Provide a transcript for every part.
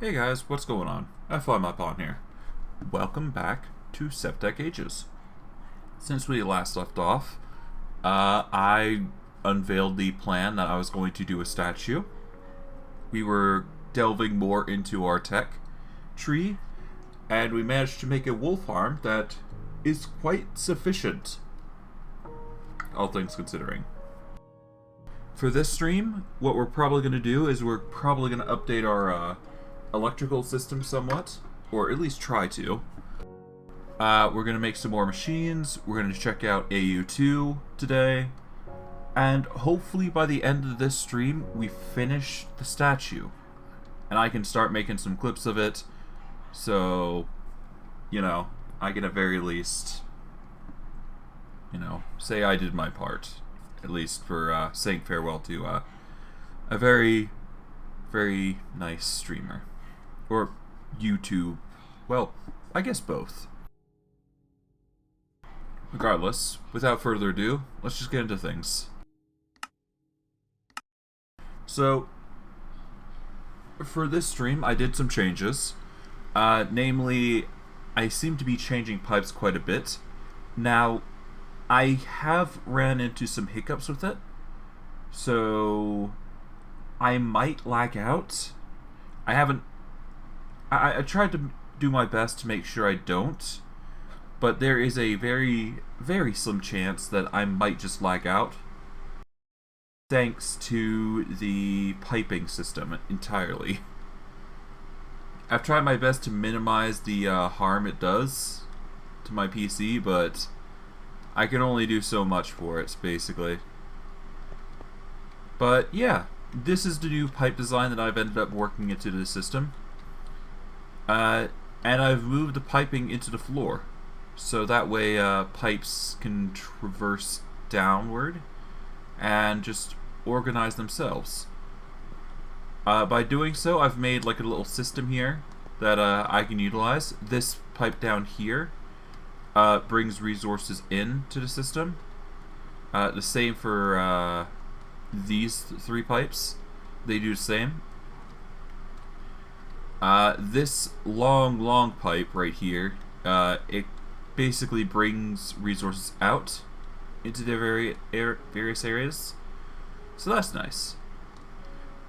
Hey guys, what's going on? FlyMyPawn here. Welcome back to Sevtech Ages. Since we last left off, I unveiled the plan that I was going to do a statue. We were delving more into our tech tree, and we managed to make a wool farm that is quite sufficient, all things considering. For this stream, what we're probably going to do is we're probably going to update our electrical system somewhat, or at least try to. We're going to make some more machines, we're going to check out AE2 today, and hopefully by the end of this stream we finish the statue. And I can start making some clips of it, so, you know, I can at very least, say I did my part. At least for saying farewell to a very, very nice streamer. Or YouTube. Well, I guess both. Regardless, without further ado, let's just get into things. So, for this stream, I did some changes. Namely, I seem to be changing pipes quite a bit. Now, I have ran into some hiccups with it, so I might lag out. I tried to do my best to make sure I don't, but there is a very, very slim chance that I might just lag out, thanks to the piping system entirely. I've tried my best to minimize the harm it does to my PC, but I can only do so much for it, basically. But yeah, this is the new pipe design that I've ended up working into the system. And I've moved the piping into the floor, so that way pipes can traverse downward and just organize themselves. By doing so, I've made like a little system here that I can utilize. This pipe down here brings resources into the system. The same for these three pipes. They do the same. This long pipe right here, it basically brings resources out into the various areas. So that's nice.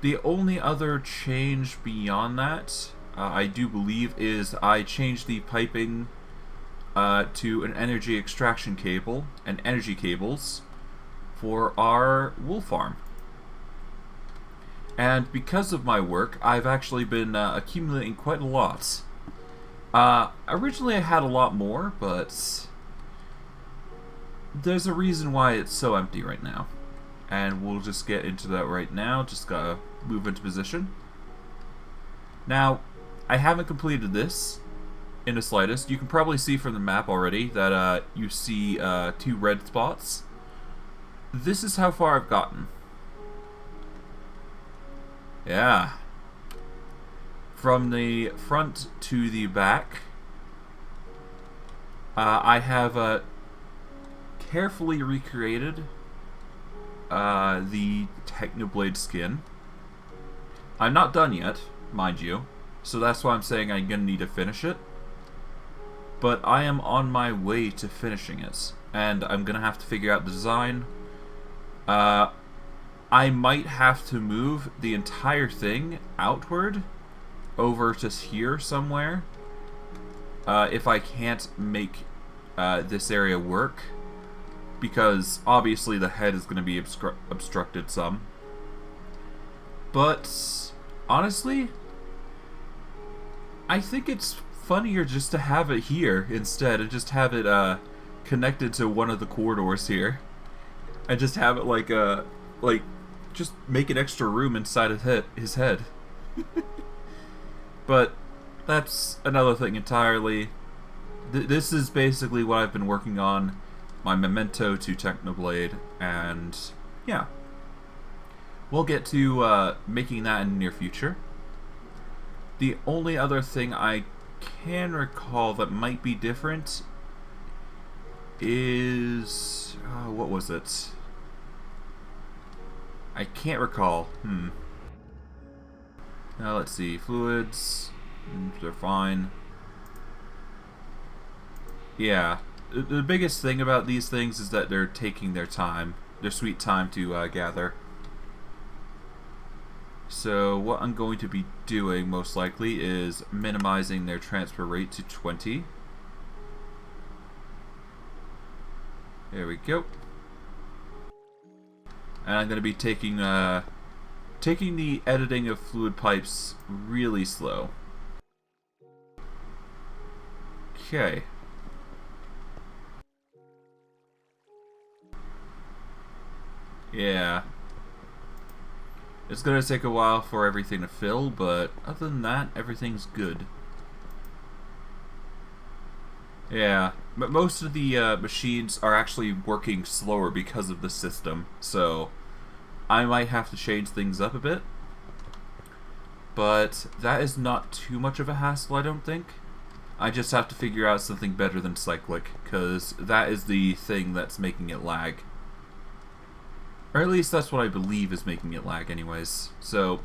The only other change beyond that, I do believe, is I changed the piping to an energy extraction cable and energy cables for our wool farm. And because of my work, I've actually been accumulating quite a lot. Originally I had a lot more, but there's a reason why it's so empty right now. And we'll just get into that right now. Just gotta move into position. Now, I haven't completed this in the slightest. You can probably see from the map already that you see 2 red spots. This is how far I've gotten. Yeah. From the front to the back, I have carefully recreated the Technoblade skin. I'm not done yet, mind you, so that's why I'm saying I'm gonna need to finish it. But I am on my way to finishing it, and I'm gonna have to figure out the design. I might have to move the entire thing outward over to here somewhere if I can't make this area work, because obviously the head is going to be obstructed some. But honestly, I think it's funnier just to have it here instead, and just have it connected to one of the corridors here, and just have it like just make an extra room inside of his head. But that's another thing entirely. This is basically what I've been working on, my memento to Technoblade, and yeah. We'll get to making that in the near future. The only other thing I can recall that might be different is... what was it? I can't recall. Now let's see, fluids, they're fine. Yeah, the biggest thing about these things is that they're taking their time, their sweet time to gather. So what I'm going to be doing most likely is minimizing their transfer rate to 20. There we go. And I'm going to be taking the editing of fluid pipes really slow. Okay. Yeah. It's going to take a while for everything to fill, but other than that, everything's good. Yeah, but most of the machines are actually working slower because of the system, so I might have to change things up a bit. But that is not too much of a hassle, I don't think. I just have to figure out something better than cyclic, because that is the thing that's making it lag. Or at least that's what I believe is making it lag anyways. So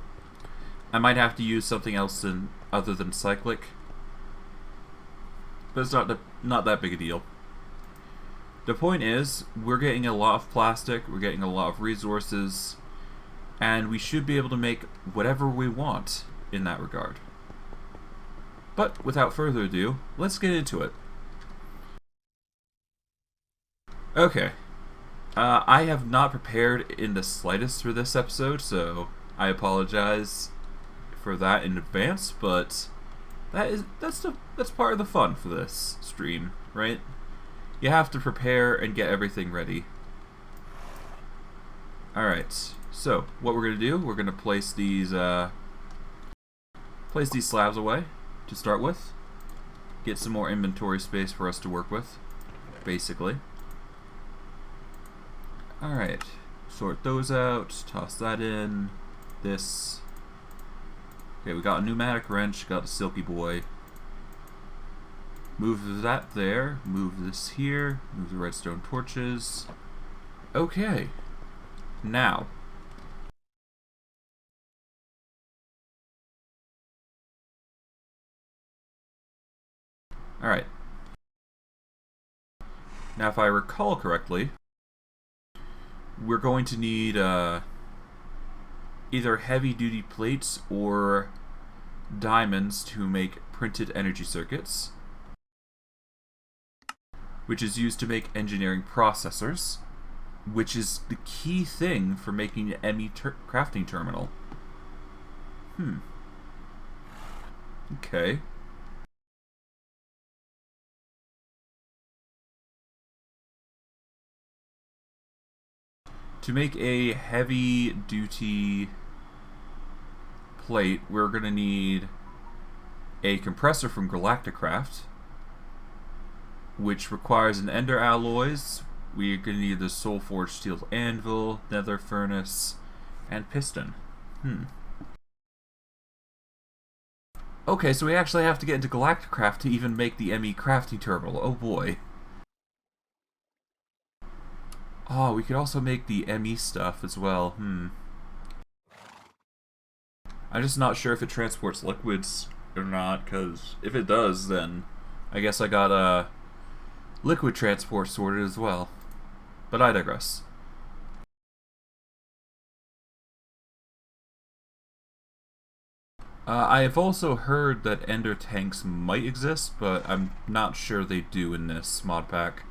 I might have to use something else other than cyclic. But it's not that big a deal. The point is, we're getting a lot of plastic, we're getting a lot of resources, and we should be able to make whatever we want in that regard. But without further ado, let's get into it. Okay. I have not prepared in the slightest for this episode, so I apologize for that in advance, but that's part of the fun for this stream, right? You have to prepare and get everything ready. Alright, so what we're going to do, we're going to place these slabs away to start with. Get some more inventory space for us to work with, basically. Alright, sort those out, toss that in, this. Okay, we got a pneumatic wrench, got a silky boy. Move that there, move this here, move the redstone torches. Okay, now. Alright. Now if I recall correctly, we're going to need either heavy-duty plates or diamonds to make printed energy circuits, which is used to make engineering processors, which is the key thing for making the Emmy crafting terminal. Okay. To make a heavy-duty plate, we're going to need a compressor from Galacticraft, which requires an ender alloys. We're going to need the soul forged steel anvil, nether furnace, and piston. Okay, so we actually have to get into Galacticraft to even make the Emmy crafting terminal. Oh boy. Oh, we could also make the ME stuff as well. I'm just not sure if it transports liquids or not, because if it does, then I guess I got a liquid transport sorted as well. But I digress. I have also heard that ender tanks might exist, but I'm not sure they do in this mod pack.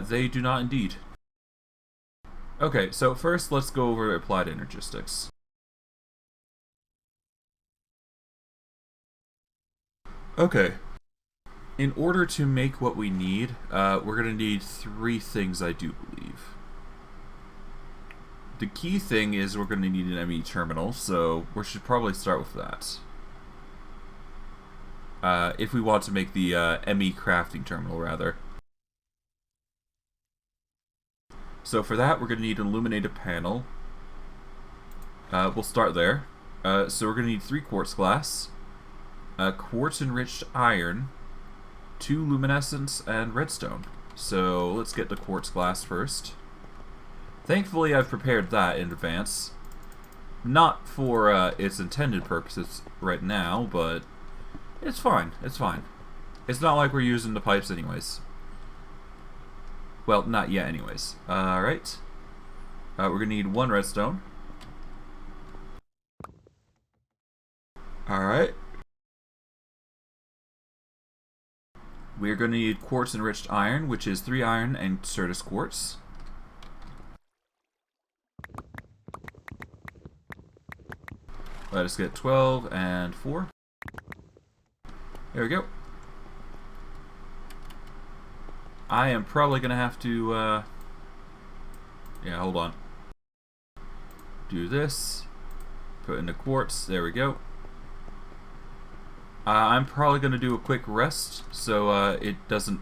They do not indeed. Okay, so first let's go over applied energistics. Okay. In order to make what we need, we're going to need 3 things, I do believe. The key thing is we're going to need an ME terminal, so we should probably start with that. If we want to make the ME crafting terminal, rather. So for that, we're going to need an illuminated panel. We'll start there. So we're going to need 3 quartz glass, quartz enriched iron, 2 luminescence, and redstone. So let's get the quartz glass first. Thankfully, I've prepared that in advance. Not for its intended purposes right now, but it's fine. It's fine. It's not like we're using the pipes anyways. Well, not yet anyways. Alright. We're going to need 1 redstone. Alright. We're going to need quartz enriched iron, which is 3 iron and Certus quartz. Let us get 12 and 4. There we go. I am probably going to have to, yeah, hold on. Do this. Put in the quartz. There we go. I'm probably going to do a quick rest, so it doesn't,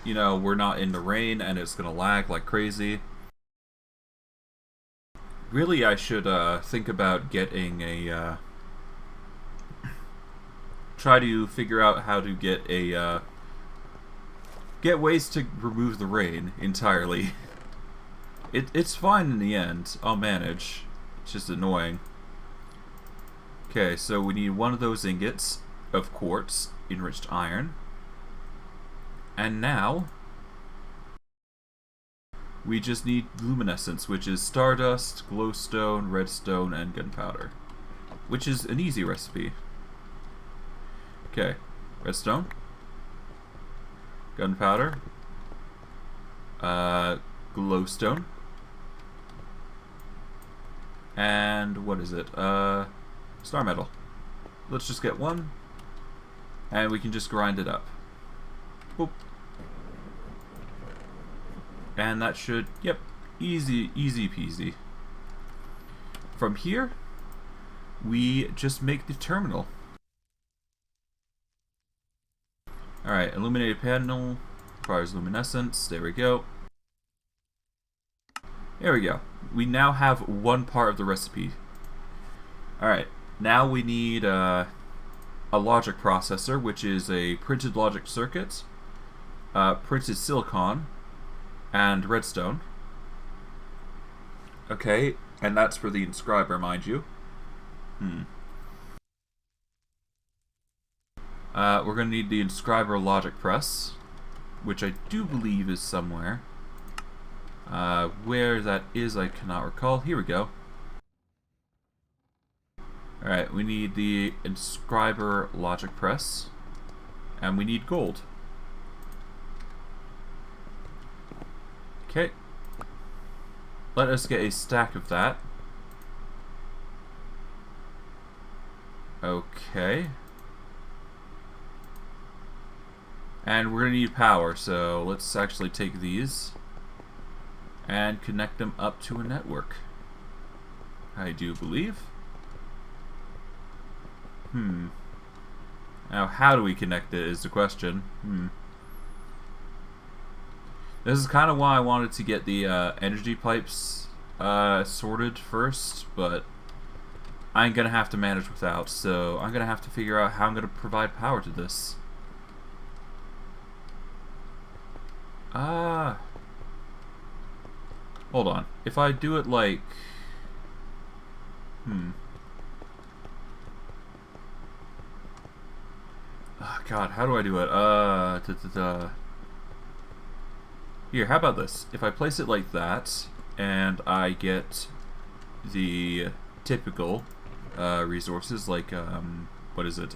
you know, we're not in the rain and it's going to lag like crazy. Really, I should think about getting a, try to figure out how to get a, get ways to remove the rain entirely. It's fine in the end. I'll manage. It's just annoying. Okay, so we need 1 of those ingots of quartz, enriched iron. And now we just need luminescence, which is stardust, glowstone, redstone, and gunpowder. Which is an easy recipe. Okay, redstone, gunpowder, glowstone, and what is it? Star metal. Let's just get 1, and we can just grind it up. Boop. And that should, yep, easy peasy. From here, we just make the terminal. Alright, illuminated panel requires luminescence. There we go. There we go. We now have 1 part of the recipe. Alright, now we need a logic processor, which is a printed logic circuit, printed silicon, and redstone. Okay, and that's for the inscriber, mind you. We're going to need the Inscriber logic press, which I do believe is somewhere. Where that is, I cannot recall. Here we go. Alright, we need the Inscriber logic press, and we need gold. Okay. Let us get a stack of that. Okay. And we're going to need power, so let's actually take these and connect them up to a network. I do believe. Now, how do we connect it is the question. This is kind of why I wanted to get the energy pipes sorted first, but I ain't going to have to manage without, so I'm going to have to figure out how I'm going to provide power to this. Hold on. If I do it like... Oh, God, how do I do it? Here, how about this? If I place it like that, and I get the typical resources, like, what is it?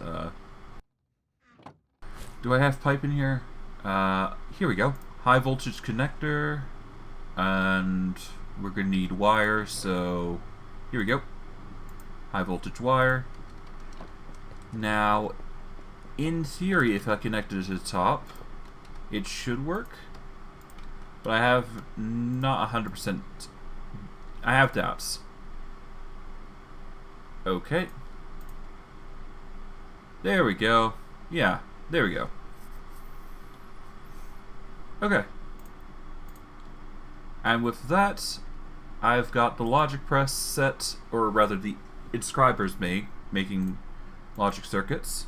Do I have pipe in here? Here we go. High voltage connector, and we're going to need wire, so here we go. High voltage wire. Now, in theory, if I connect it to the top, it should work. But I have not 100%. I have doubts. Okay. There we go. Yeah, there we go. Okay. And with that, I've got the logic press set, or rather the inscribers making logic circuits.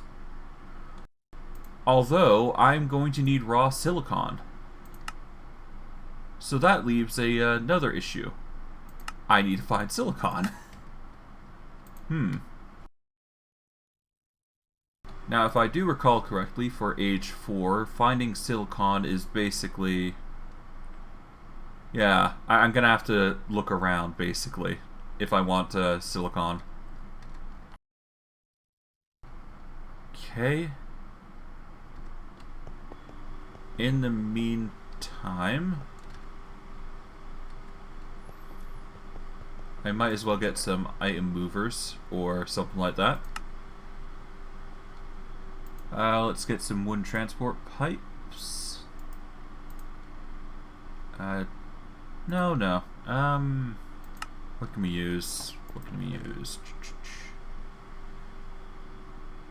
Although, I'm going to need raw silicon. So that leaves another issue. I need to find silicon. Now, if I do recall correctly, for age 4, finding silicon is basically... Yeah, I'm gonna have to look around, basically, if I want silicon. Okay. In the meantime, I might as well get some item movers or something like that. Let's get some wooden transport pipes. No. What can we use?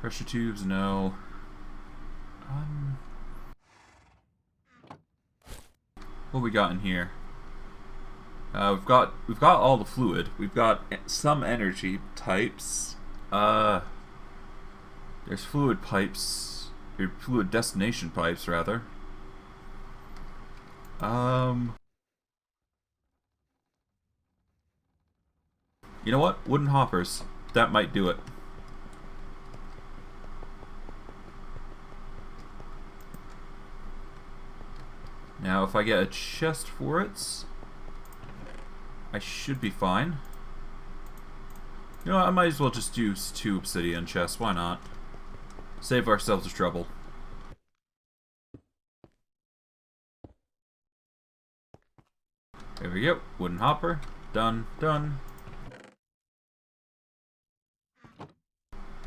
Pressure tubes, no. What we got in here? We've got all the fluid. We've got some energy types. There's fluid pipes, or fluid destination pipes, rather. You know what? Wooden hoppers. That might do it. Now, if I get a chest for it, I should be fine. You know what? I might as well just use 2 obsidian chests. Why not? Save ourselves the trouble. There we go. Wooden hopper. Done.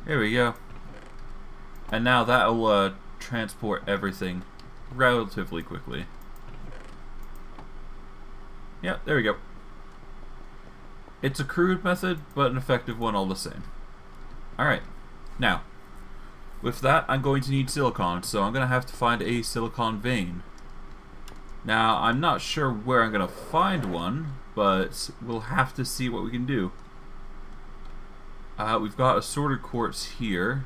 There we go. And now that'll transport everything relatively quickly. Yeah, there we go. It's a crude method, but an effective one all the same. Alright. Now, with that, I'm going to need silicon, so I'm going to have to find a silicon vein. Now, I'm not sure where I'm going to find one, but we'll have to see what we can do. We've got assorted quartz here,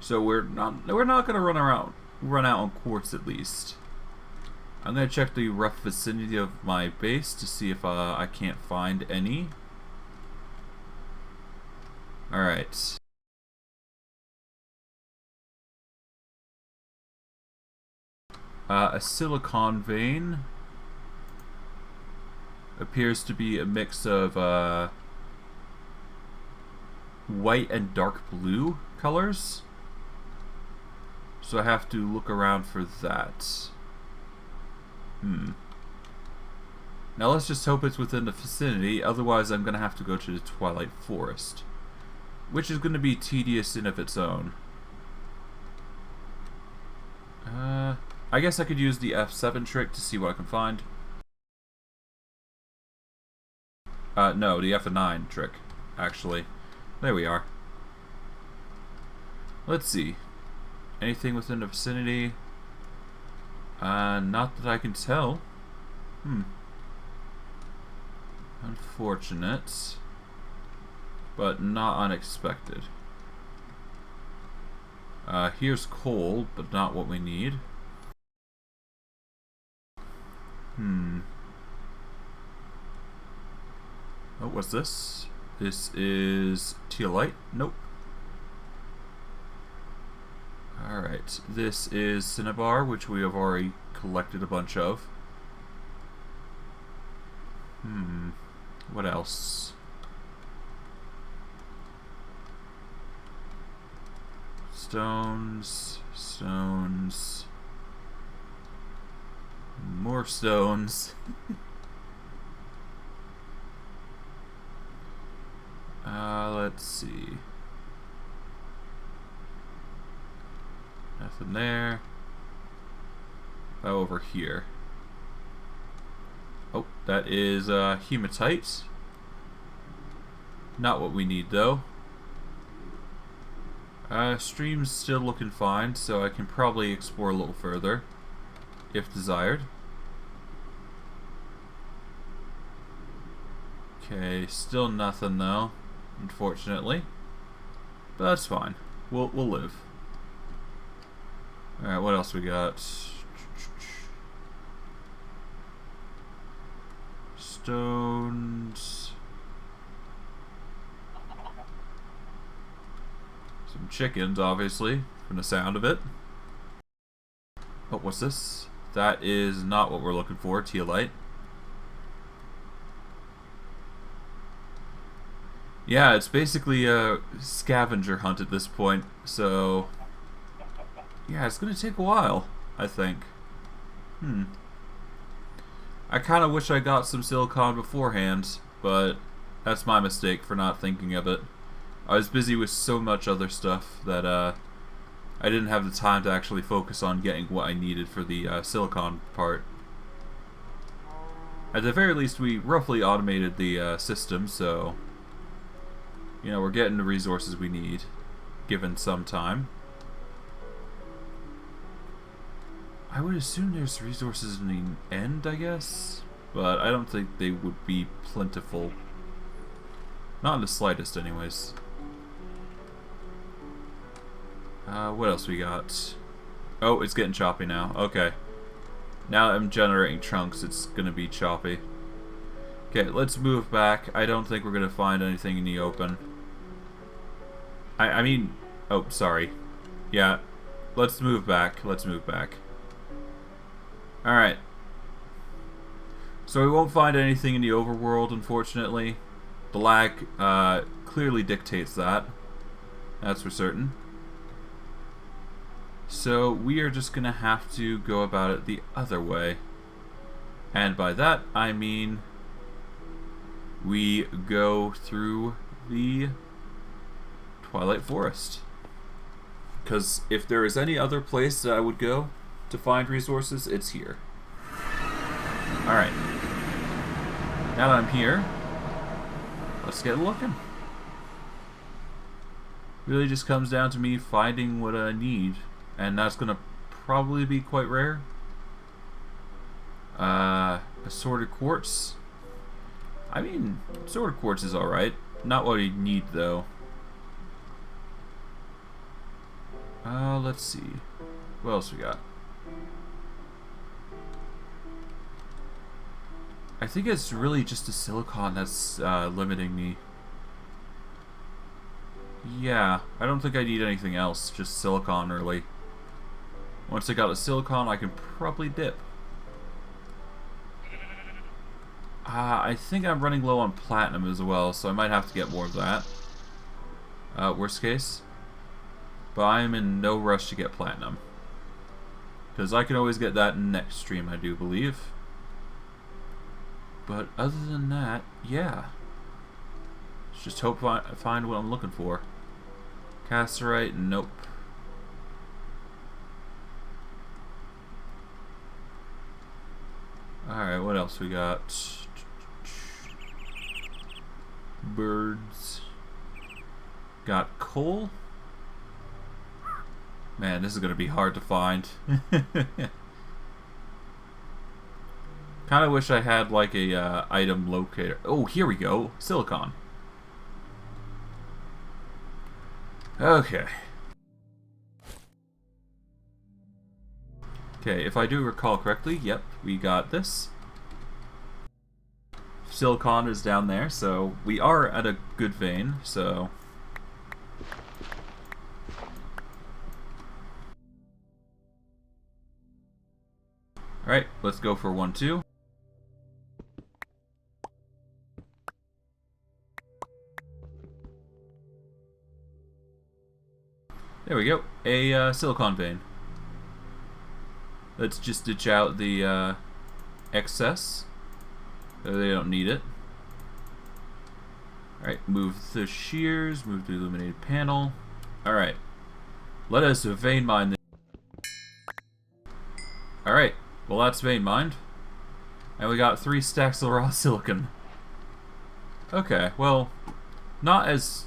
so we're not going to run out on quartz at least. I'm going to check the rough vicinity of my base to see if I can't find any. Alright. A silicon vein appears to be a mix of white and dark blue colors. So I have to look around for that. Now let's just hope it's within the vicinity, otherwise I'm going to have to go to the Twilight Forest, which is going to be tedious in of its own. I guess I could use the F7 trick to see what I can find. No, the F9 trick, actually. There we are. Let's see. Anything within the vicinity? Not that I can tell. Unfortunate. But not unexpected. Here's coal, but not what we need. Oh, what's this? This is teolite? Nope. Alright, this is cinnabar, which we have already collected a bunch of. What else? Stones, more stones. Let's see. Nothing there. Oh, over here. Oh, that is hematite. Not what we need though. Stream's still looking fine, so I can probably explore a little further, if desired. Okay, still nothing though, unfortunately. But that's fine. We'll live. Alright, what else we got? Stone. Some chickens, obviously, from the sound of it. Oh, what's this? That is not what we're looking for, teolite. Yeah, it's basically a scavenger hunt at this point, so... yeah, it's gonna take a while, I think. I kind of wish I got some silicon beforehand, but that's my mistake for not thinking of it. I was busy with so much other stuff that I didn't have the time to actually focus on getting what I needed for the silicon part. At the very least, we roughly automated the system, so... you know, we're getting the resources we need, given some time. I would assume there's resources in the end, I guess, but I don't think they would be plentiful. Not in the slightest, anyways. What else we got? Oh, it's getting choppy now. Okay. Now that I'm generating chunks, it's gonna be choppy. Okay, let's move back. I don't think we're gonna find anything in the open. I mean... oh, sorry. Yeah, let's move back. Let's move back. Alright. So we won't find anything in the overworld, unfortunately. The lag clearly dictates that. That's for certain. So we are just going to have to go about it the other way. And by that, I mean... we go through the Twilight Forest. Because if there is any other place that I would go to find resources, it's here. Alright. Now that I'm here, let's get looking. Really just comes down to me finding what I need, and that's gonna probably be quite rare. Assorted quartz. I mean, assorted quartz is alright. Not what I need, though. Let's see. What else we got? I think it's really just the silicon that's limiting me. Yeah, I don't think I need anything else, just silicon really. Once I got a silicon, I can probably dip. I think I'm running low on platinum as well, so I might have to get more of that. Worst case. But I am in no rush to get platinum. Because I can always get that next stream, I do believe. But other than that, yeah. Let's just hope I find what I'm looking for. Casterite, nope. Alright, what else we got? Birds. Got coal. Man, this is gonna be hard to find. Kinda wish I had like a item locator. Oh, here we go. Silicon. Okay. Okay, if I do recall correctly, yep, we got this. Silicon is down there, so we are at a good vein, so... Alright, let's go for 1-2. There we go, a silicon vein. Let's just ditch out the excess. They don't need it. Alright, move the shears, move the illuminated panel. Alright, let us vein mine this. Alright, well that's vein mined. And we got 3 stacks of raw silicon. Okay, well, not as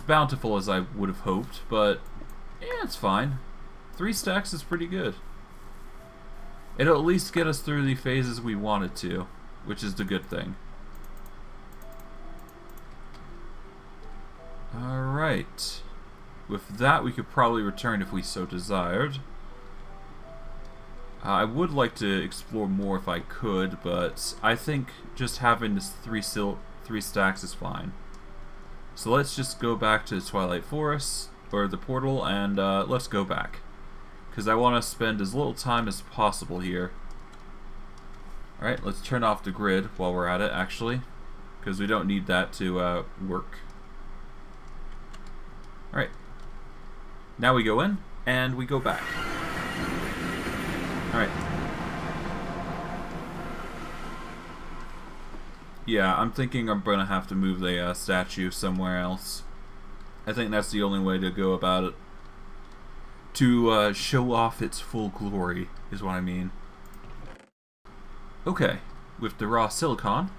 bountiful as I would have hoped, but yeah, it's fine. 3 stacks is pretty good. It'll at least get us through the phases we wanted to, which is the good thing. Alright. With that, we could probably return if we so desired. I would like to explore more if I could, but I think just having this 3 stacks is fine. So let's just go back to the Twilight Forest, or the portal, and let's go back. Because I want to spend as little time as possible here. Alright, let's turn off the grid while we're at it, actually. Because we don't need that to work. Alright. Now we go in, and we go back. Alright. Yeah, I'm thinking I'm going to have to move the statue somewhere else. I think that's the only way to go about it. To show off its full glory, is what I mean. Okay, with the raw silicon.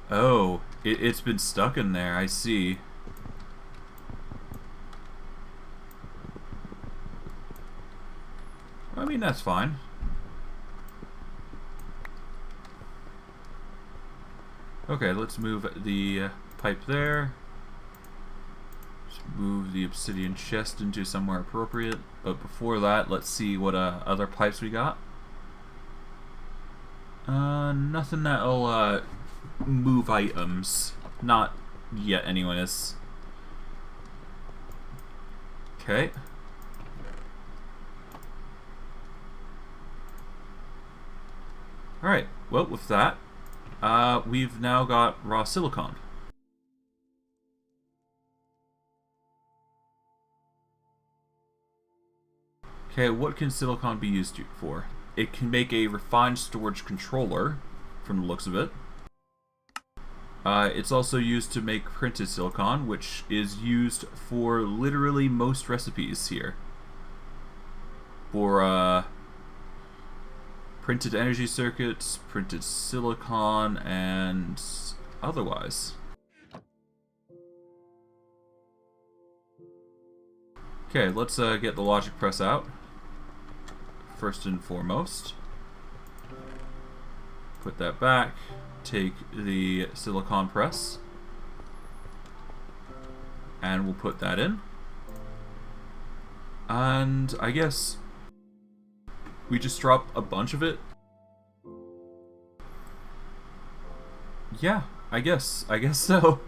Oh, it's been stuck in there, I see. I mean, that's fine. Okay, let's move the pipe there. Let's move the obsidian chest into somewhere appropriate. But before that, let's see what other pipes we got. Nothing that'll move items. Not yet, anyways. Okay. Alright, well, with that, we've now got raw silicon. Okay, what can silicon be used for? It can make a refined storage controller, from the looks of it. It's also used to make printed silicon, which is used for literally most recipes here. For, printed energy circuits, printed silicon, and otherwise. Okay, let's get the logic press out. First and foremost. Put that back. Take the silicon press. And we'll put that in. And I guess we just drop a bunch of it. Yeah, I guess so.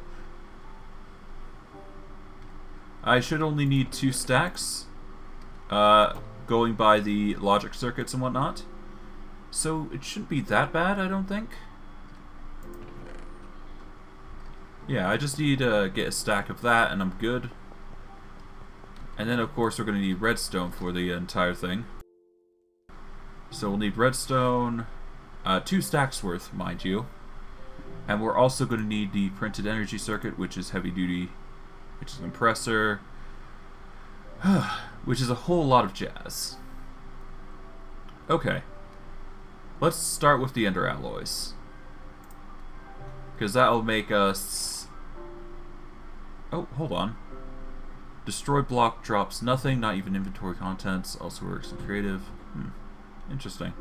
I should only need 2 stacks, going by the logic circuits and whatnot. So it shouldn't be that bad, I don't think. Yeah, I just need to get a stack of that and I'm good. And then of course we're going to need redstone for the entire thing. So we'll need redstone, 2 stacks worth, mind you. And we're also going to need the printed energy circuit, which is heavy duty, which is a compressor, which is a whole lot of jazz. Okay. Let's start with the ender alloys. Because that will make us... Oh, hold on. Destroy block drops nothing, not even inventory contents, also works in creative. Interesting.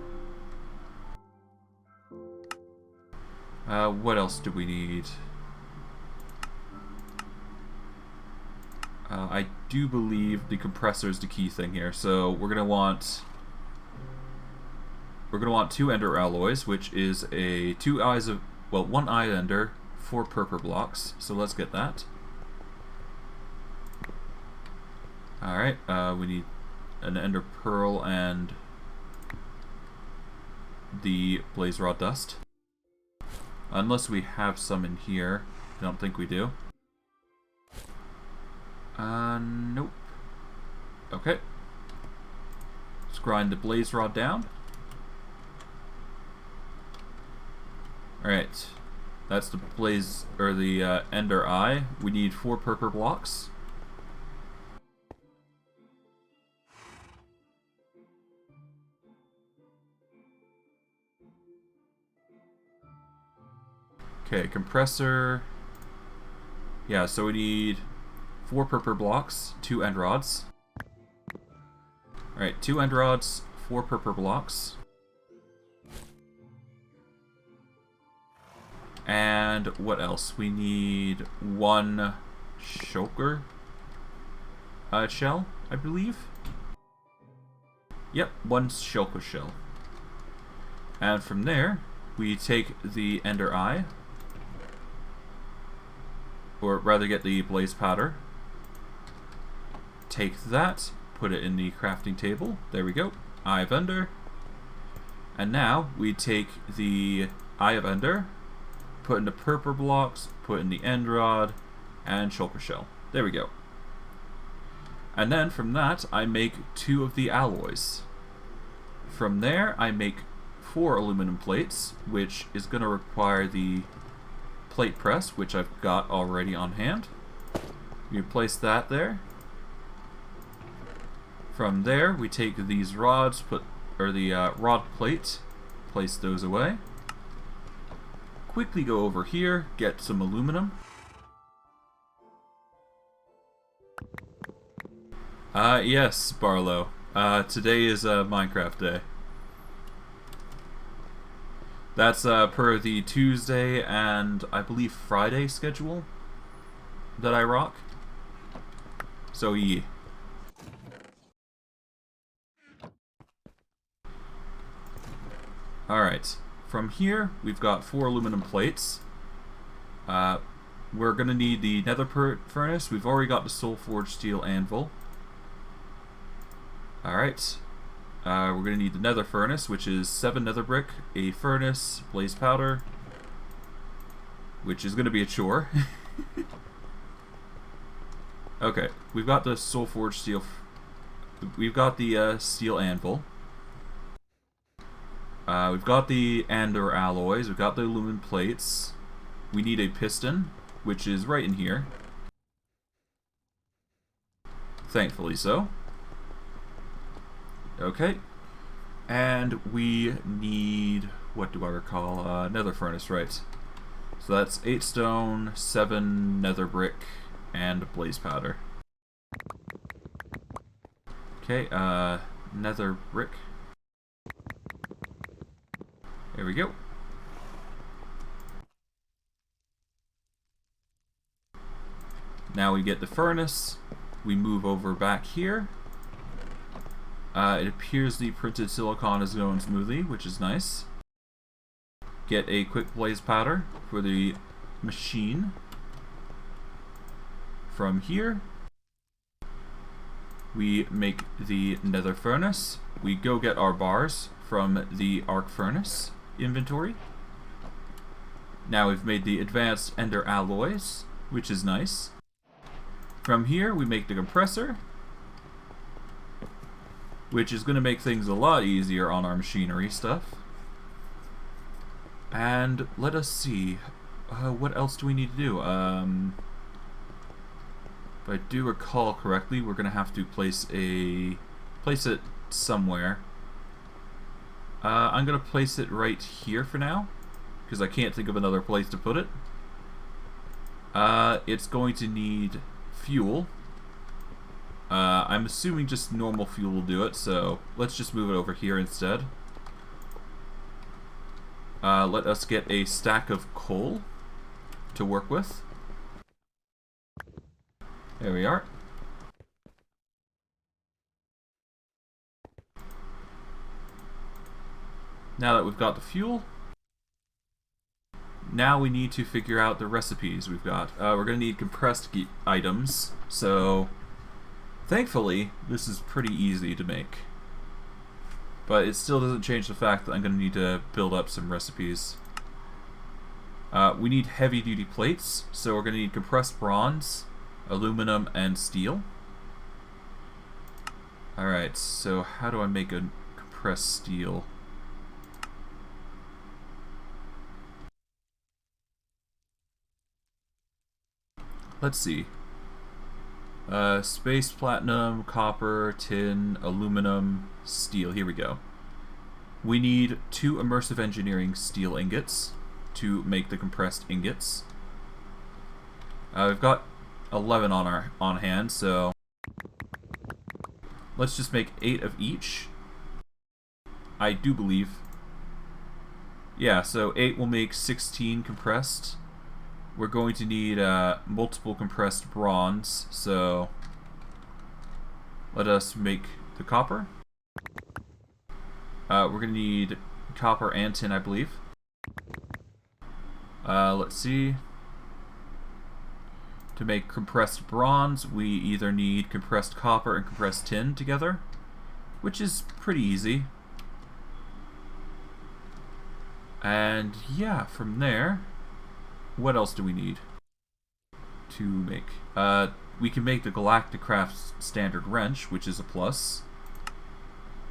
What else do we need? I do believe the compressor is the key thing here, so we're gonna want 2 ender alloys, which is a 2 eyes of, well, 1 eye ender, 4 purple blocks. So let's get that. All right, we need an ender pearl and the blaze rod dust. Unless we have some in here. I don't think we do. Nope. Okay. Let's grind the blaze rod down. Alright. That's the blaze, or the ender eye. We need 4 purple blocks. Okay, compressor. Yeah, so we need 4 purple blocks, 2 end rods. Alright, 2 end rods, 4 purple blocks. And what else? We need 1 shulker shell, I believe. Yep, one shulker shell. And from there, we take the ender eye, or rather get the blaze powder. Take that, put it in the crafting table. There we go. Eye of Ender. And now we take the Eye of Ender, put in the purple blocks, put in the end rod, and shulker shell. There we go. And then from that, I make 2 of the alloys. From there, I make 4 aluminum plates, which is going to require the plate press, which I've got already on hand. We place that there. From there, we take these rods, the rod plate, place those away. Quickly go over here, get some aluminum. Yes, Barlow. Today is Minecraft Day. That's per the Tuesday and I believe Friday schedule that I rock. So yeah. Alright, from here we've got 4 aluminum plates. We're going to need the nether furnace. We've already got the soul forged steel anvil. Alright, we're going to need the nether furnace, which is 7 nether brick, a furnace, blaze powder, which is going to be a chore. Okay, we've got the soul forged steel. We've got the steel anvil. We've got the ender alloys, we've got the aluminum plates. We need a piston, which is right in here. Thankfully so. Okay. And we need, what do I recall? Nether furnace, right. So that's 8 stone, 7 nether brick, and blaze powder. Okay, nether brick. There we go. Now we get the furnace. We move over back here. It appears the printed silicon is going smoothly, which is nice. Get a quick blaze powder for the machine. From here, we make the nether furnace. We go get our bars from the arc furnace inventory. Now we've made the advanced ender alloys, which is nice. From here we make the compressor, which is going to make things a lot easier on our machinery stuff. And let us see, what else do we need to do? If I do recall correctly, we're going to have to place it somewhere. I'm going to place it right here for now, because I can't think of another place to put it. It's going to need fuel. I'm assuming just normal fuel will do it, so let's just move it over here instead. Let us get a stack of coal to work with. There we are. Now that we've got the fuel, now we need to figure out the recipes we've got. We're going to need compressed items, so thankfully this is pretty easy to make. But it still doesn't change the fact that I'm going to need to build up some recipes. We need heavy duty plates, so we're going to need compressed bronze, aluminum, and steel. Alright, so how do I make a compressed steel? Let's see. Space, platinum, copper, tin, aluminum, steel. Here we go. We need 2 immersive engineering steel ingots to make the compressed ingots. We've got 11 on hand, so let's just make 8 of each. I do believe. Yeah, so 8 will make 16 compressed. We're going to need multiple compressed bronze, so let us make the copper. We're going to need copper and tin, I believe. Let's see. To make compressed bronze, we either need compressed copper and compressed tin together, which is pretty easy. And yeah, from there, what else do we need to make? We can make the Galactic Craft Standard Wrench, which is a plus.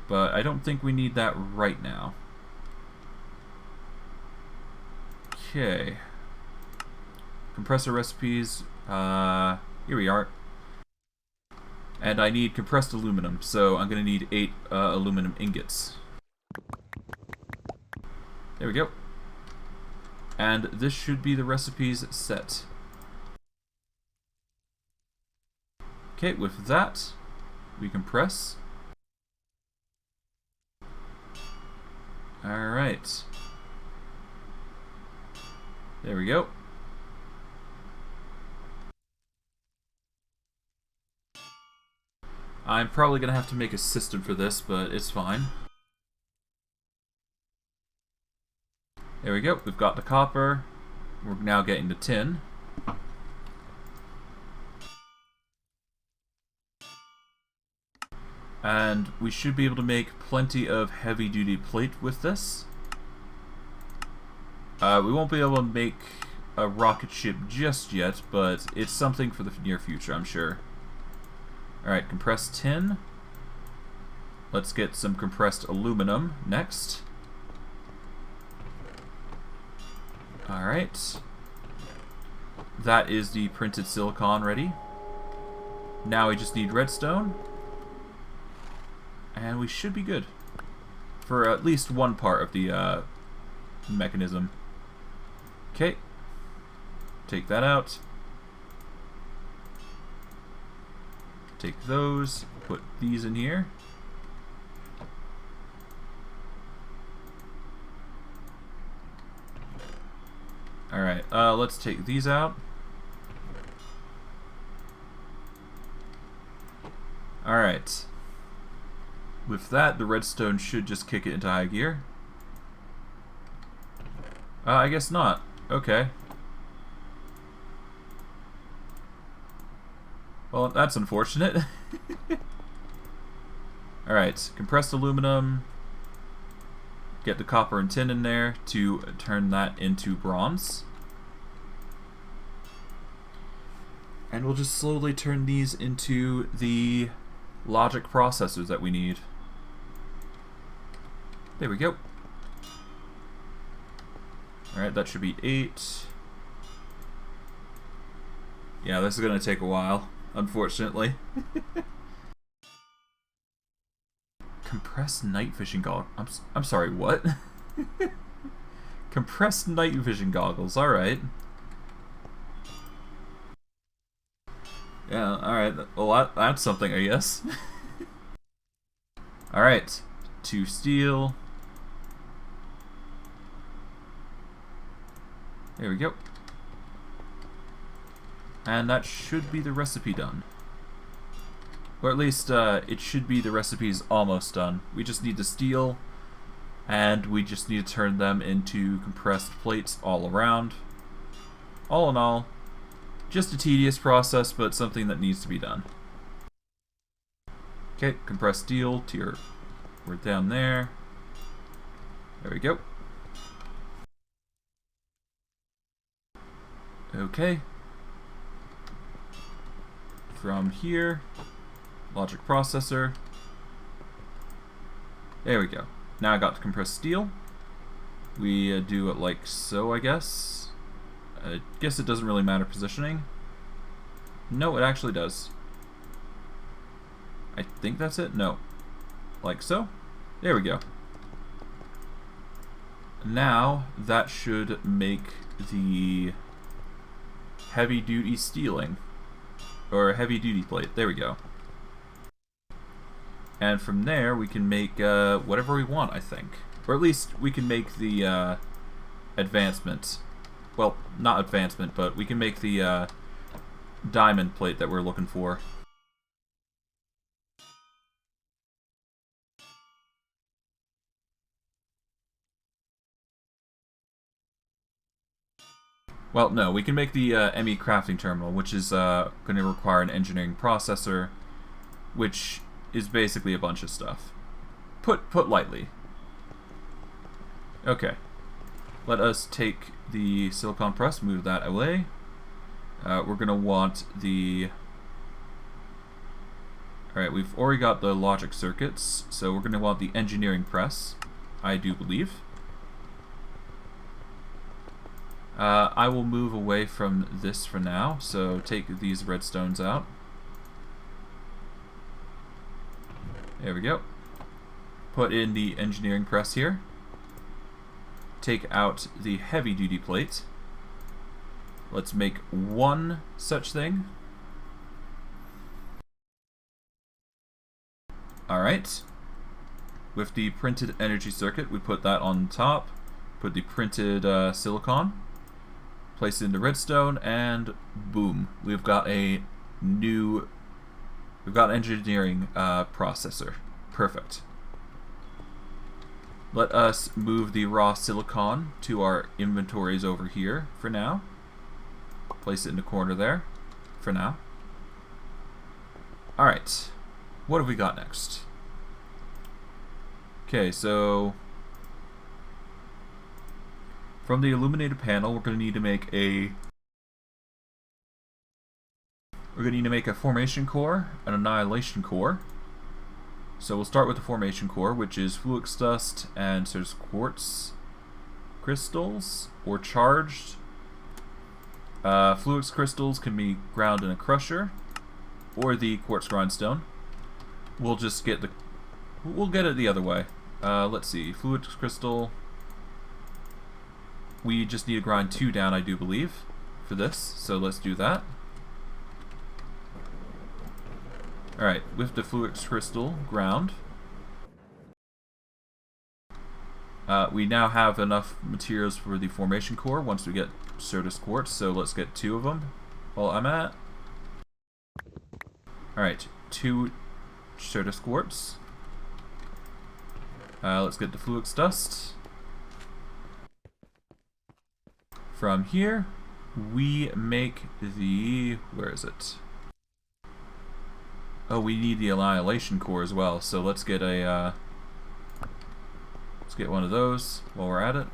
But I don't think we need that right now. Okay. Compressor recipes. Here we are. And I need compressed aluminum, so I'm going to need 8 aluminum ingots. There we go. And this should be the recipes set. Okay, with that, we compress. Alright. There we go. I'm probably going to have to make a system for this, but it's fine. There we go. We've got the copper. We're now getting the tin. And we should be able to make plenty of heavy-duty plate with this. We won't be able to make a rocket ship just yet, but it's something for the near future, I'm sure. Alright, compressed tin. Let's get some compressed aluminum next. Alright. That is the printed silicon ready. Now we just need redstone. And we should be good. For at least one part of the mechanism. Okay. Take that out. Take those, put these in here. Alright, let's take these out. Alright. With that, the redstone should just kick it into high gear. I guess not. Okay. Well, that's unfortunate. Alright, compressed aluminum. Get the copper and tin in there to turn that into bronze. And we'll just slowly turn these into the logic processors that we need. There we go. Alright, that should be 8. Yeah, this is going to take a while, unfortunately. Compressed night vision goggles. I'm sorry, what? Compressed night vision goggles, alright. Yeah, alright. Well, that's something, I guess. Alright. 2 steel. There we go. And that should be the recipe done. Or at least, it should be the recipes almost done. We just need the steel, and we just need to turn them into compressed plates all around. All in all, just a tedious process, but something that needs to be done. Okay, compressed steel, we're down there. There we go. Okay. From here, logic processor. There we go. Now I got the compressed steel. We do it like so, I guess. I guess it doesn't really matter positioning. No, it actually does. I think that's it. No. Like so. There we go. Now that should make the heavy-duty steeling. Or heavy-duty plate. There we go. And from there, we can make whatever we want, I think. Or at least we can make the advancement. Well, not advancement, but we can make the diamond plate that we're looking for. Well, no, we can make the Emmy crafting terminal, which is going to require an engineering processor, which is basically a bunch of stuff. Put lightly. Okay. Let us take the silicon press, move that away. We're going to want the... Alright, we've already got the logic circuits, so we're going to want the engineering press, I do believe. I will move away from this for now, so take these redstones out. There we go. Put in the engineering press here. Take out the heavy duty plate. Let's make one such thing. Alright. With the printed energy circuit, we put that on top. Put the printed silicon. Place it into redstone, and boom. We've got an engineering processor. Perfect. Let us move the raw silicon to our inventories over here for now. Place it in the corner there for now. Alright. What have we got next? Okay, so from the illuminated panel, we're going to need to make a formation core, an annihilation core. So we'll start with the formation core, which is flux dust and there's quartz crystals or charged. Flux crystals can be ground in a crusher or the quartz grindstone. We'll get it the other way. Let's see, flux crystal. We just need to grind 2 down, I do believe, for this. So let's do that. Alright, with the flux crystal ground, we now have enough materials for the formation core once we get Certus quartz, so let's get 2 of them while I'm at. Alright, 2 Certus quartz. Let's get the flux dust. From here, we make the... where is it? Oh, we need the annihilation core as well, so let's get a... let's get one of those while we're at it.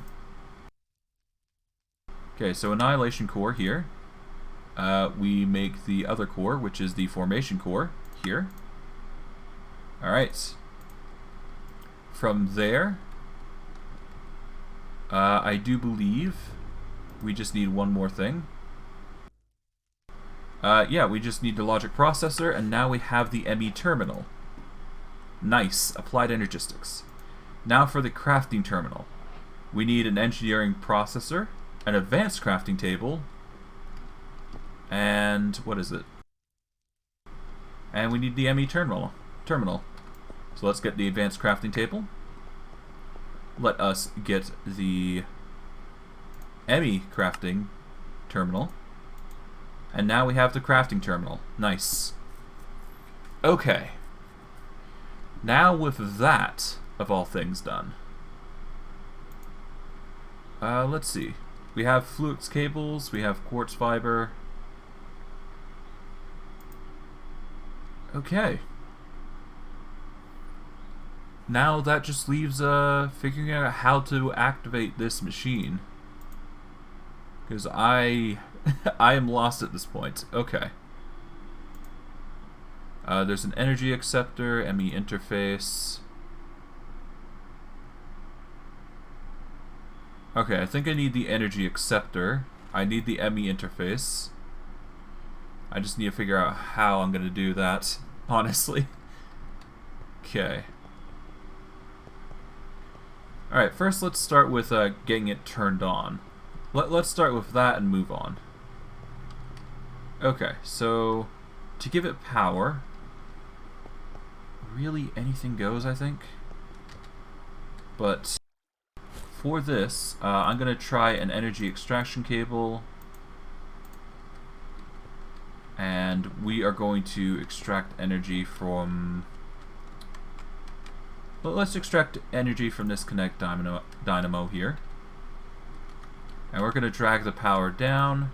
Okay, so annihilation core here. We make the other core, which is the formation core here. Alright. From there, I do believe we just need one more thing. Yeah, we just need the logic processor, and now we have the Emmy terminal. Nice. Applied Energistics. Now for the crafting terminal. We need an engineering processor, an advanced crafting table, and what is it? And we need the Emmy terminal. So let's get the advanced crafting table. Let us get the Emmy crafting terminal. And now we have the crafting terminal. Nice. Okay. Now with that, of all things, done. Let's see. We have flux cables, we have quartz fiber. Okay. Now that just leaves figuring out how to activate this machine. Because I am lost at this point. Okay. There's an energy acceptor, Emmy Interface. Okay, I think I need the energy acceptor. I need the Emmy Interface. I just need to figure out how I'm going to do that, honestly. Okay. Alright, first let's start with getting it turned on. Let's start with that and move on. Okay, so to give it power, really anything goes, I think. But for this, I'm going to try an energy extraction cable. And we are going to extract energy from... well, let's extract energy from this Connect dynamo here. And we're going to drag the power down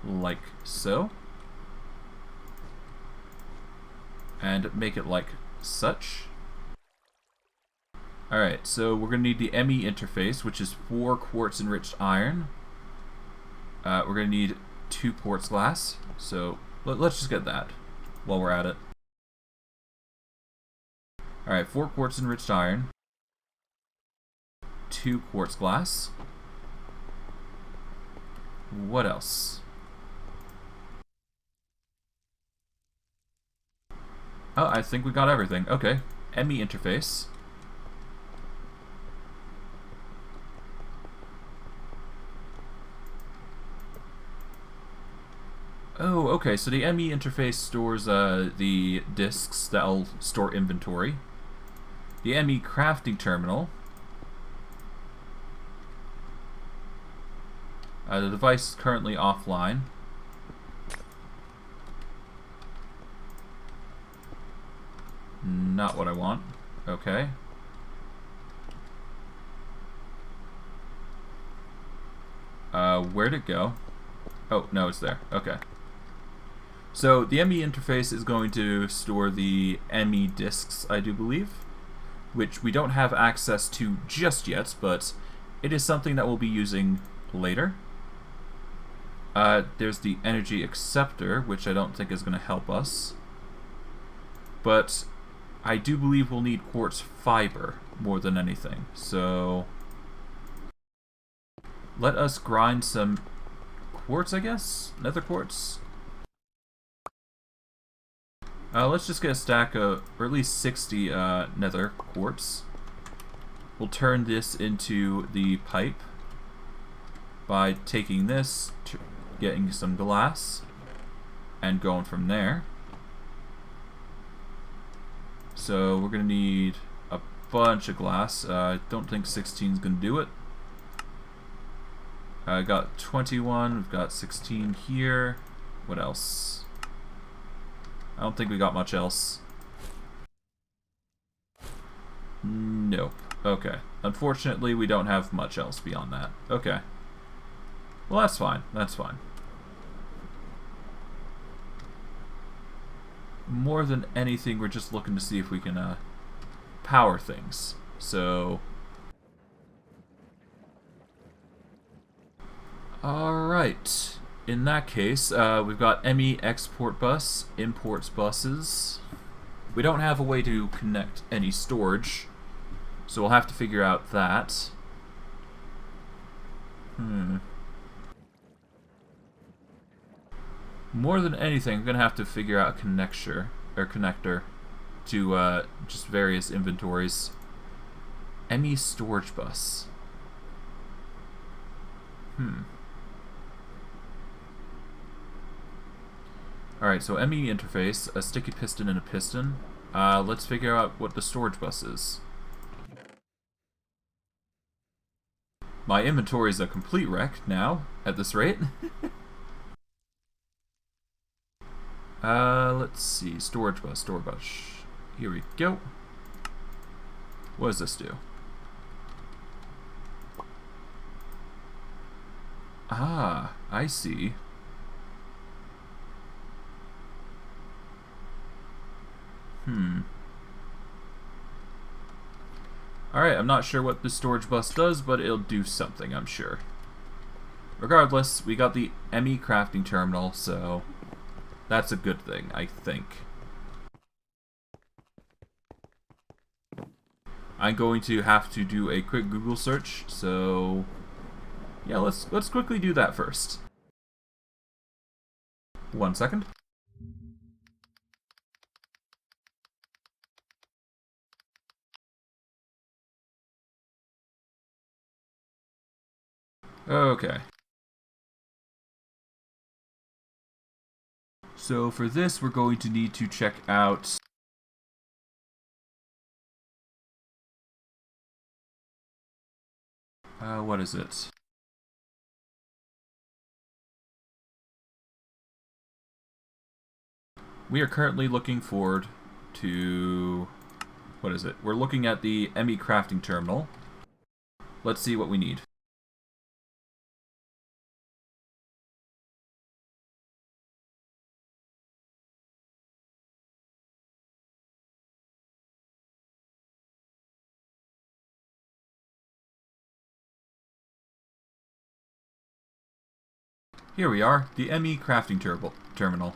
like so. And make it like such. Alright, so we're going to need the Emmy Interface, which is 4 quartz enriched iron. We're going to need 2 quartz glass. So let's just get that while we're at it. Alright, 4 quartz enriched iron. 2 quartz glass. What else? Oh, I think we got everything. Okay. Emmy Interface. Oh, okay, so the Emmy Interface stores the disks that'll store inventory. The Emmy Crafting Terminal. The device is currently offline. Not what I want. Okay. Where'd it go? Oh, no, it's there. Okay. So the Emmy interface is going to store the Emmy disks, I do believe, which we don't have access to just yet, but it is something that we'll be using later. There's the Energy Acceptor, which I don't think is going to help us. But I do believe we'll need quartz fiber more than anything. So let us grind some quartz, I guess? Nether quartz? Let's just get a stack of, or at least 60 nether quartz. We'll turn this into the pipe by taking this, getting some glass, and going from there. So we're going to need a bunch of glass. I don't think 16 is going to do it. I got 21, we've got 16 here. What else? I don't think we got much else. Nope. Okay. Unfortunately, we don't have much else beyond that. Okay. Well, that's fine. That's fine. More than anything, we're just looking to see if we can power things. So alright. In that case, we've got Emmy export bus, imports buses. We don't have a way to connect any storage, so we'll have to figure out that. More than anything, I'm going to have to figure out a connector to just various inventories. Emmy storage bus. Alright, so Emmy interface, a sticky piston and a piston. Let's figure out what the storage bus is. My inventory is a complete wreck now, at this rate. Let's see, storage bus. Here we go. What does this do? Ah, I see. Alright, I'm not sure what the storage bus does, but it'll do something, I'm sure. Regardless, we got the Emmy crafting terminal, so that's a good thing, I think. I'm going to have to do a quick Google search, so yeah, let's quickly do that first. 1 second. Okay. So for this, we're going to need to check out what is it? We are currently looking forward to, what is it? We're looking at the Emmy crafting terminal. Let's see what we need. Here we are, the Emmy crafting terminal.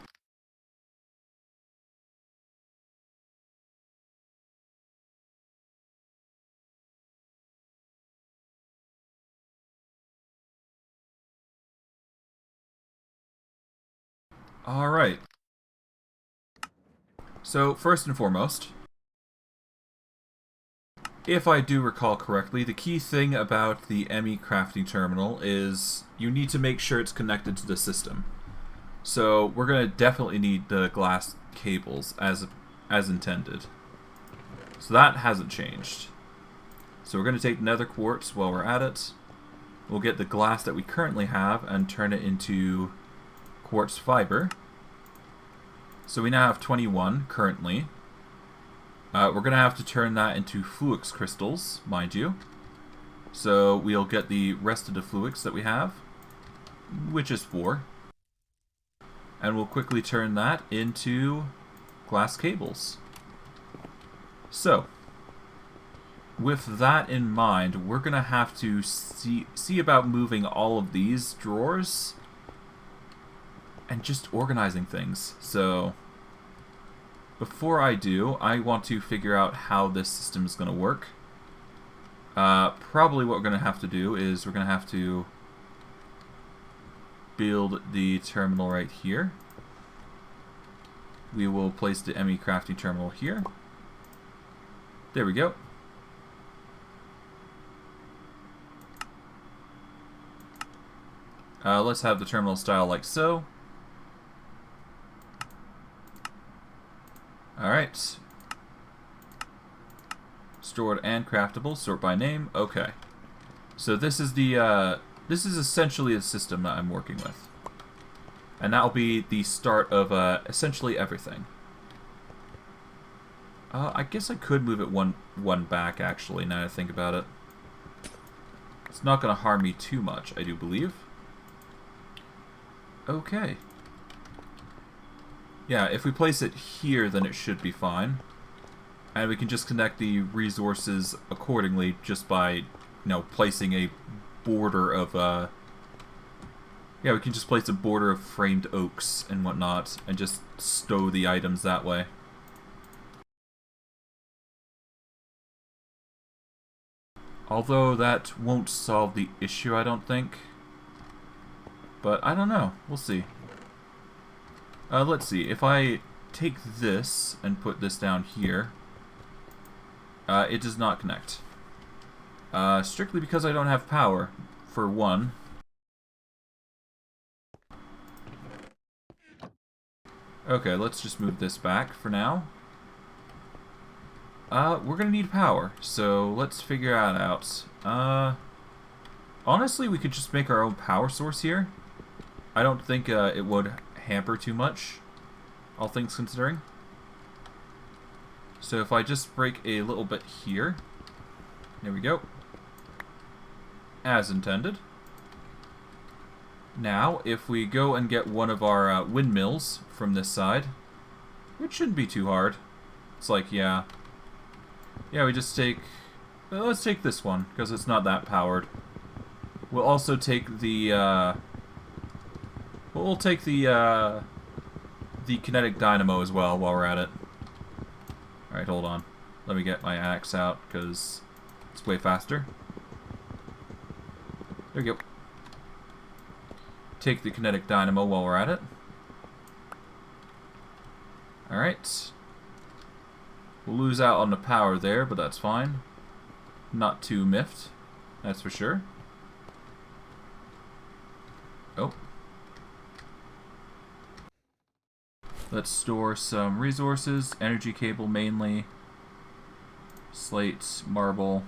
Alright. So, first and foremost, if I do recall correctly, the key thing about the Emmy crafting terminal is you need to make sure it's connected to the system. So, we're going to definitely need the glass cables as intended. So that hasn't changed. So we're going to take nether quartz while we're at it. We'll get the glass that we currently have and turn it into quartz fiber. So we now have 21 currently. We're going to have to turn that into fluix crystals, mind you. So we'll get the rest of the fluix that we have, which is 4. And we'll quickly turn that into glass cables. So, with that in mind, we're going to have to see about moving all of these drawers and just organizing things. So, before I do, I want to figure out how this system is going to work. Probably what we're going to have to do is we're going to have to build the terminal right here. We will place the Emmy crafting terminal here. There we go. Let's have the terminal style like so. Alright. Stored and craftable, sort by name. Okay. So this is the this is essentially the system that I'm working with. And that'll be the start of essentially everything. I guess I could move it one back, actually, now that I think about it. It's not going to harm me too much, I do believe. Okay. Yeah, if we place it here, then it should be fine. And we can just connect the resources accordingly just by, you know, placing a border of, yeah, we can just place a border of framed oaks and whatnot, and just stow the items that way. Although that won't solve the issue, I don't think. But I don't know. We'll see. Let's see. If I take this and put this down here, it does not connect. Strictly because I don't have power, for one. Okay, let's just move this back for now. We're gonna need power, so let's figure that out. Honestly, we could just make our own power source here. I don't think it would hamper too much, all things considering. So if I just break a little bit here, there we go. As intended. Now, if we go and get one of our windmills from this side, which shouldn't be too hard. It's like, yeah. Yeah, we just take... let's take this one, because it's not that powered. We'll also take the... we'll take the kinetic dynamo as well while we're at it. Alright, hold on. Let me get my axe out, because it's way faster. There we go. Take the kinetic dynamo while we're at it. Alright. We'll lose out on the power there, but that's fine. Not too miffed, that's for sure. Oh. Let's store some resources. Energy cable mainly. Slate, marble.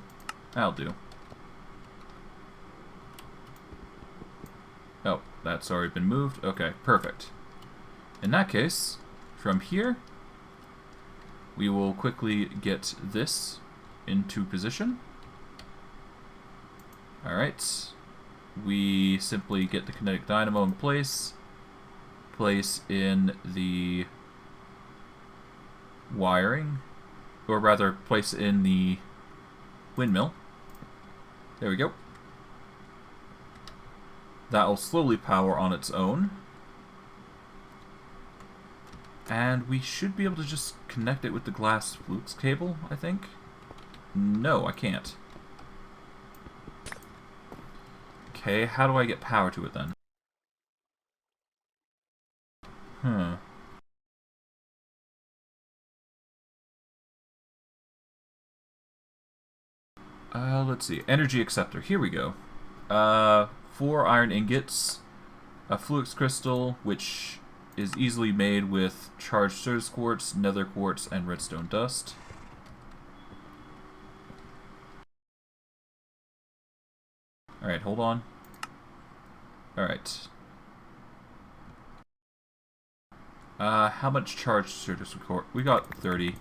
That'll do. Oh, that's already been moved. Okay, perfect. In that case, from here, we will quickly get this into position. Alright. We simply get the kinetic dynamo in place. Place in the wiring. Or rather, place in the windmill. There we go. That'll slowly power on its own. And we should be able to just connect it with the glass flukes cable, I think. No, I can't. Okay, how do I get power to it then? Huh. Let's see. Energy Acceptor. Here we go. 4 iron ingots, a flux crystal, which is easily made with charged Certus quartz, nether quartz, and redstone dust. Alright, hold on. Alright. How much charged Certus quartz? We got 30.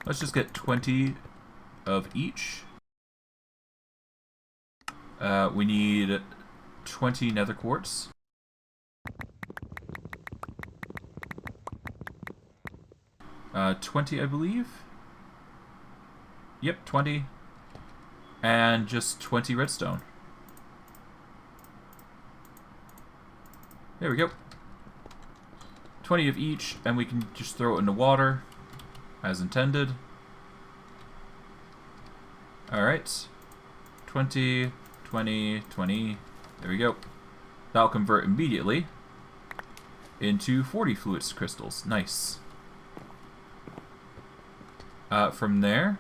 Let's just get 20 of each. We need 20 nether quartz. Uh, 20, I believe. Yep, 20. And just 20 redstone. There we go. 20 of each, and we can just throw it into water, as intended. Alright. 20, 20, 20. There we go. That'll convert immediately into 40 fluid crystals. Nice. From there,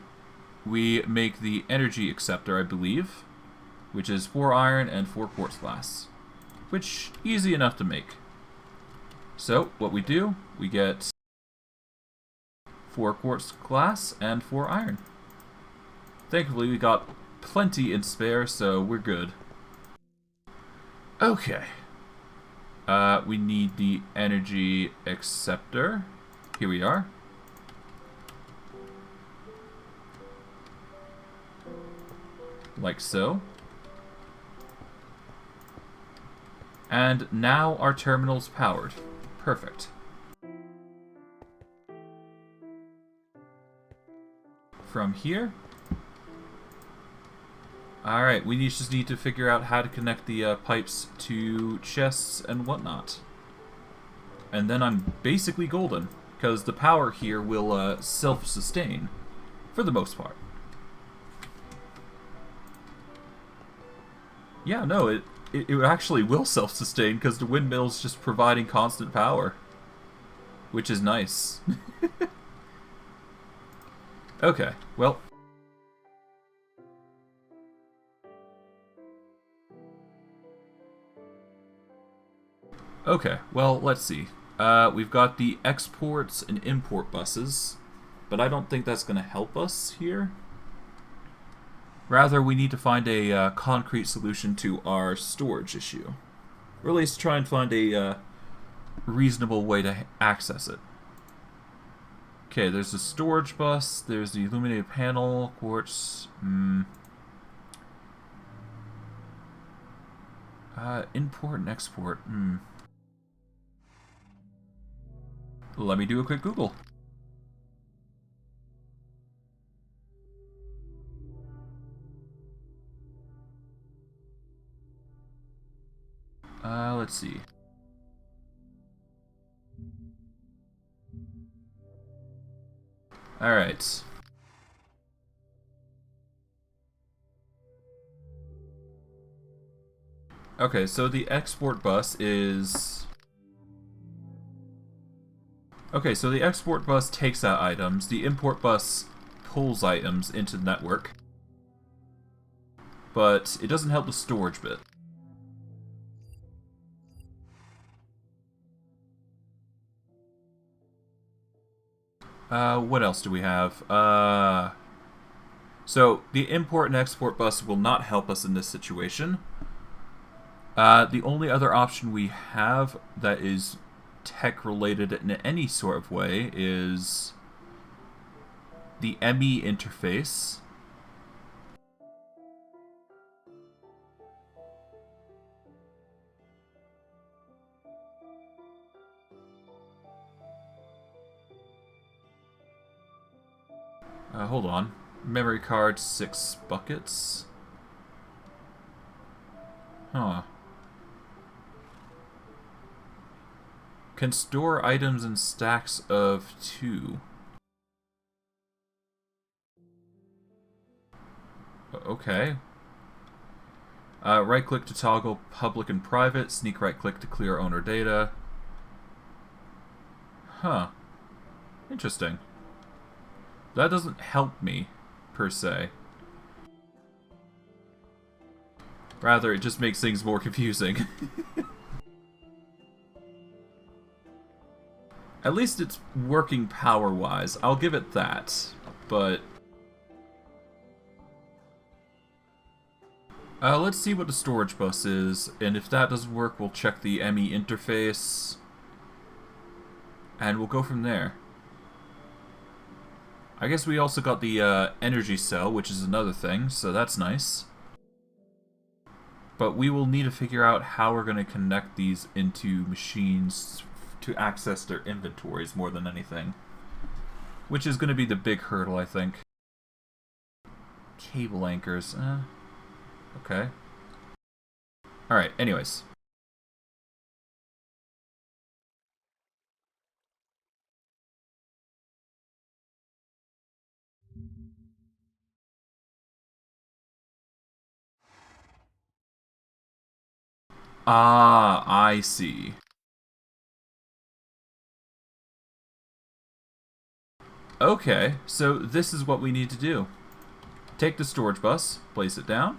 we make the energy acceptor, I believe, which is 4 iron and 4 quartz glass, which easy enough to make. So what we do, we get 4 quartz glass and 4 iron. Thankfully, we got plenty in spare, so we're good. Okay. We need the energy acceptor. Here we are. Like so. And now our terminal's powered. Perfect. From here. Alright, we just need to figure out how to connect the pipes to chests and whatnot. And then I'm basically golden, because the power here will self-sustain, for the most part. Yeah, no, it actually will self-sustain, because the windmill's just providing constant power. Which is nice. Okay, well... Okay, well, let's see. We've got the exports and import buses, but I don't think that's going to help us here. Rather, we need to find a concrete solution to our storage issue. Or at least try and find a reasonable way to access it. Okay, there's the storage bus, there's the illuminated panel, quartz, import and export, Let me do a quick Google. Let's see. Alright. Okay, so the export bus is... Okay, so the export bus takes out items, the import bus pulls items into the network, but it doesn't help the storage bit. What else do we have? So, the import and export bus will not help us in this situation. The only other option we have that is tech-related in any sort of way is the Emmy Interface. Hold on. Memory card, 6 buckets. Huh. Can store items in stacks of 2. Okay. Right-click to toggle public and private. Sneak right-click to clear owner data. Huh. Interesting. That doesn't help me, per se. Rather, it just makes things more confusing. At least it's working power-wise. I'll give it that. But... let's see what the storage bus is, and if that doesn't work, we'll check the Emmy Interface. And we'll go from there. I guess we also got the energy cell, which is another thing, so that's nice. But we will need to figure out how we're going to connect these into machines to access their inventories more than anything. Which is going to be the big hurdle, I think. Cable anchors. Okay. Alright, anyways. Ah, I see. Okay, so this is what we need to do. Take the storage bus, place it down.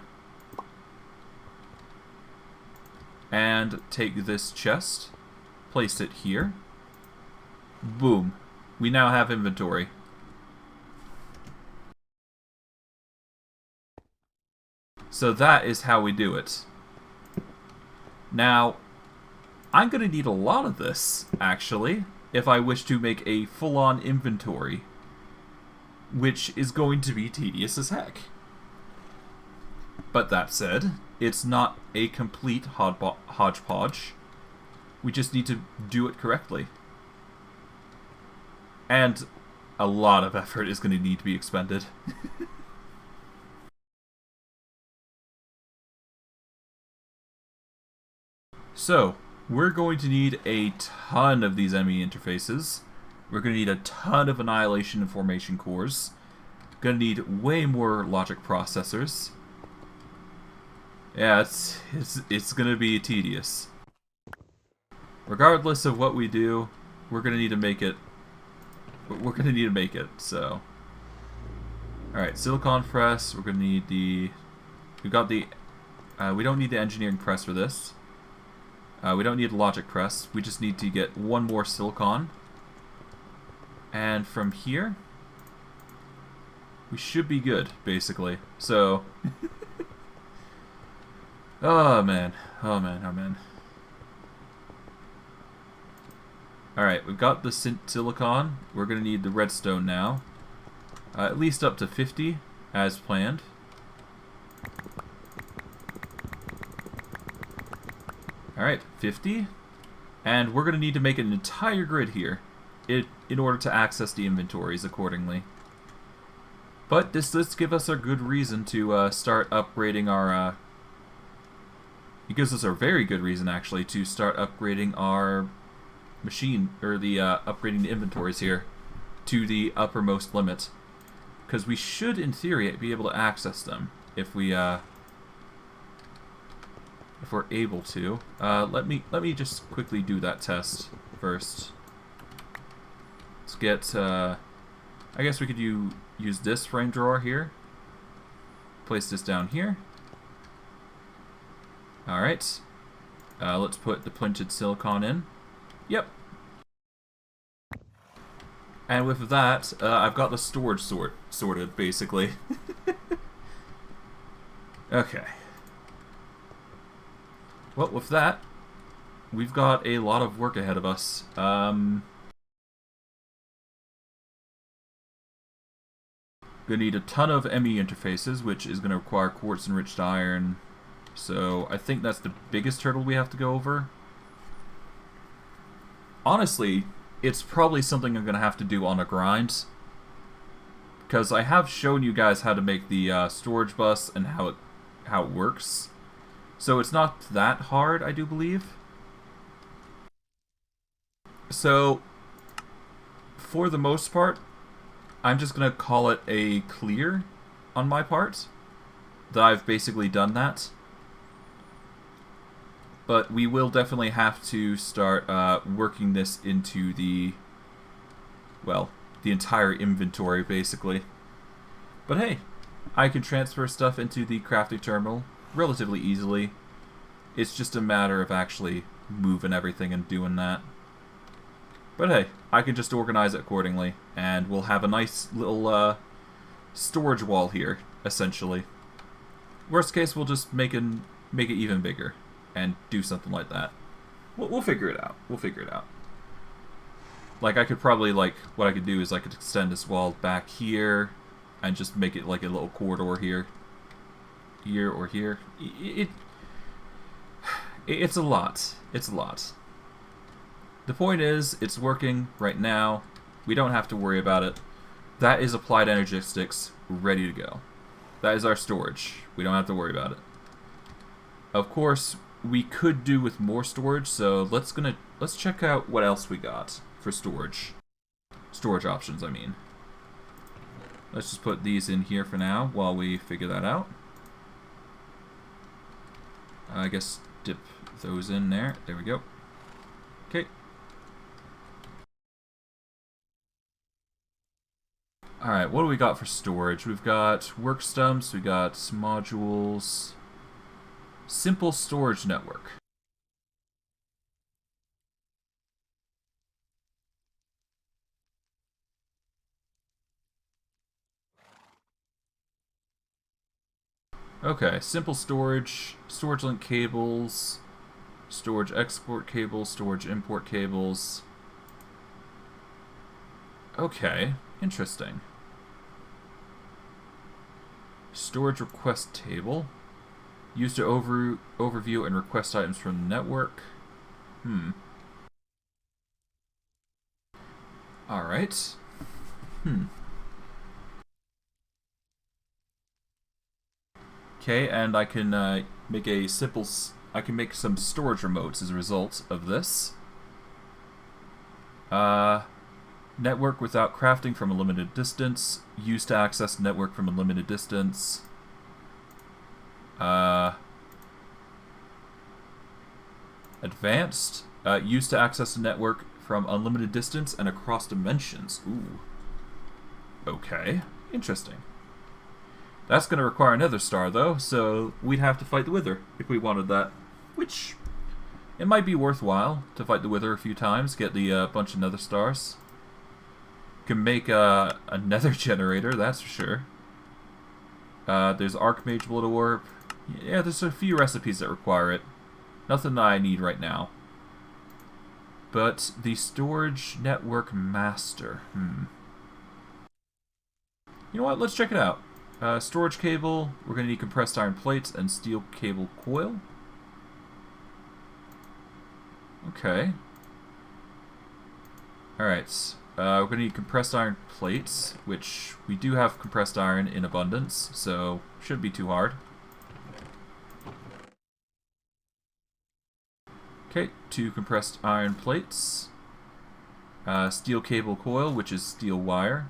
And take this chest, place it here. Boom. We now have inventory. So that is how we do it. Now, I'm going to need a lot of this, actually, if I wish to make a full-on inventory, which is going to be tedious as heck. But that said, it's not a complete hodgepodge. We just need to do it correctly. And a lot of effort is going to need to be expended. So, we're going to need a ton of these Emmy interfaces. We're going to need a ton of annihilation and formation cores. Going to need way more logic processors. Yeah, it's going to be tedious. Regardless of what we do, we're going to need to make it. We're going to need to make it, so. Alright, silicon press. We're going to need the... We got the... we don't need the engineering press for this. We don't need a logic press. We just need to get one more silicon. And from here, we should be good, basically. So... Oh, man. Oh, man. Oh, man. Alright, we've got the silicon. We're going to need the redstone now. At least up to 50, as planned. Alright, 50. And we're going to need to make an entire grid here in order to access the inventories accordingly. But this does give us a good reason to start upgrading our... It gives us a very good reason, actually, to start upgrading our machine, or the upgrading the inventories here to the uppermost limit. Because we should, in theory, be able to access them if we... if we're able to. Let me just quickly do that test first. Let's get, I guess we could use this frame drawer here. Place this down here. Alright. Let's put the printed silicon in. Yep. And with that, I've got the storage sorted, basically. Okay. Well, with that, we've got a lot of work ahead of us. Gonna need a ton of Emmy interfaces, which is gonna require quartz enriched iron. So I think that's the biggest hurdle we have to go over. Honestly, it's probably something I'm gonna have to do on a grind, because I have shown you guys how to make the storage bus and how it works. So it's not that hard, I do believe. So, for the most part, I'm just going to call it a clear on my part. That I've basically done that. But we will definitely have to start working this into the, well, the entire inventory, basically. But hey, I can transfer stuff into the crafting terminal relatively easily. It's just a matter of actually moving everything and doing that. But hey, I can just organize it accordingly, and we'll have a nice little storage wall here, essentially. Worst case, we'll just make it even bigger and do something like that. We'll figure it out. We'll figure it out. Like, I could probably, like, what I could do is I could extend this wall back here and just make it like a little corridor here. Here or here. It's a lot. It's a lot. The point is, it's working right now. We don't have to worry about it. That is applied Energistics, ready to go. That is our storage. We don't have to worry about it. Of course, we could do with more storage, so let's check out what else we got for storage. Storage options, I mean. Let's just put these in here for now while we figure that out. I guess dip those in there. There we go. Okay. Alright, what do we got for storage? We've got work stumps, we got modules. Simple storage network. Okay, simple storage, storage link cables, storage export cables, storage import cables. Okay, interesting. Storage request table. Used to overview and request items from the network. Alright. Okay, and I can make a simple... I can make some storage remotes as a result of this. Network without crafting from a limited distance. Used to access network from a limited distance. Advanced. Used to access the network from unlimited distance and across dimensions. Ooh. Okay. Interesting. That's going to require another star, though, so we'd have to fight the Wither if we wanted that. Which, it might be worthwhile to fight the Wither a few times, get the bunch of nether stars. Can make a nether generator, that's for sure. There's Archmage Blood Orb. Yeah, there's a few recipes that require it. Nothing that I need right now. But the Storage Network Master. You know what? Let's check it out. Storage cable. We're going to need compressed iron plates and steel cable coil. Okay. Alright. We're going to need compressed iron plates, which we do have compressed iron in abundance, so shouldn't be too hard. Okay, 2 compressed iron plates. Steel cable coil, which is steel wire.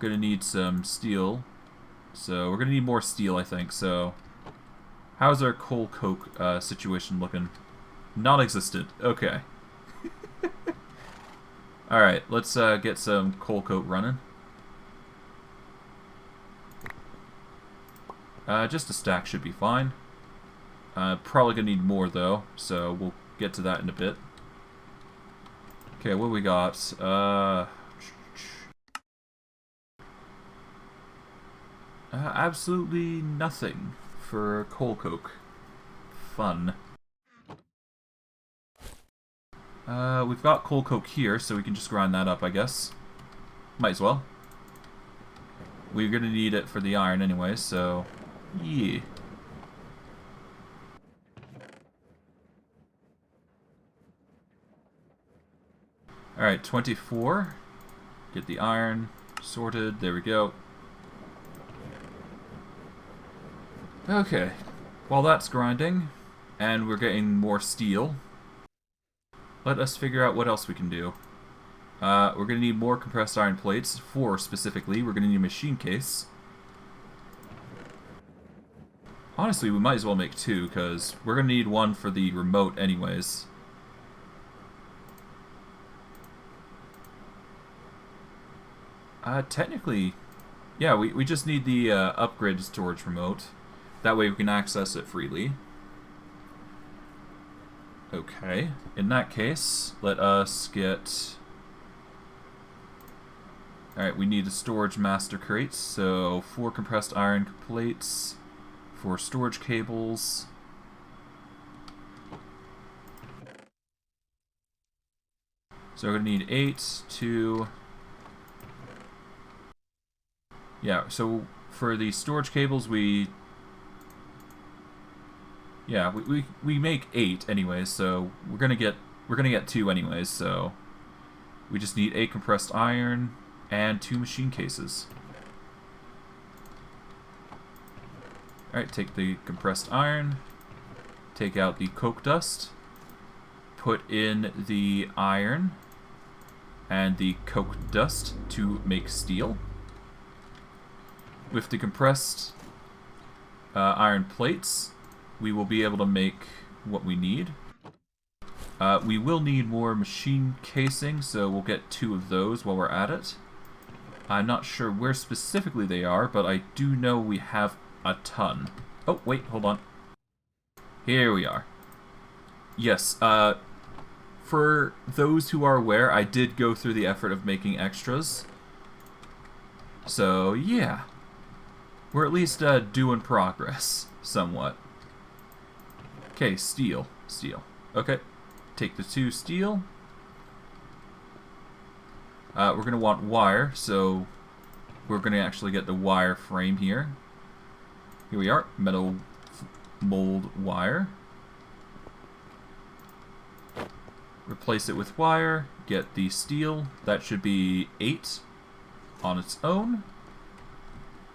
Gonna need some steel. So we're gonna need more steel, I think. So how's our coal coke situation looking? Non-existent. Okay. Alright, let's get some coal coke running. Just a stack should be fine. Probably gonna need more though, so we'll get to that in a bit. Okay, what do we got? Absolutely nothing for coal coke. Fun. We've got coal coke here, so we can just grind that up, I guess. Might as well. We're gonna need it for the iron anyway, so yeah. Alright, 24. Get the iron sorted. There we go. Okay. While that's grinding, and we're getting more steel, let us figure out what else we can do. We're going to need more compressed iron plates. 4 specifically. We're going to need a machine case. Honestly, we might as well make 2, because we're going to need 1 for the remote anyways. Technically, yeah, we just need the upgraded storage remote. That way we can access it freely. Okay, in that case, let us get... Alright, we need a storage master crate, so 4 compressed iron plates, 4 storage cables. So we're going to need 8, 2... Yeah, so for the storage cables we make 8 anyways, so we're gonna get 2 anyways, so we just need 8 compressed iron and 2 machine cases. Alright, take the compressed iron, take out the coke dust, put in the iron and the coke dust to make steel. With the compressed iron plates, we will be able to make what we need. We will need more machine casing, so we'll get 2 of those while we're at it. I'm not sure where specifically they are, but I do know we have a ton. Oh, wait, hold on. Here we are. Yes, for those who are aware, I did go through the effort of making extras. So, yeah. We're at least doing progress, somewhat. Okay, steel. Steel. Okay. Take the 2 steel. We're going to want wire, so we're going to actually get the wire frame here. Here we are. Metal mold wire. Replace it with wire. Get the steel. That should be 8 on its own.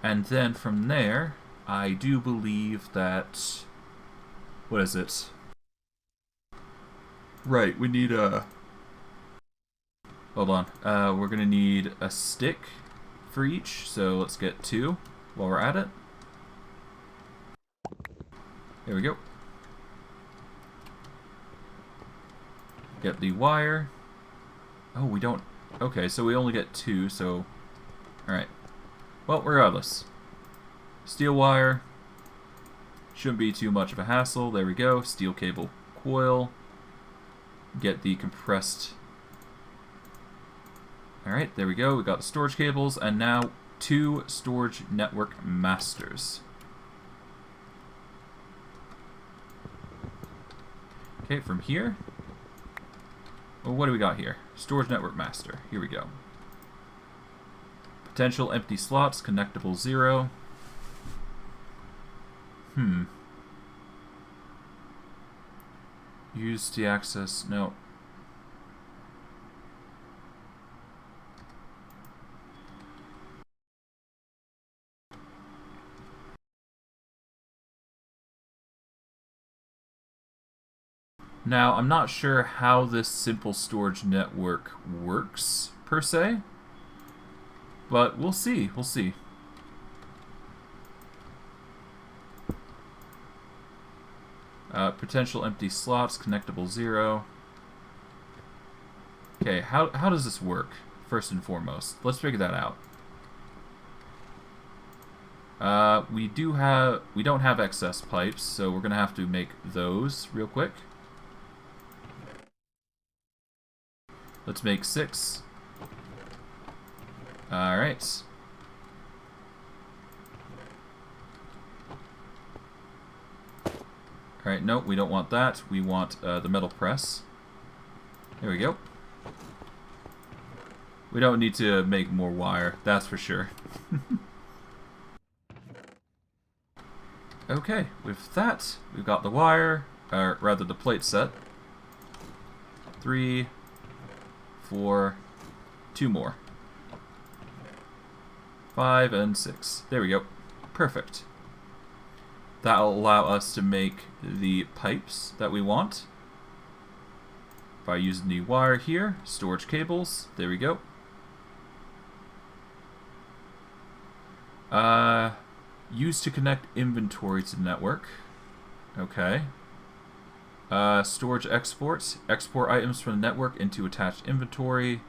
And then from there, I do believe that... What is it? Right, we need a... Hold on. We're going to need a stick for each, so let's get 2 while we're at it. There we go. Get the wire. Oh, we don't... Okay, so we only get 2, so... Alright. Well, regardless. Steel wire. Shouldn't be too much of a hassle. There we go. Steel cable coil. Get the compressed... Alright, there we go. We got the storage cables, and now 2 storage network masters. Okay, from here... Well, what do we got here? Storage network master. Here we go. Potential empty slots, connectable 0. Use to access... No. Now, I'm not sure how this simple storage network works, per se. But we'll see. We'll see. Potential empty slots, connectable 0. Okay, how does this work, first and foremost? Let's figure that out. We don't have excess pipes, so we're gonna have to make those real quick. Let's make 6. Alright. Alright, no, we don't want that. We want the metal press. There we go. We don't need to make more wire, that's for sure. Okay, with that, we've got the wire, or rather the plate set. 3, 4, 2 more. 5 and 6. There we go. Perfect. that'll allow us to make the pipes that we want by using the wire here. Storage cables, there we go. Used to connect inventory to the network. Okay. Storage exports. Export items from the network into attached inventory.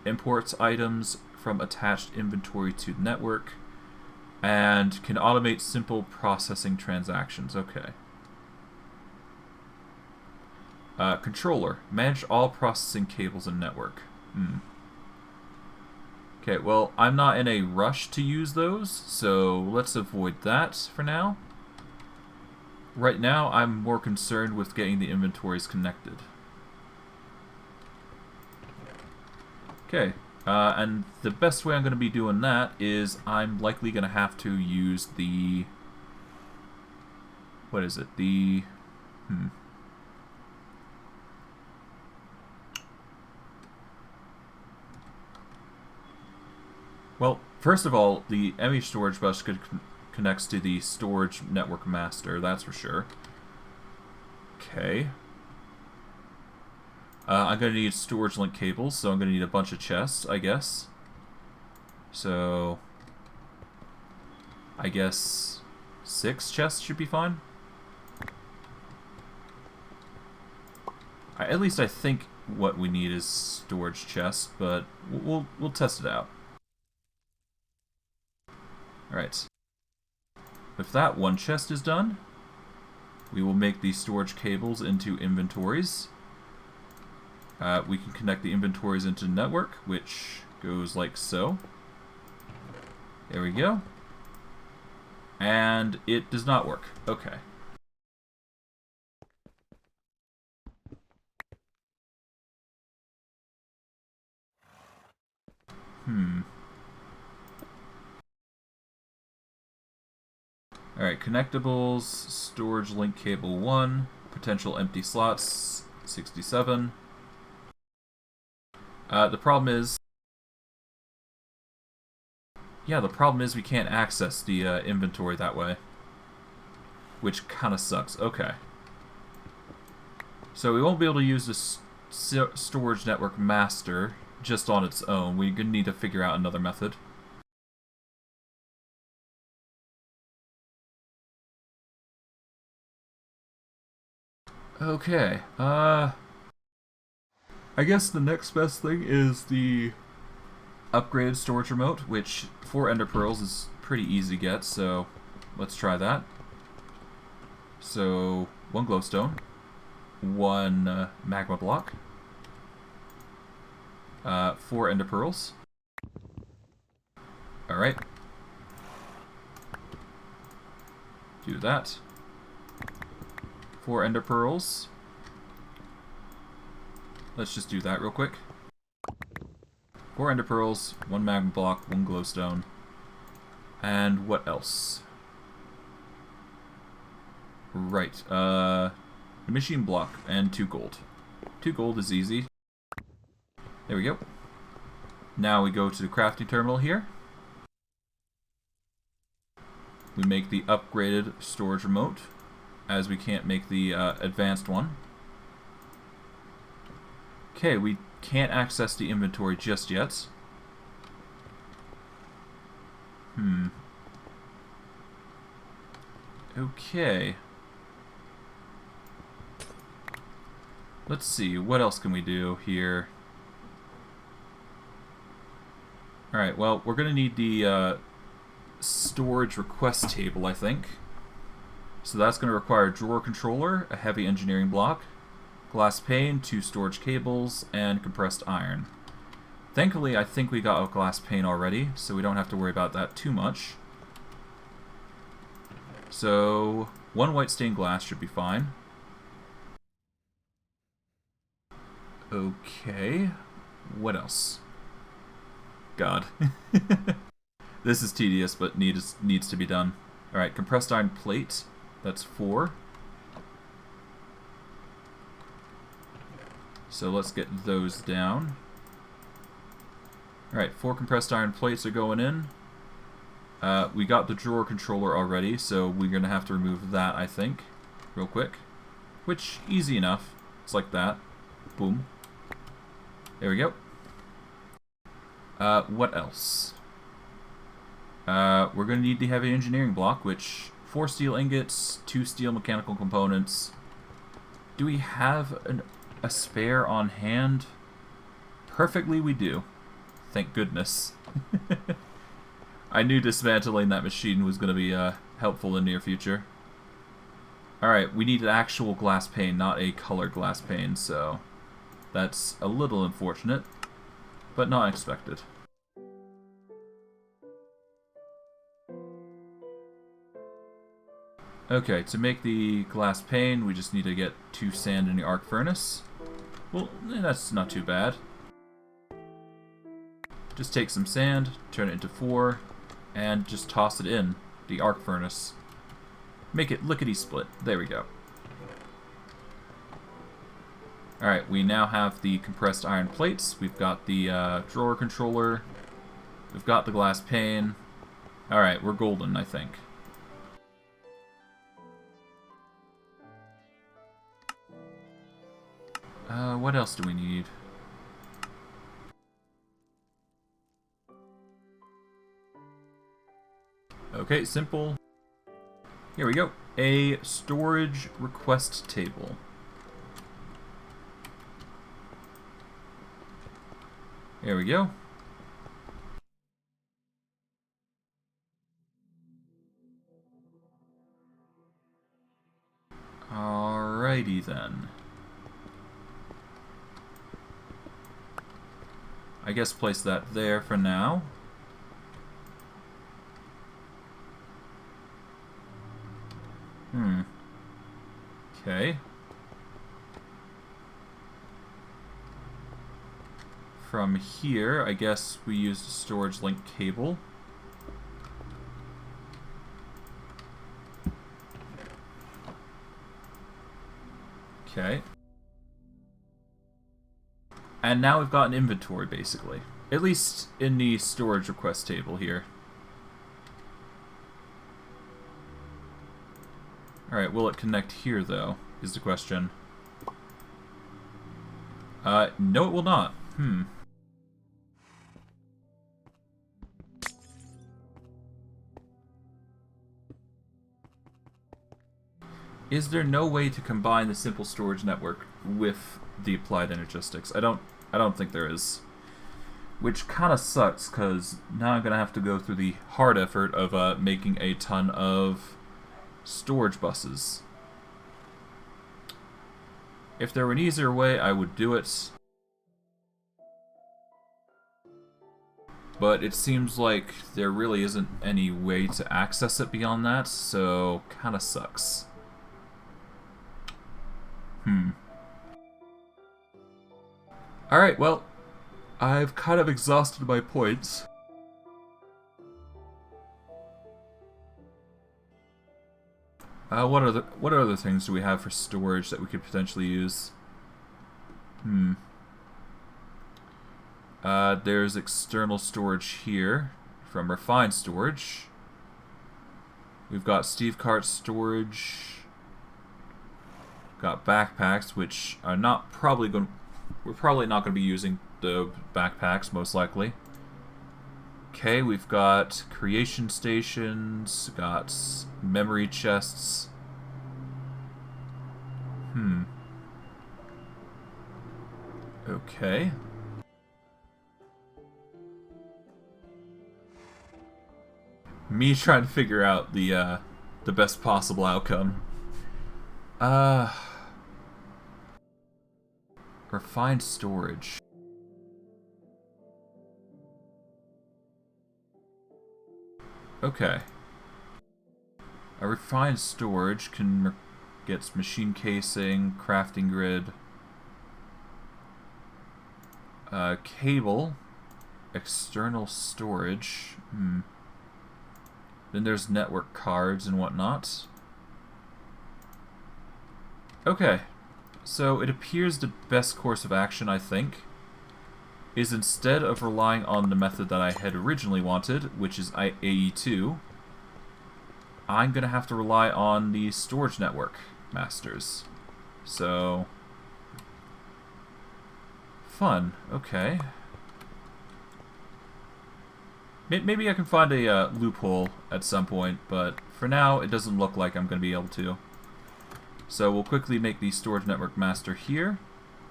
Imports items from attached inventory to the network. And can automate simple processing transactions. Okay. Controller. Manage all processing cables in network. Okay, well, I'm not in a rush to use those, so let's avoid that for now. Right now, I'm more concerned with getting the inventories connected. Okay, and the best way I'm going to be doing that is I'm likely going to have to use the... What is it? The... Well, first of all, the Emmy storage bus connects to the storage network master, that's for sure. Okay. I'm going to need storage link cables, so I'm going to need a bunch of chests, I guess. So, I guess 6 chests should be fine. At least I think what we need is storage chests, but we'll test it out. Alright. If that one chest is done, we will make the storage cables into inventories. We can connect the inventories into the network, which goes like so. There we go. And it does not work. Okay. Alright, connectables, storage link cable 1, potential empty slots 67. The problem is... Yeah, the problem is we can't access the inventory that way. Which kind of sucks. Okay. So we won't be able to use the storage network master just on its own. We're going to need to figure out another method. Okay, I guess the next best thing is the upgraded storage remote, which 4 ender pearls is pretty easy to get, so let's try that. So, 1 glowstone, 1 magma block, 4 ender pearls. Alright. Do that. 4 ender pearls. Let's just do that real quick. 4 ender pearls, 1 magma block, 1 glowstone. And what else? Right, a machine block and 2 gold. 2 gold is easy. There we go. Now we go to the crafting terminal here. We make the upgraded storage remote, as we can't make the advanced one. Okay, we can't access the inventory just yet. Okay. Let's see, what else can we do here? Alright, well, we're going to need the storage request table, I think. So that's going to require a drawer controller, a heavy engineering block, glass pane, 2 storage cables, and compressed iron. Thankfully, I think we got a glass pane already, so we don't have to worry about that too much. So, 1 white stained glass should be fine. Okay, what else? God. This is tedious, but needs to be done. Alright, compressed iron plate. That's 4. So let's get those down. Alright, 4 compressed iron plates are going in. We got the drawer controller already, so we're going to have to remove that, I think, real quick. Which, easy enough. It's like that. Boom. There we go. What else? We're going to need the heavy engineering block, which 4 steel ingots, 2 steel mechanical components. Do we have a spare on hand? Perfectly we do. Thank goodness. I knew dismantling that machine was going to be helpful in the near future. Alright, we need an actual glass pane, not a colored glass pane, so that's a little unfortunate, but not expected. Okay, to make the glass pane, we just need to get 2 sand in the arc furnace. Well, that's not too bad. Just take some sand, turn it into 4, and just toss it in the arc furnace. Make it lickety-split. There we go. Alright, we now have the compressed iron plates. We've got the drawer controller. We've got the glass pane. Alright, we're golden, I think. What else do we need? Okay, simple. Here we go. A storage request table. There we go. Alrighty then. I guess place that there for now. Okay. From here, I guess we used a storage link cable. Okay. And now we've got an inventory, basically. At least in the storage request table here. Alright, will it connect here, though, is the question. No it will not. Is there no way to combine the simple storage network with the applied Energistics? I don't think there is. Which kind of sucks, because now I'm going to have to go through the hard effort of making a ton of storage buses. If there were an easier way, I would do it. But it seems like there really isn't any way to access it beyond that, so kind of sucks. Alright, well, I've kind of exhausted my points. What other things do we have for storage that we could potentially use? There's external storage here from refined storage. We've got Steve Cart storage. Got backpacks, which are not probably going. We're probably not going to be using the backpacks, most likely. Okay, we've got creation stations, got memory chests. Okay. Me trying to figure out the best possible outcome. Refined storage. Okay. A refined storage can get machine casing, crafting grid, cable, external storage. Then there's network cards and whatnot. Okay. So it appears the best course of action, I think, is instead of relying on the method that I had originally wanted, which is AE2, I'm going to have to rely on the storage network masters. So, fun. Okay. Maybe I can find a loophole at some point, but for now, it doesn't look like I'm going to be able to. So we'll quickly make the storage network master here.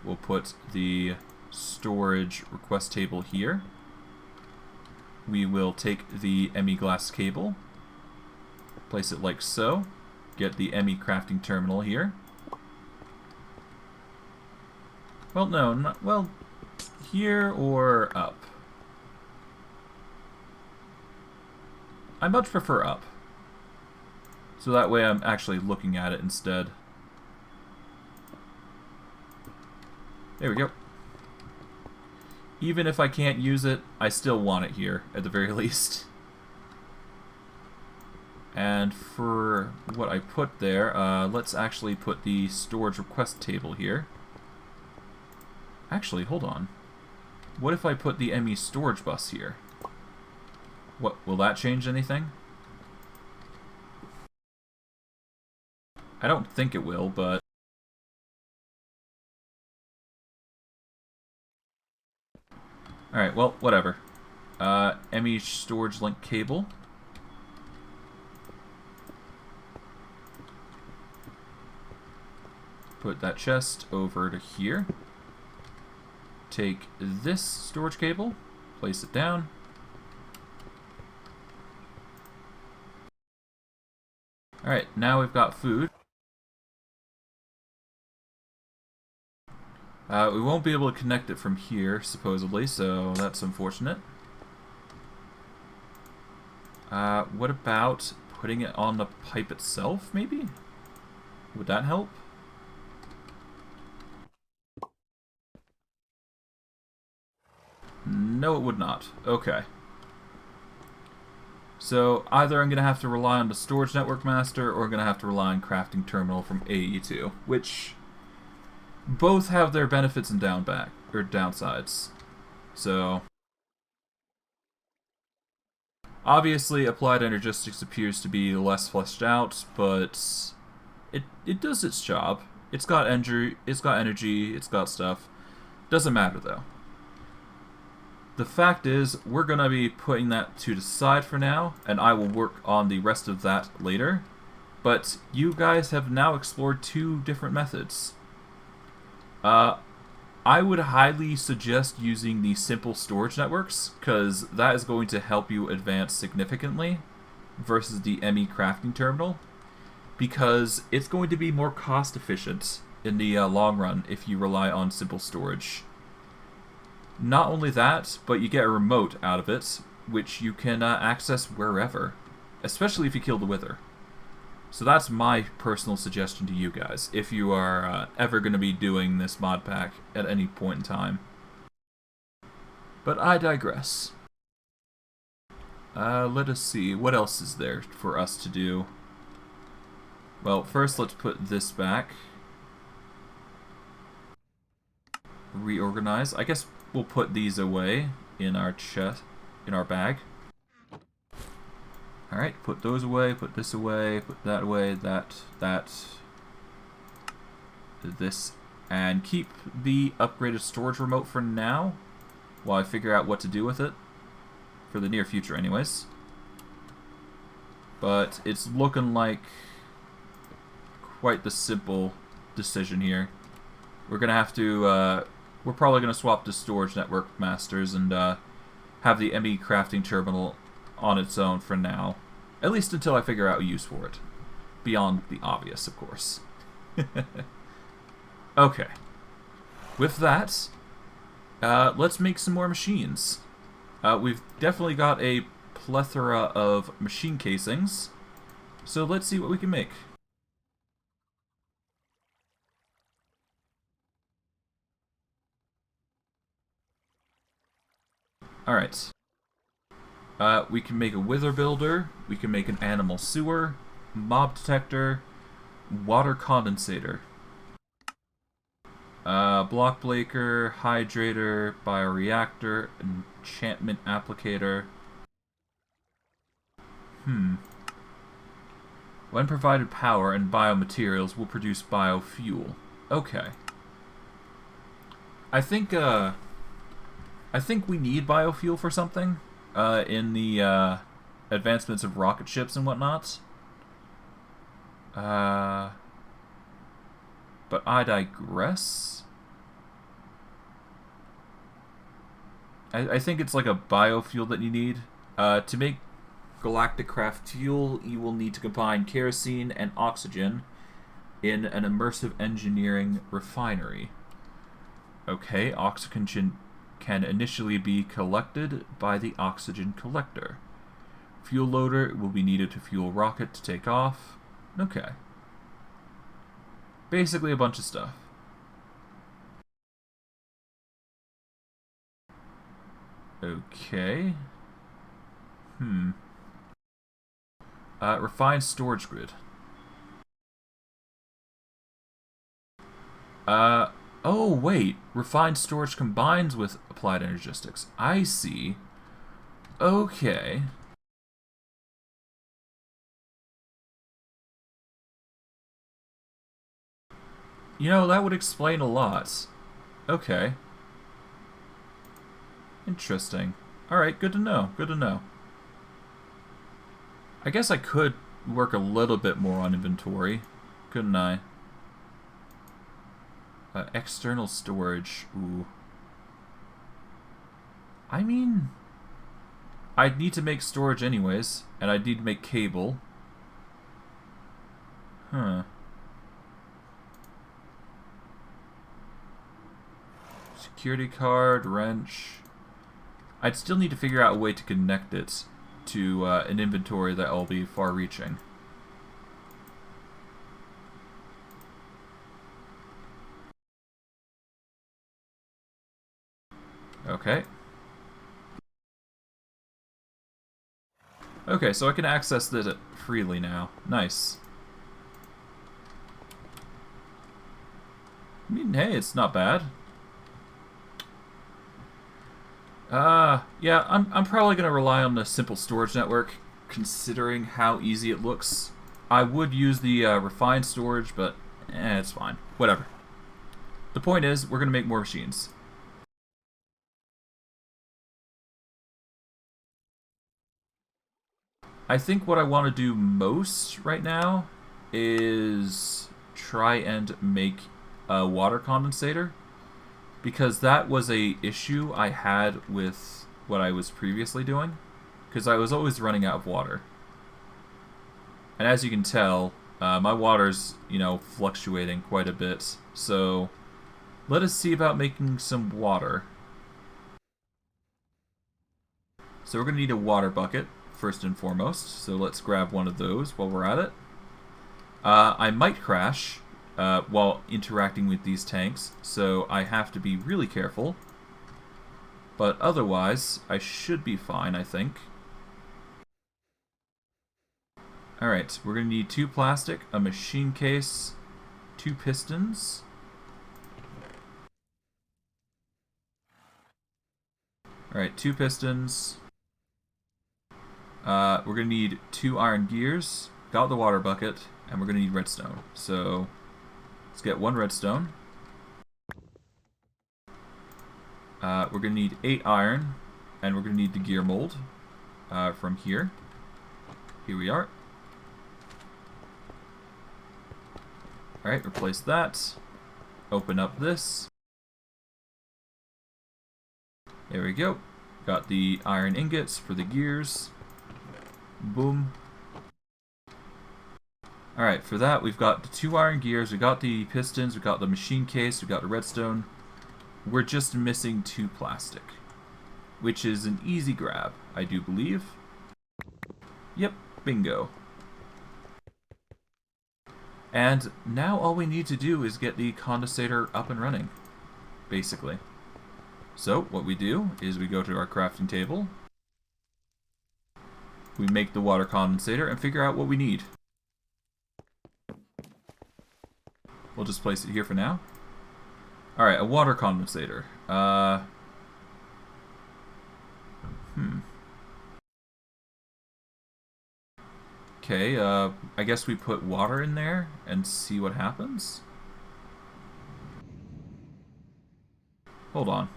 We'll put the storage request table here. We will take the Emmy glass cable, place it like so, get the Emmy crafting terminal here. Well, no, not, well, here or up. I much prefer up. So that way I'm actually looking at it instead. There we go. Even if I can't use it, I still want it here, at the very least. And for what I put there, let's actually put the storage request table here. Actually, hold on. What if I put the Emmy storage bus here? What, will that change anything? I don't think it will, but... Alright, well, whatever. Emmy storage link cable. Put that chest over to here. Take this storage cable, place it down. Alright, now we've got food. We won't be able to connect it from here, supposedly, so that's unfortunate. What about putting it on the pipe itself, maybe? Would that help? No, it would not. Okay. So, either I'm going to have to rely on the storage network master, or I'm going to have to rely on crafting terminal from AE2, which both have their benefits and downsides. So, obviously, applied energistics appears to be less fleshed out, but it does its job. It's got energy, it's got stuff. Doesn't matter though. The fact is, we're going to be putting that to the side for now, and I will work on the rest of that later. But you guys have now explored two different methods. I would highly suggest using the simple storage networks, because that is going to help you advance significantly versus the Emmy crafting terminal, because it's going to be more cost efficient in the long run if you rely on simple storage. Not only that, but you get a remote out of it, which you can access wherever, especially if you kill the Wither. So that's my personal suggestion to you guys, if you are ever going to be doing this mod pack at any point in time. But I digress. Let us see, what else is there for us to do? Well, first let's put this back. Reorganize. I guess we'll put these away in our chest, in our bag. Alright, put those away, put this away, put that away, that, this, and keep the upgraded storage remote for now, while I figure out what to do with it, for the near future anyways. But it's looking like quite the simple decision here. We're gonna have to, we're probably gonna swap the storage network masters and have the Emmy crafting terminal on its own for now. At least until I figure out a use for it. Beyond the obvious, of course. Okay. With that, let's make some more machines. We've definitely got a plethora of machine casings, so let's see what we can make. Alright. We can make a wither builder, we can make an animal sewer, mob detector, water condensator. Block Blaker, Hydrator, Bioreactor, Enchantment Applicator. When provided power and biomaterials will produce biofuel. Okay. I think we need biofuel for something in the advancements of rocket ships and whatnot. But I digress. I think it's like a biofuel that you need. To make galactic craft fuel, you will need to combine kerosene and oxygen in an immersive engineering refinery. Okay, oxygen can initially be collected by the oxygen collector. Fuel loader will be needed to fuel rocket to take off. Okay. Basically a bunch of stuff. Okay. Refined storage grid. Oh, wait. Refined storage combines with applied energistics. I see. Okay. You know, that would explain a lot. Okay. Interesting. Alright, good to know. Good to know. I guess I could work a little bit more on inventory, couldn't I? External storage. Ooh. I mean, I'd need to make storage anyways, and I'd need to make cable. Huh. Security card, wrench. I'd still need to figure out a way to connect it to an inventory that will be far-reaching. Okay. Okay, so I can access this freely now. Nice. I mean, hey, it's not bad. Yeah, I'm probably going to rely on the simple storage network, considering how easy it looks. I would use the refined storage, but it's fine. Whatever. The point is, we're going to make more machines. I think what I want to do most right now is try and make a water condensator, because that was a issue I had with what I was previously doing, because I was always running out of water. And as you can tell, my water's, fluctuating quite a bit, so let us see about making some water. So we're going to need a water bucket, first and foremost, so let's grab one of those while we're at it. I might crash while interacting with these tanks, so I have to be really careful. But otherwise, I should be fine, I think. Alright, we're going to need 2 plastic, a machine case, 2 pistons. Alright, 2 pistons. We're going to need 2 iron gears, got the water bucket, and we're going to need redstone. So, let's get 1 redstone. We're going to need 8 iron, and we're going to need the gear mold from here. Here we are. Alright, replace that. Open up this. There we go. Got the iron ingots for the gears. Boom. Alright, for that we've got the 2 iron gears, we got the pistons, we got the machine case, we got the redstone. We're just missing 2 plastic, which is an easy grab, I do believe. Yep, bingo. And now all we need to do is get the condensator up and running, basically. So what we do is we go to our crafting table, we make the water condensator and figure out what we need. We'll just place it here for now. Alright, a water condensator. Okay, I guess we put water in there and see what happens. Hold on.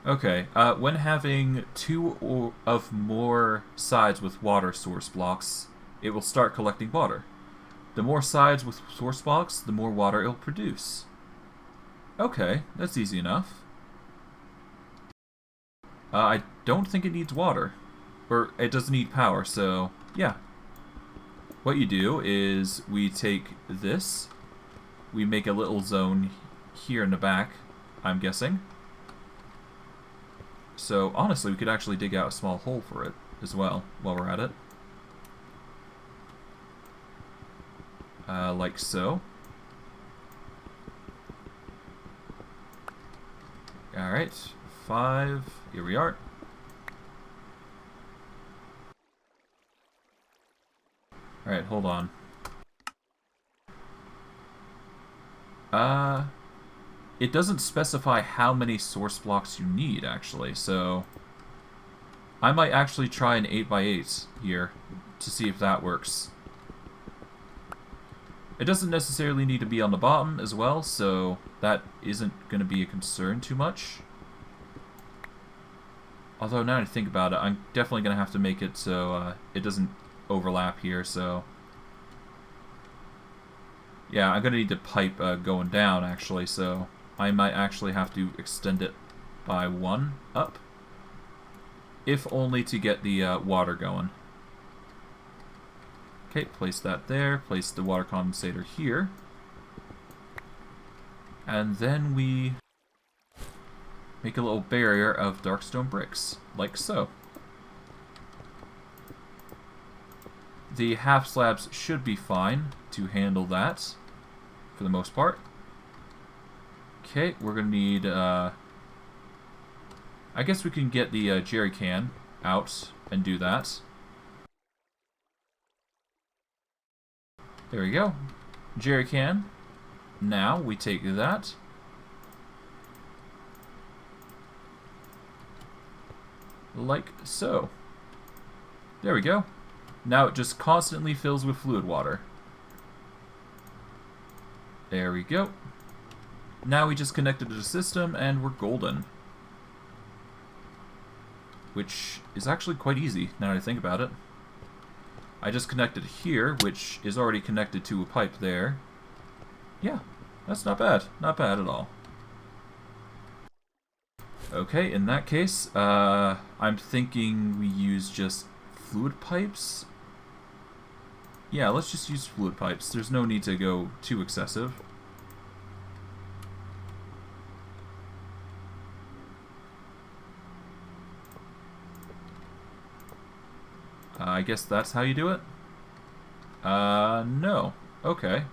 Okay, when having two or of more sides with water source blocks, it will start collecting water. The more sides with source blocks, the more water it will produce. Okay, that's easy enough. I don't think it needs water. Or it doesn't need power, so yeah. What you do is we take this, we make a little zone here in the back, I'm guessing. So honestly, we could actually dig out a small hole for it as well while we're at it. Like so. Alright, 5, here we are. Alright, hold on. It doesn't specify how many source blocks you need, actually, so I might actually try an 8x8 here to see if that works. It doesn't necessarily need to be on the bottom as well, so that isn't going to be a concern too much. Although now that I think about it, I'm definitely going to have to make it so it doesn't overlap here, so yeah, I'm going to need the pipe going down, actually, so I might actually have to extend it by 1 up, if only to get the water going. Okay, place that there, place the water condensator here, and then we make a little barrier of dark stone bricks, like so. The half slabs should be fine to handle that, for the most part. Okay, we're going to need, I guess we can get the jerry can out and do that. There we go. Jerry can. Now we take that. Like so. There we go. Now it just constantly fills with fluid water. There we go. Now we just connected to the system and we're golden. Which is actually quite easy, now that I think about it. I just connected here, which is already connected to a pipe there. Yeah, that's not bad. Not bad at all. Okay, in that case, I'm thinking we use just fluid pipes. Yeah, let's just use fluid pipes. There's no need to go too excessive. I guess that's how you do it? No. Okay.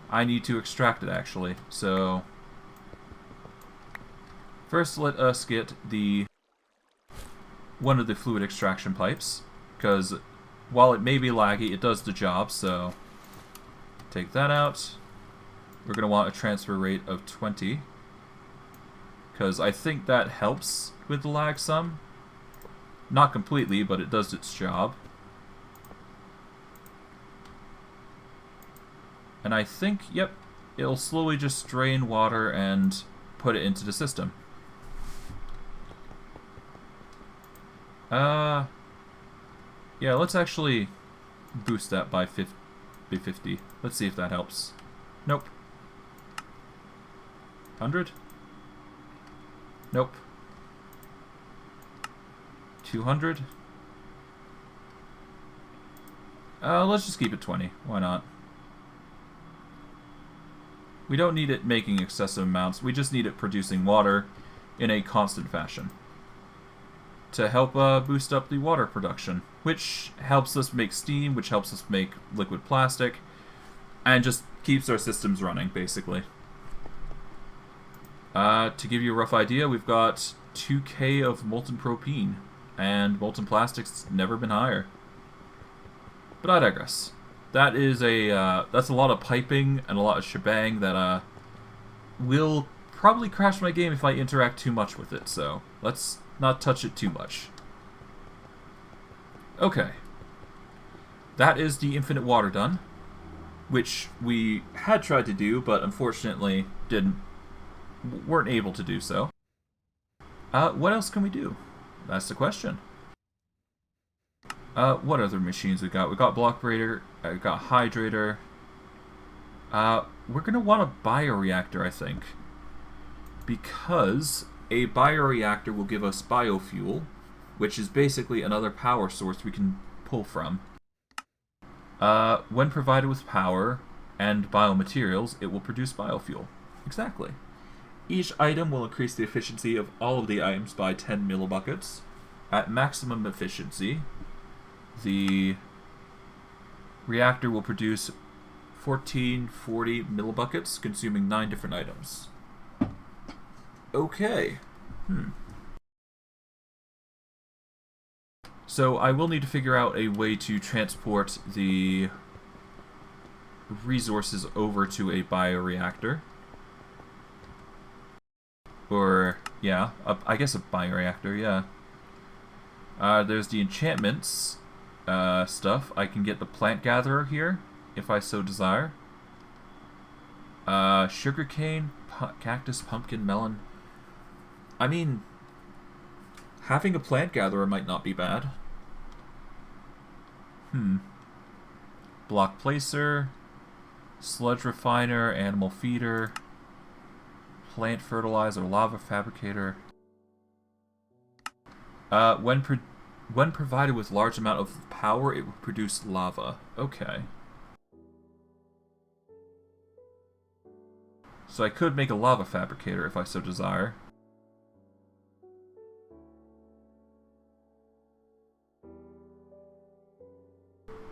I need to extract it, actually. So, first let us get one of the fluid extraction pipes, because while it may be laggy, it does the job, so take that out. We're going to want a transfer rate of 20, because I think that helps with the lag some. Not completely, but it does its job. And I think, yep, it'll slowly just drain water and put it into the system. Yeah, let's actually boost that by 50. Let's see if that helps. Nope. 100? Nope. 200? Let's just keep it 20. Why not? We don't need it making excessive amounts. We just need it producing water in a constant fashion to help boost up the water production, which helps us make steam, which helps us make liquid plastic, and just keeps our systems running, basically. To give you a rough idea, we've got 2K of molten propene, and molten plastic's never been higher. But I digress. That is that's a lot of piping and a lot of shebang that will probably crash my game if I interact too much with it, so let's not touch it too much. Okay. That is the infinite water done, which we had tried to do, but unfortunately weren't able to do so. What else can we do? That's the question. What other machines we got? We got block breeder, we got hydrator. We're gonna want a bioreactor, I think, because a bioreactor will give us biofuel, which is basically another power source we can pull from. When provided with power and biomaterials, it will produce biofuel. Exactly. Each item will increase the efficiency of all of the items by 10 millibuckets. At maximum efficiency, the reactor will produce 1440 millibuckets, consuming 9 different items. Okay. So I will need to figure out a way to transport the resources over to a bioreactor. Or, yeah, I guess a bioreactor, yeah. There's the enchantments stuff. I can get the plant gatherer here, if I so desire. Sugarcane, cactus, pumpkin, melon. I mean, having a plant gatherer might not be bad. Block placer, sludge refiner, animal feeder, plant fertilizer, lava fabricator. When provided with large amount of power, it will produce lava. Okay. So I could make a lava fabricator if I so desire.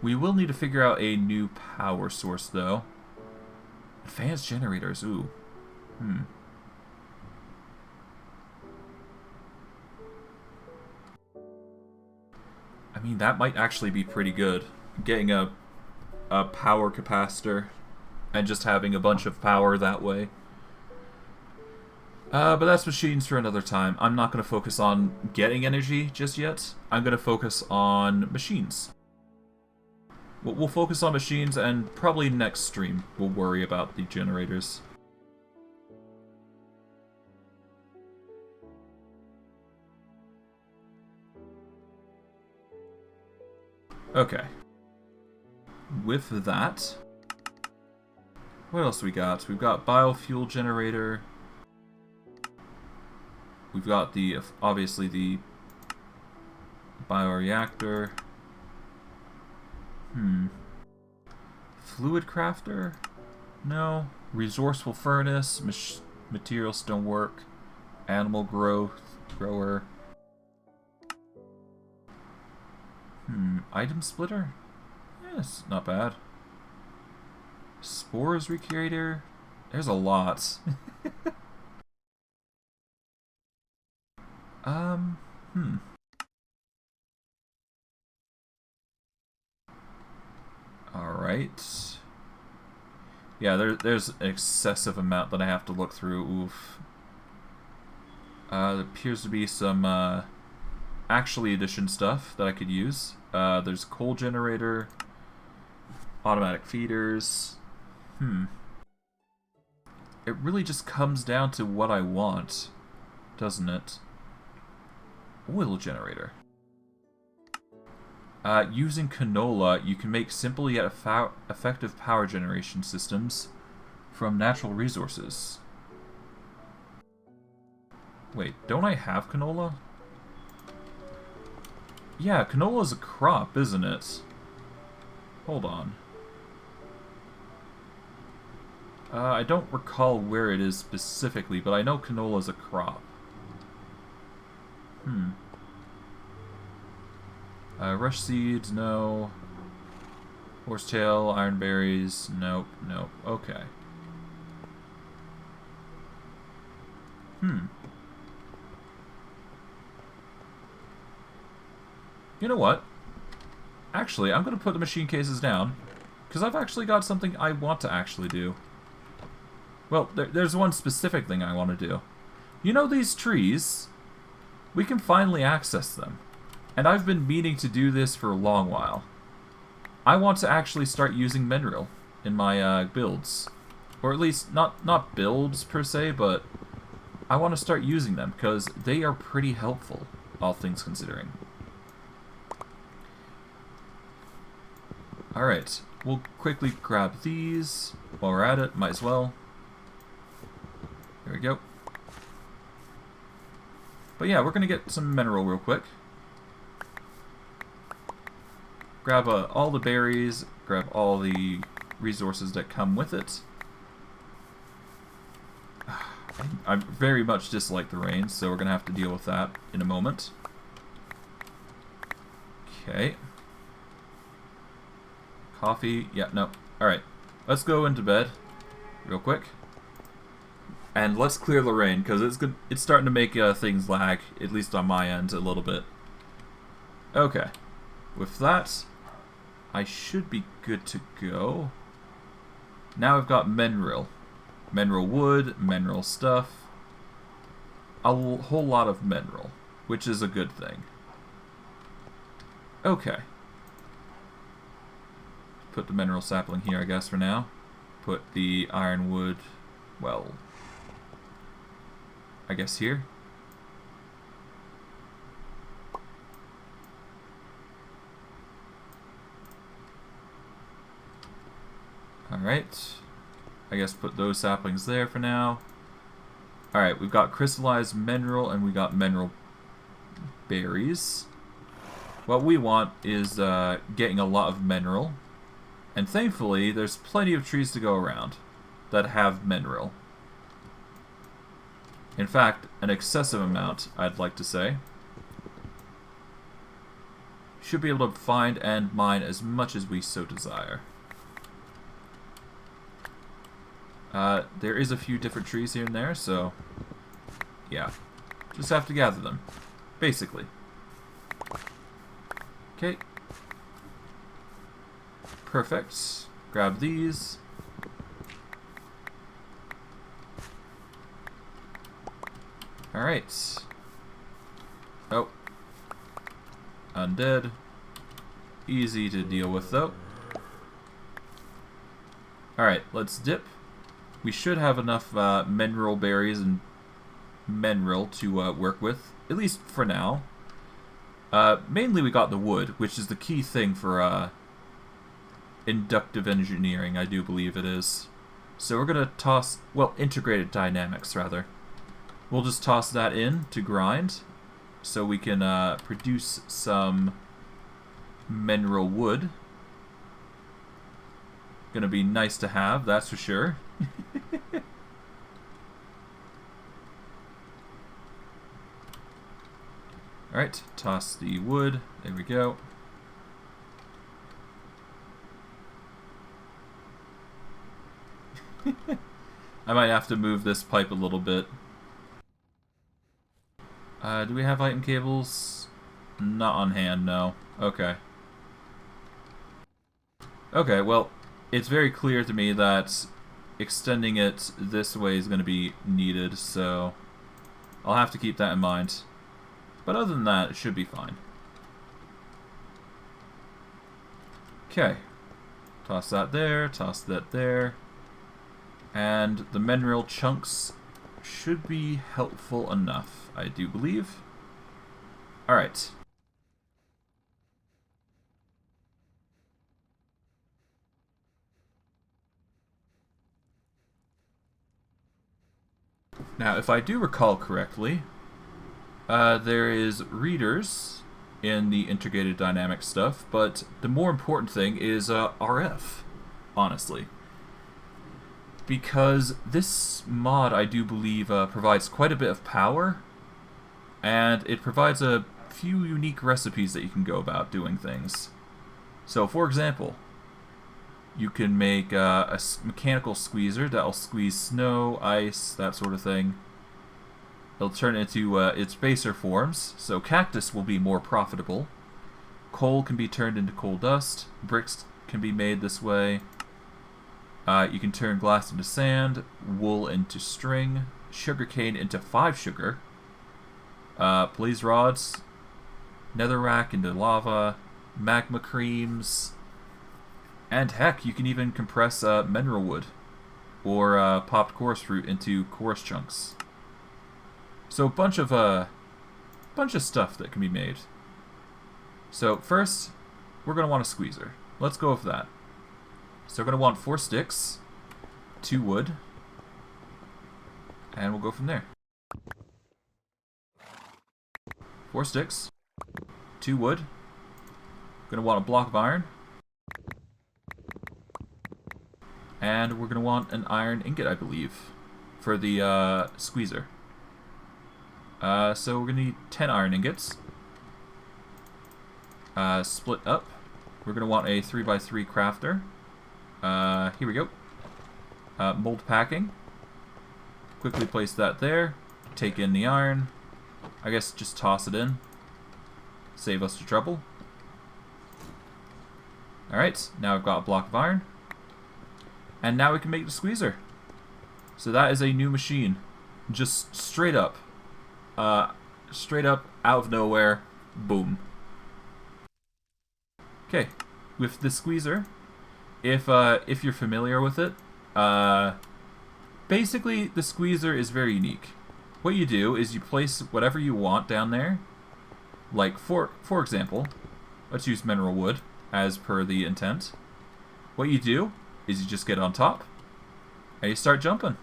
We will need to figure out a new power source, though. Advanced generators, ooh. I mean, that might actually be pretty good. Getting a power capacitor and just having a bunch of power that way. But that's machines for another time. I'm not going to focus on getting energy just yet. I'm going to focus on machines. We'll focus on machines, and probably next stream we'll worry about the generators. Okay. With that, what else we got? We've got biofuel generator. We've got the, obviously, the bioreactor. Fluid crafter? No. Resourceful furnace. Material stonework. Animal grower. Item splitter? Yes, not bad. Spores recreator? There's a lot. Alright. Yeah, there's an excessive amount that I have to look through. Oof. There appears to be some actually addition stuff that I could use. There's coal generator, automatic feeders. It really just comes down to what I want, doesn't it? Oil generator. Using canola, you can make simple yet effective power generation systems from natural resources. Wait, don't I have canola? Yeah, canola is a crop, isn't it? Hold on. I don't recall where it is specifically, but I know canola is a crop. Rush seeds, no. Horsetail, iron berries, nope, nope. Okay. You know what? Actually, I'm going to put the machine cases down, because I've actually got something I want to actually do. Well, there's one specific thing I want to do. You know these trees? We can finally access them. And I've been meaning to do this for a long while. I want to actually start using mineral in my builds. Or at least, not builds per se, but I want to start using them, because they are pretty helpful, all things considering. Alright, we'll quickly grab these while we're at it, might as well. There we go. But yeah, we're going to get some mineral real quick. Grab all the berries, grab all the resources that come with it. I very much dislike the rain, so we're going to have to deal with that in a moment. Okay. Coffee, yeah, no. Alright, let's go into bed real quick. And let's clear the rain, because it's starting to make things lag, at least on my end, a little bit. Okay. With that, I should be good to go. Now I've got mineral. Mineral wood, mineral stuff. A whole lot of mineral, which is a good thing. Okay. Put the mineral sapling here, I guess, for now. Put the ironwood, well, I guess here. Alright. I guess put those saplings there for now. Alright, we've got crystallized mineral and we got mineral berries. What we want is getting a lot of mineral. And thankfully, there's plenty of trees to go around that have mineral. In fact, an excessive amount, I'd like to say. Should be able to find and mine as much as we so desire. There is a few different trees here and there, so yeah. Just have to gather them, basically. Okay. Perfect. Grab these. Alright. Oh. Undead. Easy to deal with, though. Alright, let's dip. We should have enough mineral berries and mineral to work with, at least for now. Mainly we got the wood, which is the key thing for inductive engineering, I do believe it is. So we're going to toss, well, integrated dynamics, rather. We'll just toss that in to grind, so we can produce some mineral wood. Gonna be nice to have, that's for sure. Alright, toss the wood. There we go. I might have to move this pipe a little bit. Do we have item cables? Not on hand, no. Okay. Okay, well, it's very clear to me that extending it this way is going to be needed, so I'll have to keep that in mind. But other than that, it should be fine. Okay. Toss that there, toss that there. And the mineral chunks should be helpful enough, I do believe. Alright. Now, if I do recall correctly, there is readers in the integrated dynamic stuff, but the more important thing is RF, honestly. Because this mod, I do believe, provides quite a bit of power, and it provides a few unique recipes that you can go about doing things. So, for example, you can make a mechanical squeezer that'll squeeze snow, ice, that sort of thing. It'll turn into its baser forms, so cactus will be more profitable. Coal can be turned into coal dust. Bricks can be made this way. You can turn glass into sand, wool into string, sugarcane into 5 sugar, blaze rods, netherrack into lava, magma creams, and heck, you can even compress mineral wood or popped chorus fruit into chorus chunks. So a bunch of stuff that can be made. So first, we're going to want a squeezer. Let's go with that. So we're going to want 4 sticks, 2 wood, and we'll go from there. 4 sticks, 2 wood, going to want a block of iron, and we're going to want an iron ingot, I believe, for the squeezer. So we're going to need 10 iron ingots. Split up. We're going to want a 3x3 crafter. Here we go. Mold packing. Quickly place that there. Take in the iron. I guess just toss it in. Save us the trouble. Alright, now I've got a block of iron. And now we can make the squeezer. So that is a new machine. Just straight up. Straight up, out of nowhere. Boom. Okay, with the squeezer, if you're familiar with it, basically the squeezer is very unique. What you do is you place whatever you want down there. Like for example, let's use mineral wood as per the intent. What you do is you just get on top and you start jumping.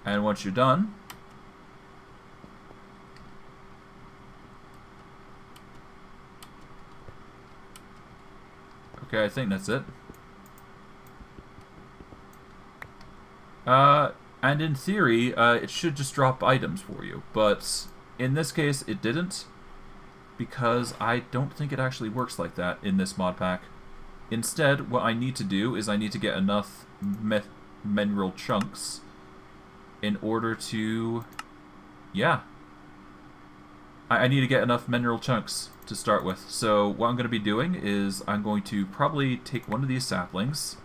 And once you're done, okay, I think that's it. And in theory, it should just drop items for you, but in this case, it didn't, because I don't think it actually works like that in this mod pack. Instead, what I need to do is I need to get enough mineral chunks in order to, yeah, I need to get enough mineral chunks to start with. So what I'm going to be doing is I'm going to probably take one of these saplings.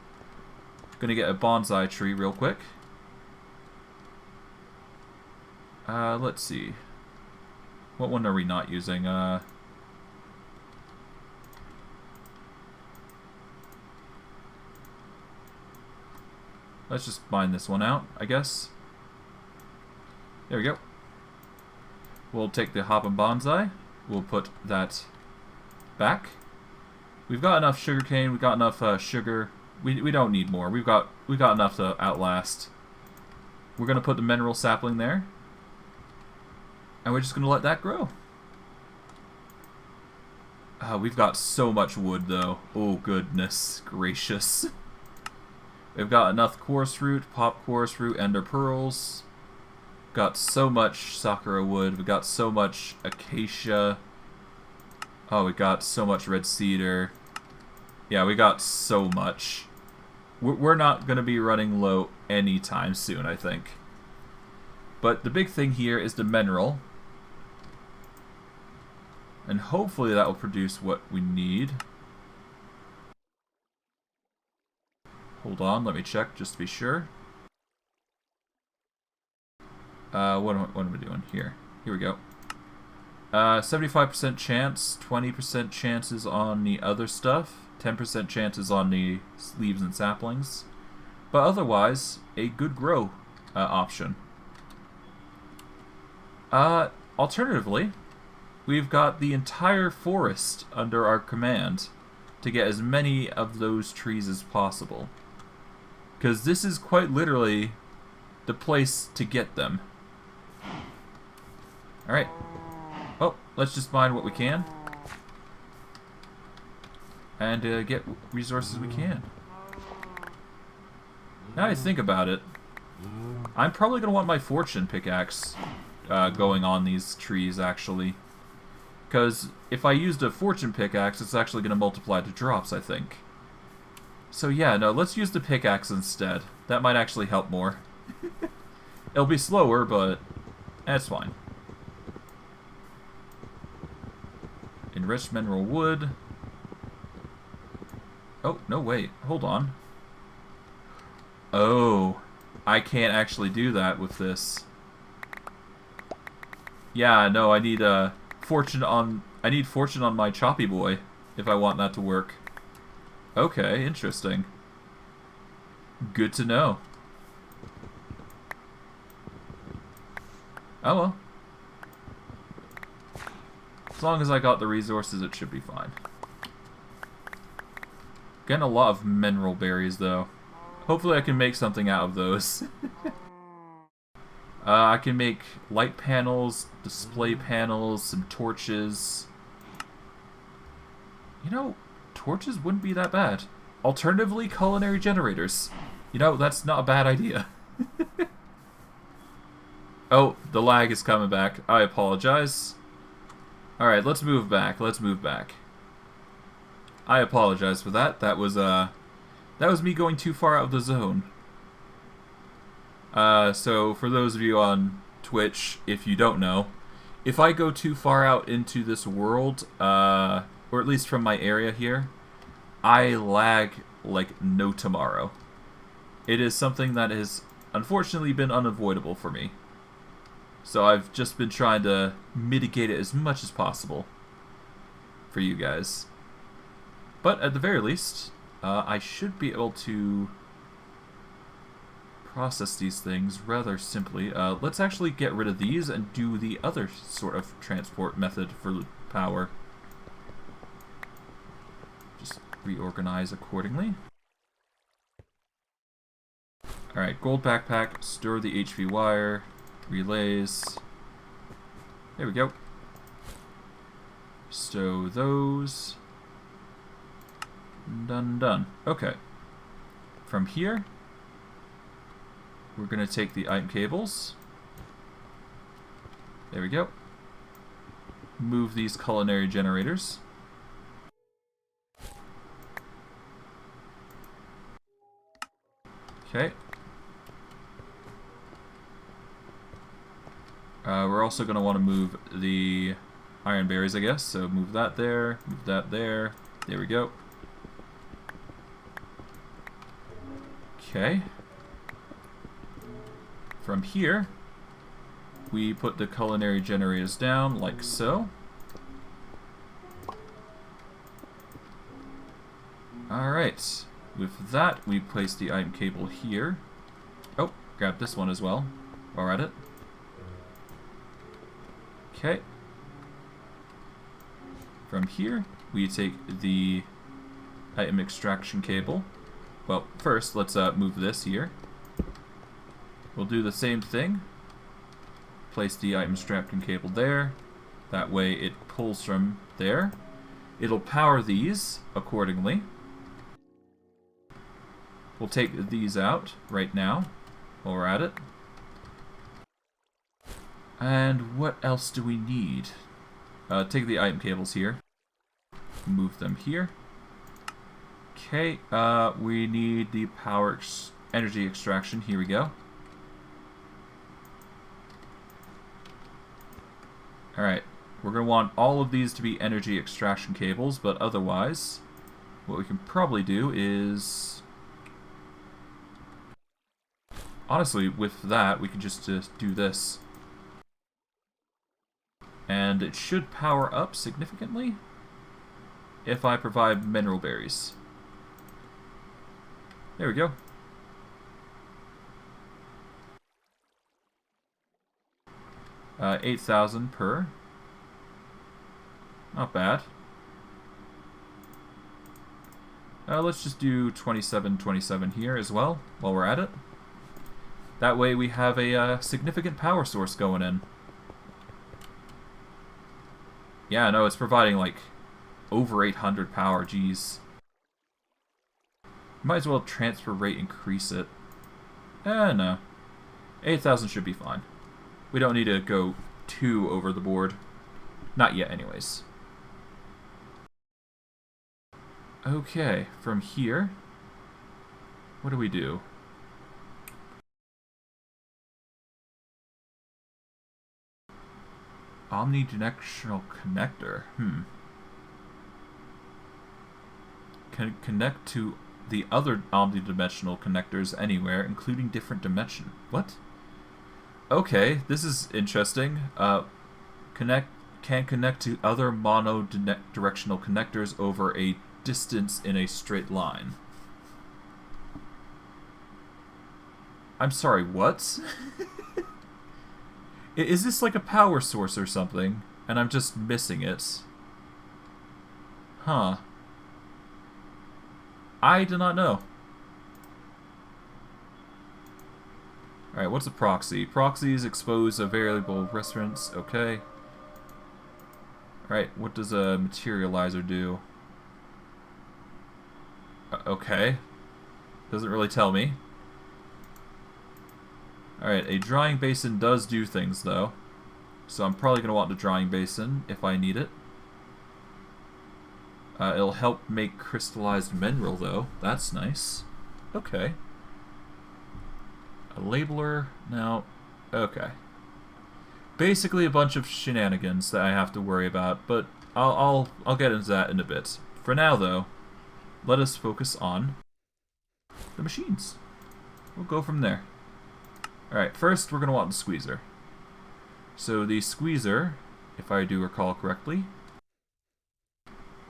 Going to get a bonsai tree real quick. Let's see. What one are we not using? Let's just mine this one out, I guess. There we go. We'll take the hop and bonsai. We'll put that back. We've got enough sugarcane. We've got enough sugar. We don't need more. We've got enough to outlast. We're gonna put the mineral sapling there, and we're just gonna let that grow. We've got so much wood though. Oh goodness gracious. We've got enough chorus fruit, pop chorus fruit, ender pearls. Got so much sakura wood. We got so much acacia. Oh, we got so much red cedar. Yeah, we got so much. We're not going to be running low anytime soon, I think. But the big thing here is the mineral. And hopefully that will produce what we need. Hold on, let me check just to be sure. What am I doing here? Here we go. 75% chance, 20% chances on the other stuff, 10% chances on the leaves and saplings, but otherwise, a good grow option. Alternatively, we've got the entire forest under our command to get as many of those trees as possible. Because this is quite literally the place to get them. Alright. Well, let's just mine what we can. And get resources we can. Now I think about it, I'm probably going to want my fortune pickaxe going on these trees, actually. Because if I used a fortune pickaxe, it's actually going to multiply the drops, I think. So yeah, no, let's use the pickaxe instead. That might actually help more. It'll be slower, but that's fine. Enriched mineral wood. Oh, no, wait. Hold on. Oh, I can't actually do that with this. Yeah, no, I need fortune on my choppy boy if I want that to work. Okay, interesting. Good to know. Oh well. As long as I got the resources, it should be fine. Getting a lot of mineral berries, though. Hopefully I can make something out of those. I can make light panels, display panels, some torches. You know, torches wouldn't be that bad. Alternatively, culinary generators. You know, that's not a bad idea. Oh, the lag is coming back. I apologize. Alright, let's move back. Let's move back. I apologize for that. That was me going too far out of the zone. So for those of you on Twitch, if you don't know, if I go too far out into this world, or at least from my area here, I lag like no tomorrow. It is something that has unfortunately been unavoidable for me. So I've just been trying to mitigate it as much as possible for you guys. But at the very least, I should be able to process these things rather simply. Let's actually get rid of these and do the other sort of transport method for power. Just reorganize accordingly. Alright, gold backpack, store the HV wire, relays. There we go. Stow those. Done. Okay. From here, we're going to take the item cables. There we go. Move these culinary generators. Okay. We're also going to want to move the iron berries, I guess. So move that there, move that there. There we go. Okay. From here, we put the culinary generators down like so. Alright. With that, we place the item cable here. Oh, grab this one as well while we're at it. Okay. From here, we take the item extraction cable. Well, first, let's move this here. We'll do the same thing. Place the item extraction cable there. That way it pulls from there. It'll power these accordingly. We'll take these out right now while we're at it. And what else do we need? Take the item cables here. Move them here. Okay, we need the power energy extraction. Here we go. Alright, we're going to want all of these to be energy extraction cables, but otherwise, what we can probably do is... Honestly, with that, we can just do this. And it should power up significantly if I provide mineral berries. There we go. Uh, 8,000 per. Not bad. Let's just do 27 here as well while we're at it. That way we have a significant power source going in. Yeah, no, it's providing like over 800 power, geez. Might as well transfer rate increase it. No. 8,000 should be fine. We don't need to go too over the board. Not yet, anyways. Okay, from here, what do we do? Omnidirectional Connector. can connect to the other omnidimensional connectors anywhere, including different dimension. What? Okay, this is interesting. Can connect to other mono-directional connectors over a distance in a straight line. I'm sorry, what? Is this like a power source or something, and I'm just missing it? Huh. I do not know. Alright, what's a proxy? Proxies expose a variable reference. Okay. Alright, what does a materializer do? Okay. Doesn't really tell me. Alright, a drying basin does do things, though. So I'm probably going to want the drying basin if I need it. It'll help make crystallized mineral, though. That's nice. Okay. A labeler. Now, okay. Basically a bunch of shenanigans that I have to worry about, but I'll get into that in a bit. For now, though, let us focus on the machines. We'll go from there. Alright, first we're going to want the squeezer. So the squeezer, if I do recall correctly,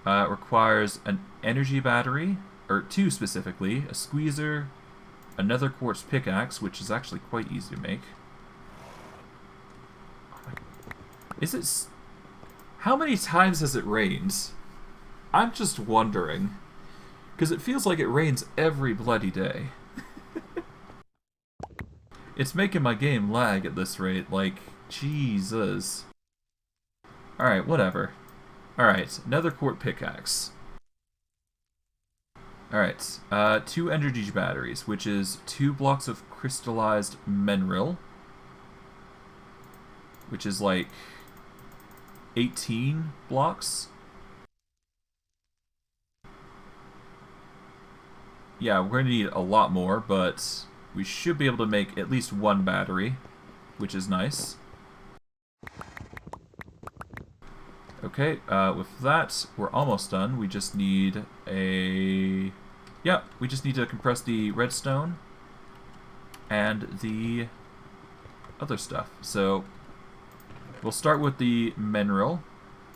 requires an energy battery, or two specifically, a squeezer, another quartz pickaxe, which is actually quite easy to make. Is it... How many times has it rained? I'm just wondering. Because it feels like it rains every bloody day. It's making my game lag at this rate, like, Jesus. Alright, whatever. Alright, another quartz pickaxe. Alright, 2 energy batteries, which is 2 blocks of crystallized mineral, which is like 18 blocks. Yeah, we're going to need a lot more, but we should be able to make at least 1 battery, which is nice. Okay, with that, we're almost done. We just need a... Yeah, we just need to compress the redstone and the other stuff. So, we'll start with the mineral,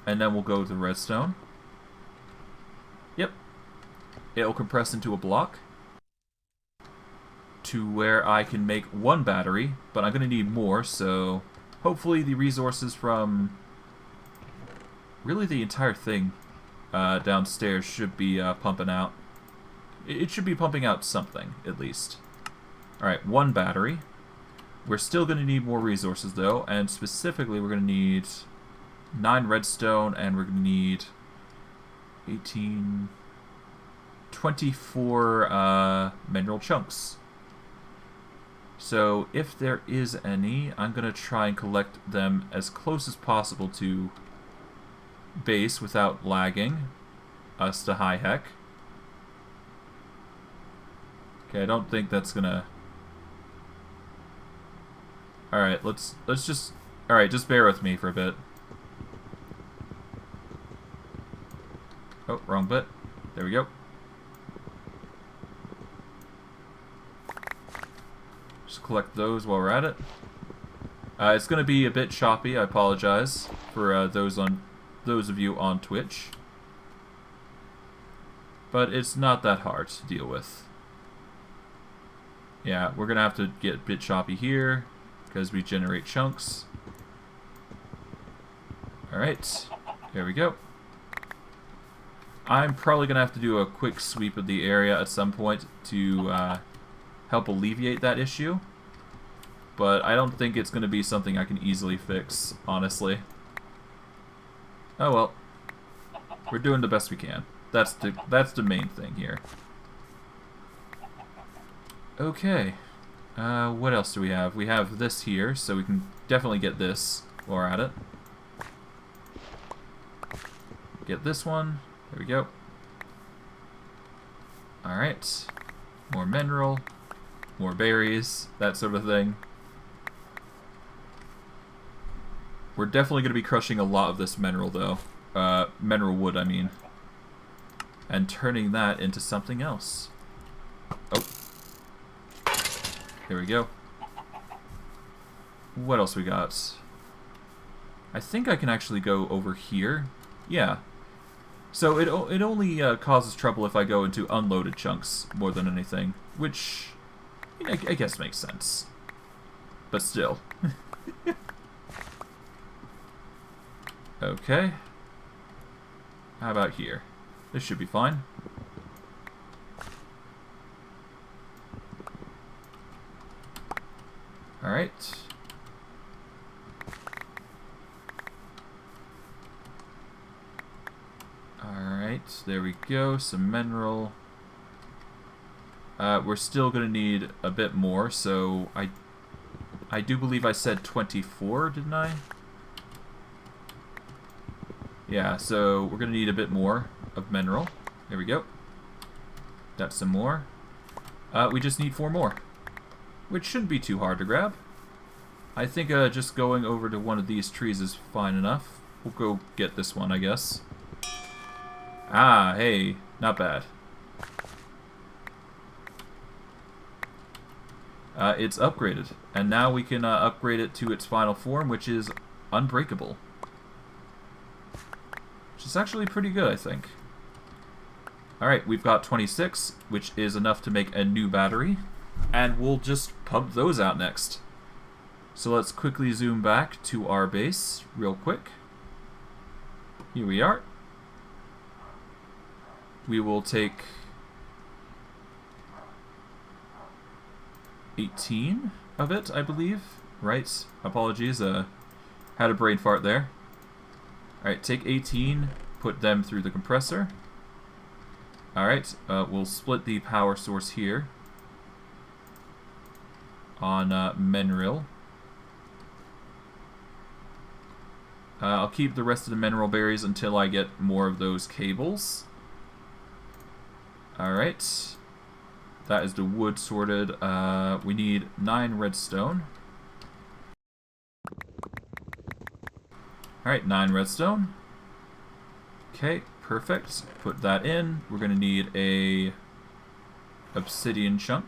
and then we'll go to the redstone. Yep. It'll compress into a block to where I can make 1 battery, but I'm going to need more, so hopefully the resources from really the entire thing downstairs should be pumping out. It should be pumping out something, at least. Alright, 1 battery. We're still going to need more resources, though, and specifically we're going to need 9 redstone, and we're going to need 24 mineral chunks. So, if there is any, I'm going to try and collect them as close as possible to base without lagging us to high heck. Okay, I don't think that's gonna... Alright, let's just... Alright, just bear with me for a bit. Oh, wrong bit. There we go. Just collect those while we're at it. It's gonna be a bit choppy, I apologize for those of you on Twitch. But it's not that hard to deal with. Yeah, we're gonna have to get a bit choppy here because we generate chunks. Alright, there we go. I'm probably gonna have to do a quick sweep of the area at some point to help alleviate that issue. But I don't think it's gonna be something I can easily fix, honestly. Oh well. We're doing the best we can. That's the main thing here. Okay. What else do we have? We have this here, so we can definitely get this while we're at it. Get this one. There we go. Alright. More mineral. More berries. That sort of thing. We're definitely going to be crushing a lot of this mineral, though. Mineral wood, I mean. and turning that into something else. Oh. Here we go. What else we got? I think I can actually go over here. Yeah. So it only causes trouble if I go into unloaded chunks more than anything, which I guess makes sense. But still. Okay. How about here? This should be fine. Alright. Alright, there we go. Some mineral. We're still going to need a bit more, so I do believe I said 24, didn't I? Yeah, so we're going to need a bit more of mineral. There we go. That's some more. We just need 4 more, which shouldn't be too hard to grab. I think just going over to one of these trees is fine enough. We'll go get this one, I guess. Ah, hey, not bad. It's upgraded, and now we can upgrade it to its final form, which is unbreakable. Which is actually pretty good, I think. Alright, we've got 26, which is enough to make a new battery, and we'll just pump those out next. So let's quickly zoom back to our base real quick. Here we are. We will take 18 of it, I believe. Right? Apologies, had a brain fart there. Alright, take 18, put them through the compressor. Alright, we'll split the power source here on mineral. I'll keep the rest of the mineral berries until I get more of those cables. Alright. That is the wood sorted. We need 9 redstone. Alright, 9 redstone. Okay, perfect. Put that in. We're going to need a obsidian chunk.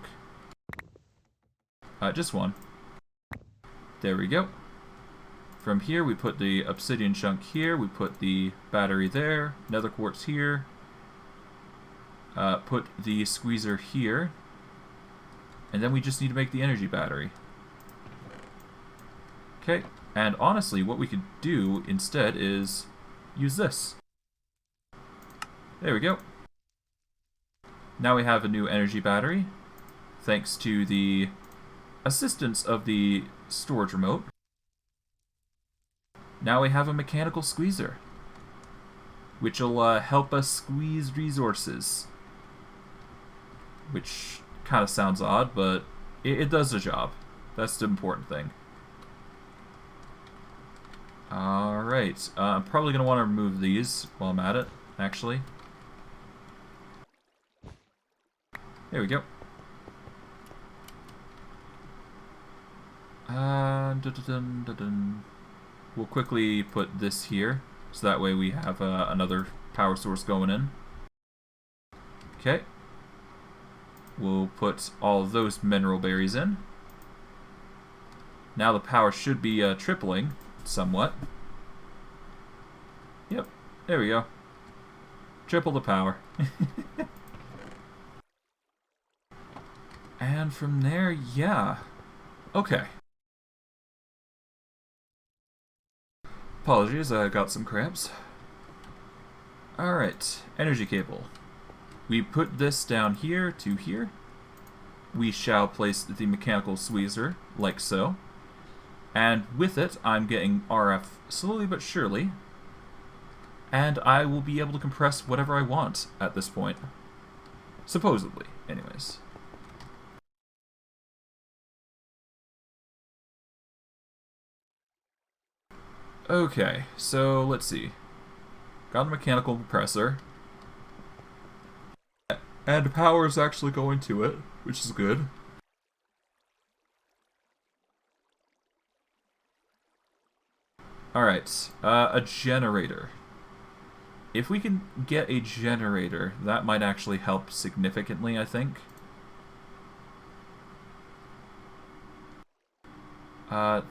Just one. There we go. From here, we put the obsidian chunk here. We put the battery there. Nether quartz here. Put the squeezer here. And then we just need to make the energy battery. Okay, and honestly, what we could do instead is use this. There we go. Now we have a new energy battery, thanks to the assistance of the storage remote. Now we have a mechanical squeezer, which will help us squeeze resources. Which kind of sounds odd, but it does the job. That's the important thing. Alright, I'm probably going to want to remove these while I'm at it, actually. There we go. We'll quickly put this here, so that way we have another power source going in. Okay. We'll put all of those mineral berries in. Now the power should be tripling somewhat. Yep, there we go. Triple the power. And from there, yeah. Okay. Apologies, I got some cramps. Alright, energy cable. We put this down here to here. We shall place the mechanical squeezer, like so. And with it, I'm getting RF slowly but surely. And I will be able to compress whatever I want at this point. Supposedly, anyways. Okay, so let's see. Got a mechanical compressor. And power is actually going to it, which is good. Alright, a generator. if we can get a generator, that might actually help significantly, I think.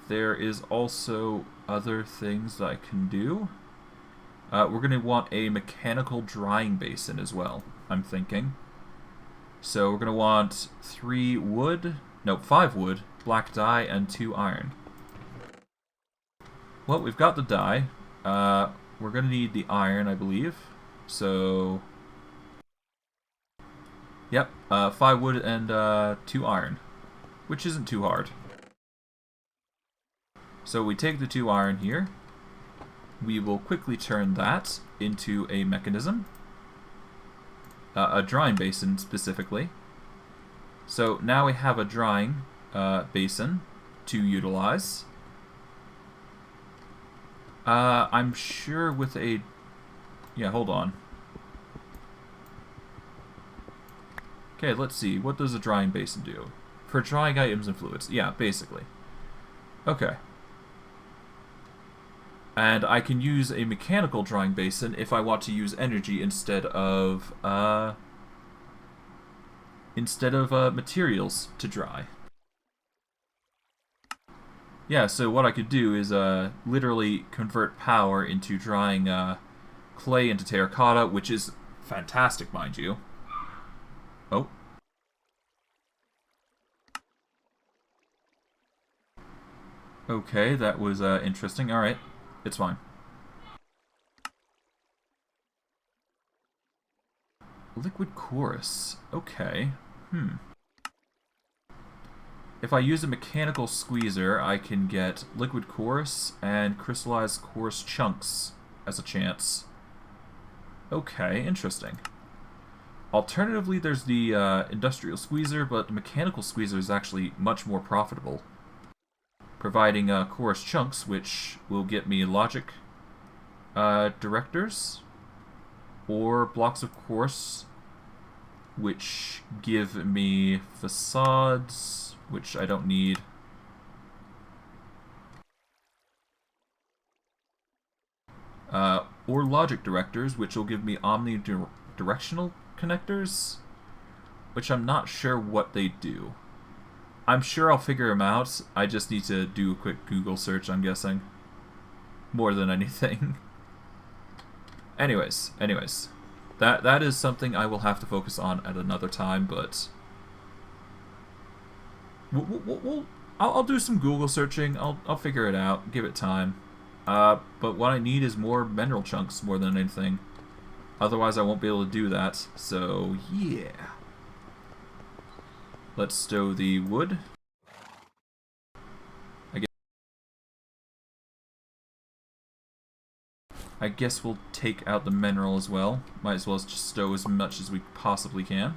There is also other things that I can do. We're going to want a mechanical drying basin as well, I'm thinking. So we're going to want 5 wood, black dye, and 2 iron. Well, we've got the dye. We're going to need the iron, I believe. So, yep, 5 wood and 2 iron, which isn't too hard. So we take the 2 iron here. We will quickly turn that into a mechanism. A drying basin, specifically. So now we have a drying basin to utilize. I'm sure with a... Yeah, hold on. Okay, let's see. What does a drying basin do? For drying items and fluids. Yeah, basically. Okay. And I can use a mechanical drying basin if I want to use energy instead of materials to dry. Yeah, so what I could do is literally convert power into drying clay into terracotta, which is fantastic, mind you. Oh. Okay, that was interesting. Alright. It's fine. Liquid chorus. Okay. If I use a mechanical squeezer, I can get liquid chorus and crystallized chorus chunks as a chance. Okay, interesting. Alternatively, there's the industrial squeezer, but the mechanical squeezer is actually much more profitable, providing chorus chunks, which will get me logic directors, or blocks of course, which give me facades, which I don't need. Or logic directors, which will give me omnidirectional connectors, which I'm not sure what they do. I'm sure I'll figure them out. I just need to do a quick Google search, I'm guessing. More than anything. Anyways. That is something I will have to focus on at another time, but... I'll do some Google searching. I'll figure it out. Give it time. But what I need is more mineral chunks more than anything. Otherwise I won't be able to do that. So, yeah. Let's stow the wood. I guess we'll take out the mineral as well. Might as well just stow as much as we possibly can.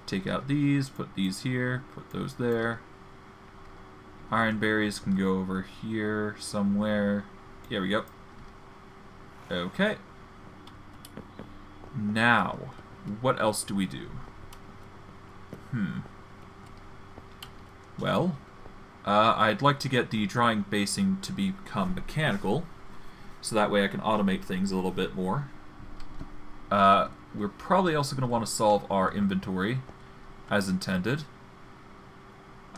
Take out these, put these here, put those there. Iron berries can go over here somewhere. Here we go. Okay. Now, what else do we do? Well, I'd like to get the drying basin to become mechanical, so that way I can automate things a little bit more. We're probably also going to want to solve our inventory as intended.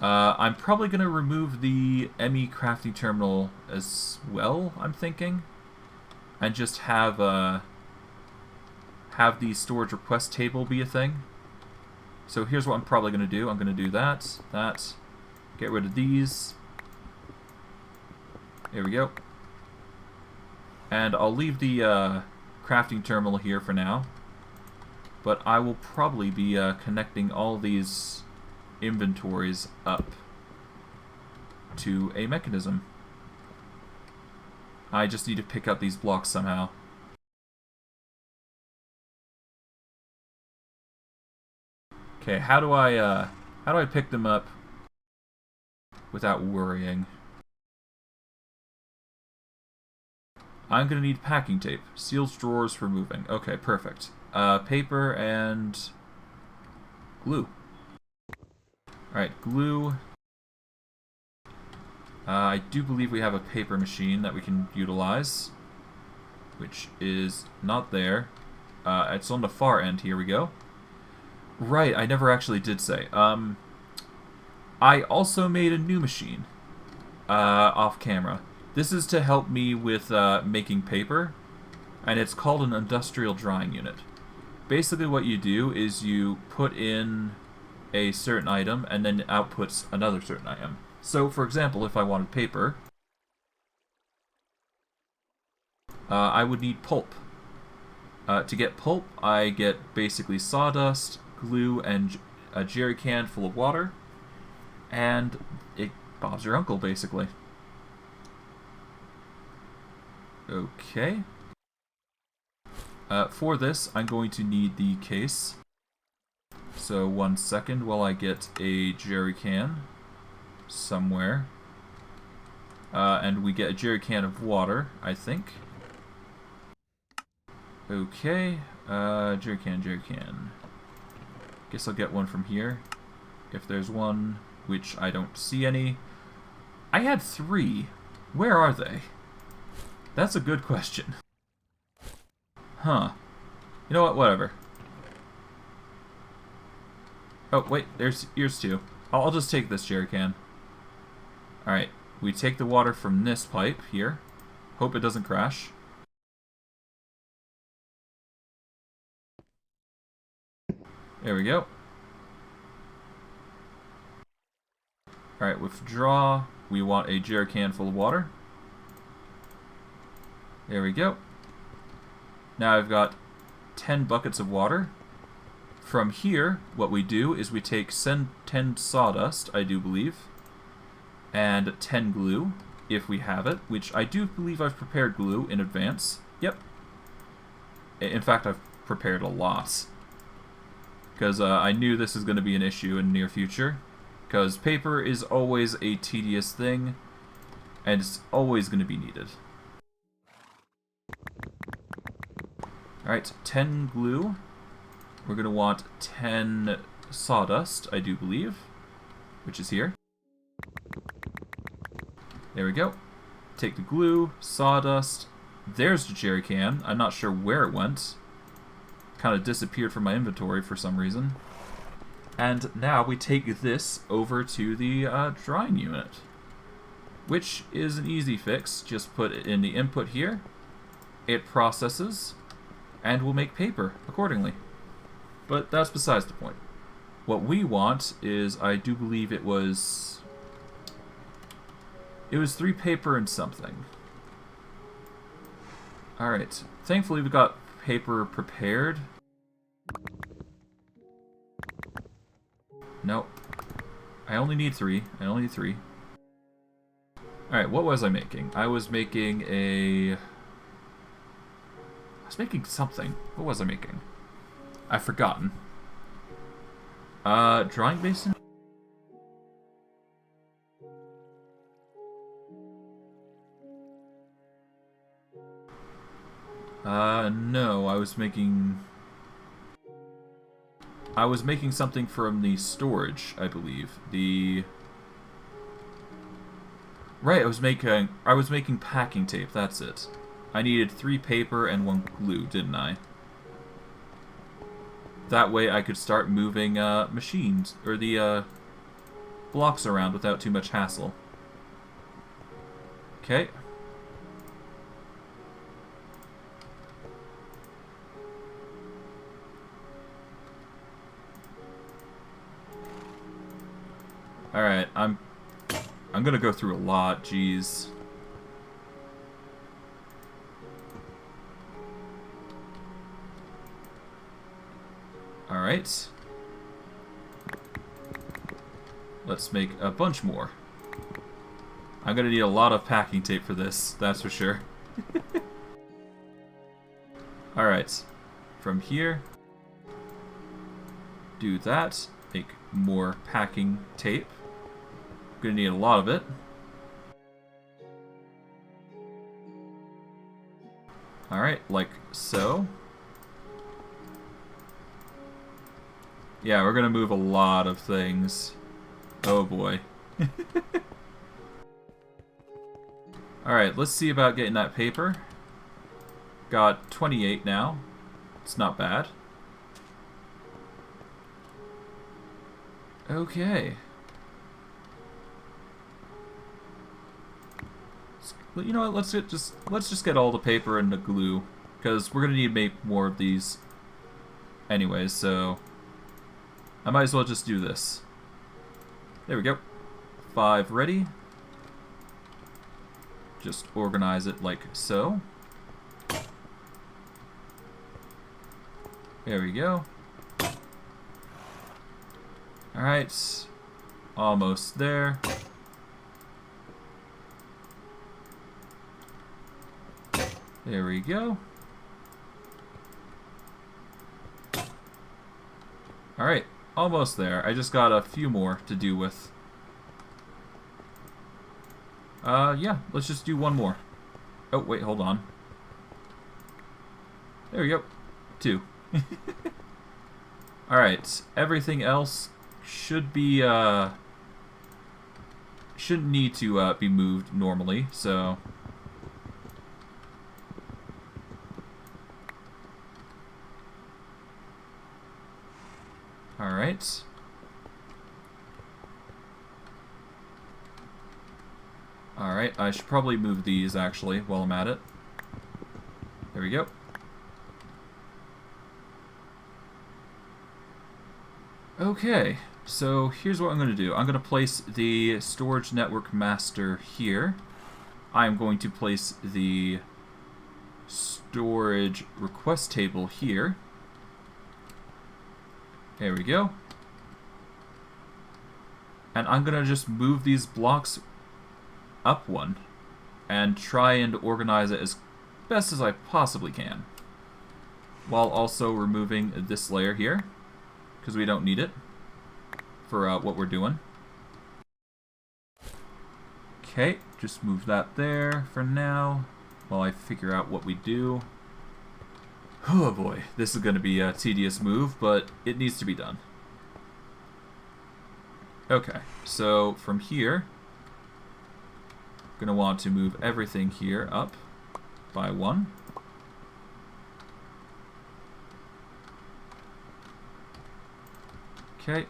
I'm probably going to remove the Emmy crafting terminal as well, I'm thinking, and just have the storage request table be a thing. So here's what I'm probably going to do. I'm going to do that, get rid of these. Here we go. And I'll leave the crafting terminal here for now. But I will probably be connecting all these inventories up to a mechanism. I just need to pick up these blocks somehow. Okay, how do I pick them up without worrying? I'm gonna need packing tape. Seals drawers for moving. Okay, perfect. Paper and glue. Alright, glue. I do believe we have a paper machine that we can utilize. which is not there. It's on the far end. Here we go. Right, I never actually did say. I also made a new machine off camera. This is to help me with making paper, and it's called an industrial drying unit. Basically what you do is you put in a certain item and then it outputs another certain item. So, for example, if I wanted paper, I would need pulp. To get pulp, I get basically sawdust, glue, and a jerry can full of water, and Bob's your uncle, basically. Okay. For this, I'm going to need the case. So 1 second while I get a jerry can somewhere. And we get a jerry can of water, I think. Okay. Jerry can. Guess I'll get one from here. If there's one, which I don't see any. I had 3. Where are they? That's a good question. Huh. You know what? Whatever. Oh, wait. Here's 2. I'll just take this jerry can. Alright. We take the water from this pipe here. Hope it doesn't crash. There we go. Alright, withdraw. We want a jerry can full of water. There we go. Now I've got 10 buckets of water. From here, what we do is we take 10 sawdust, I do believe, and 10 glue, if we have it, which I do believe I've prepared glue in advance. Yep. In fact, I've prepared a lot. Because I knew this is going to be an issue in the near future. Because paper is always a tedious thing, and it's always going to be needed. Alright, 10 glue. We're going to want 10 sawdust, I do believe, which is here. There we go. Take the glue, sawdust. There's the jerry can. I'm not sure where it went. Kind of disappeared from my inventory for some reason. And now we take this over to the drying unit, which is an easy fix. Just put it in the input here. It processes, and we'll make paper accordingly. But that's besides the point. What we want is, I do believe it was 3 paper and something. Alright. Thankfully we got paper prepared. Nope. I only need 3. Alright, what was I making? I was making something. What was I making? I've forgotten. Drying basin? No, I was making something from the storage, I believe. Right, I was making packing tape, that's it. I needed 3 paper and 1 glue, didn't I? That way I could start moving machines, or the blocks around without too much hassle. Okay. Alright, I'm gonna go through a lot, jeez. Alright. Let's make a bunch more. I'm gonna need a lot of packing tape for this, that's for sure. Alright. From here, do that. Make more packing tape. I'm gonna need a lot of it. Alright, like so. Yeah, we're gonna move a lot of things. Oh boy. Alright, let's see about getting that paper. Got 28 now. It's not bad. Okay. You know what? Let's just get all the paper and the glue, because we're gonna need to make more of these anyways. So I might as well just do this. There we go. 5 ready. Just organize it like so. There we go. Alright. Almost there. There we go. Alright, almost there. I just got a few more to do with. Yeah, let's just do one more. Oh, wait, hold on. There we go. 2. Alright, everything else should be, shouldn't need to be moved normally, so... Alright. Alright, I should probably move these, actually, while I'm at it. There we go. Okay, so here's what I'm going to do. I'm going to place the storage network master here. I'm going to place the storage request table here. There we go. And I'm going to just move these blocks up one and try and organize it as best as I possibly can, while also removing this layer here, because we don't need it for what we're doing. Okay, just move that there for now while I figure out what we do. Oh boy, this is going to be a tedious move, but it needs to be done. Okay, so from here, I'm going to want to move everything here up by 1. Okay.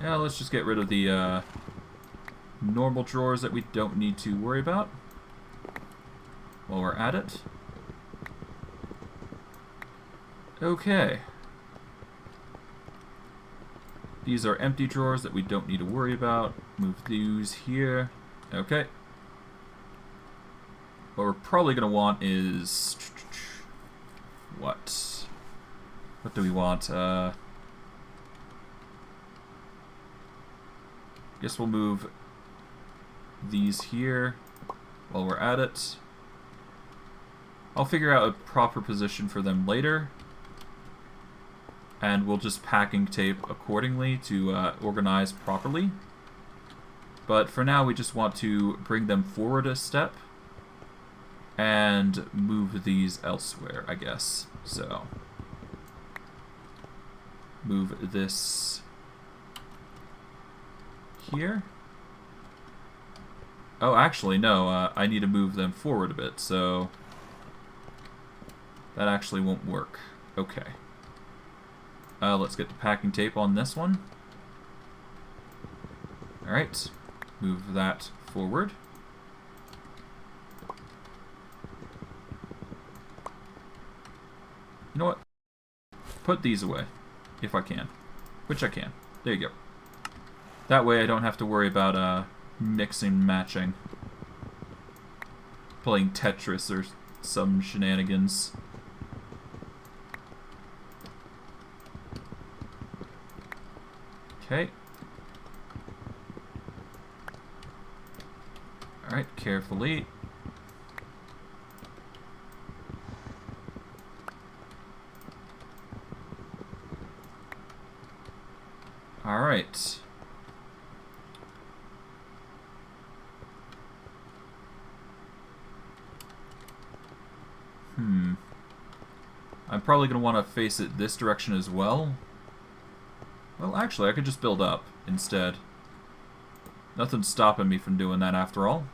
Yeah, let's just get rid of the normal drawers that we don't need to worry about while we're at it. Okay. These are empty drawers that we don't need to worry about. Move these here. Okay. What we're probably going to want is... What? What do we want? Guess we'll move these here while we're at it. I'll figure out a proper position for them later, and we'll just packing tape accordingly to organize properly. But for now, we just want to bring them forward a step and move these elsewhere, I guess. So move this here. Oh, actually, no, I need to move them forward a bit, so that actually won't work. Okay. Let's get the packing tape on this one. Alright, move that forward. You know what? Put these away, if I can. Which I can. There you go. That way I don't have to worry about mixing, matching, playing Tetris or some shenanigans. Okay. Alright, carefully. Alright. I'm probably going to want to face it this direction as well. Well, actually, I could just build up instead. Nothing's stopping me from doing that after all.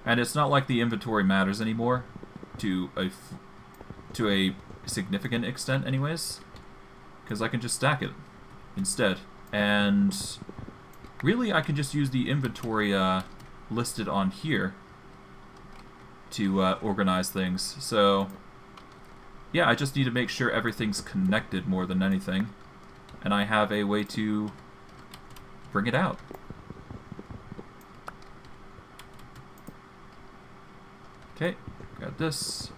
And it's not like the inventory matters anymore, to a significant extent anyways, because I can just stack it instead. And really I can just use the inventory listed on here to organize things. So yeah, I just need to make sure everything's connected more than anything, and I have a way to bring it out. Okay, got this,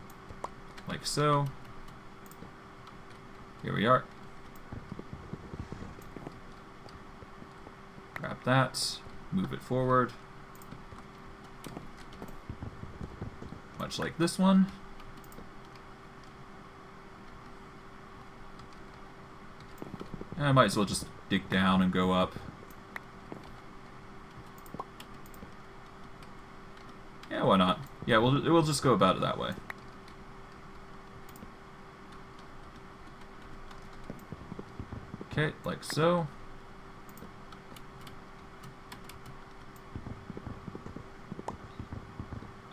like so. Here we are. Grab that, move it forward. Much like this one. I might as well just dig down and go up. Yeah, why not? Yeah, we'll just go about it that way. Okay, like so.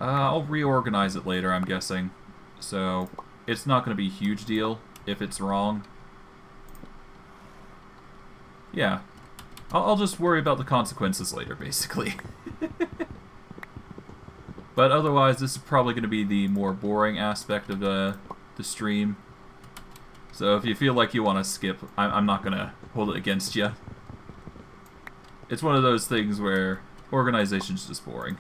I'll reorganize it later, I'm guessing. So, it's not going to be a huge deal if it's wrong. Yeah. I'll just worry about the consequences later, basically. But otherwise, this is probably going to be the more boring aspect of the stream. So if you feel like you want to skip, I'm not going to hold it against you. It's one of those things where organization's just boring.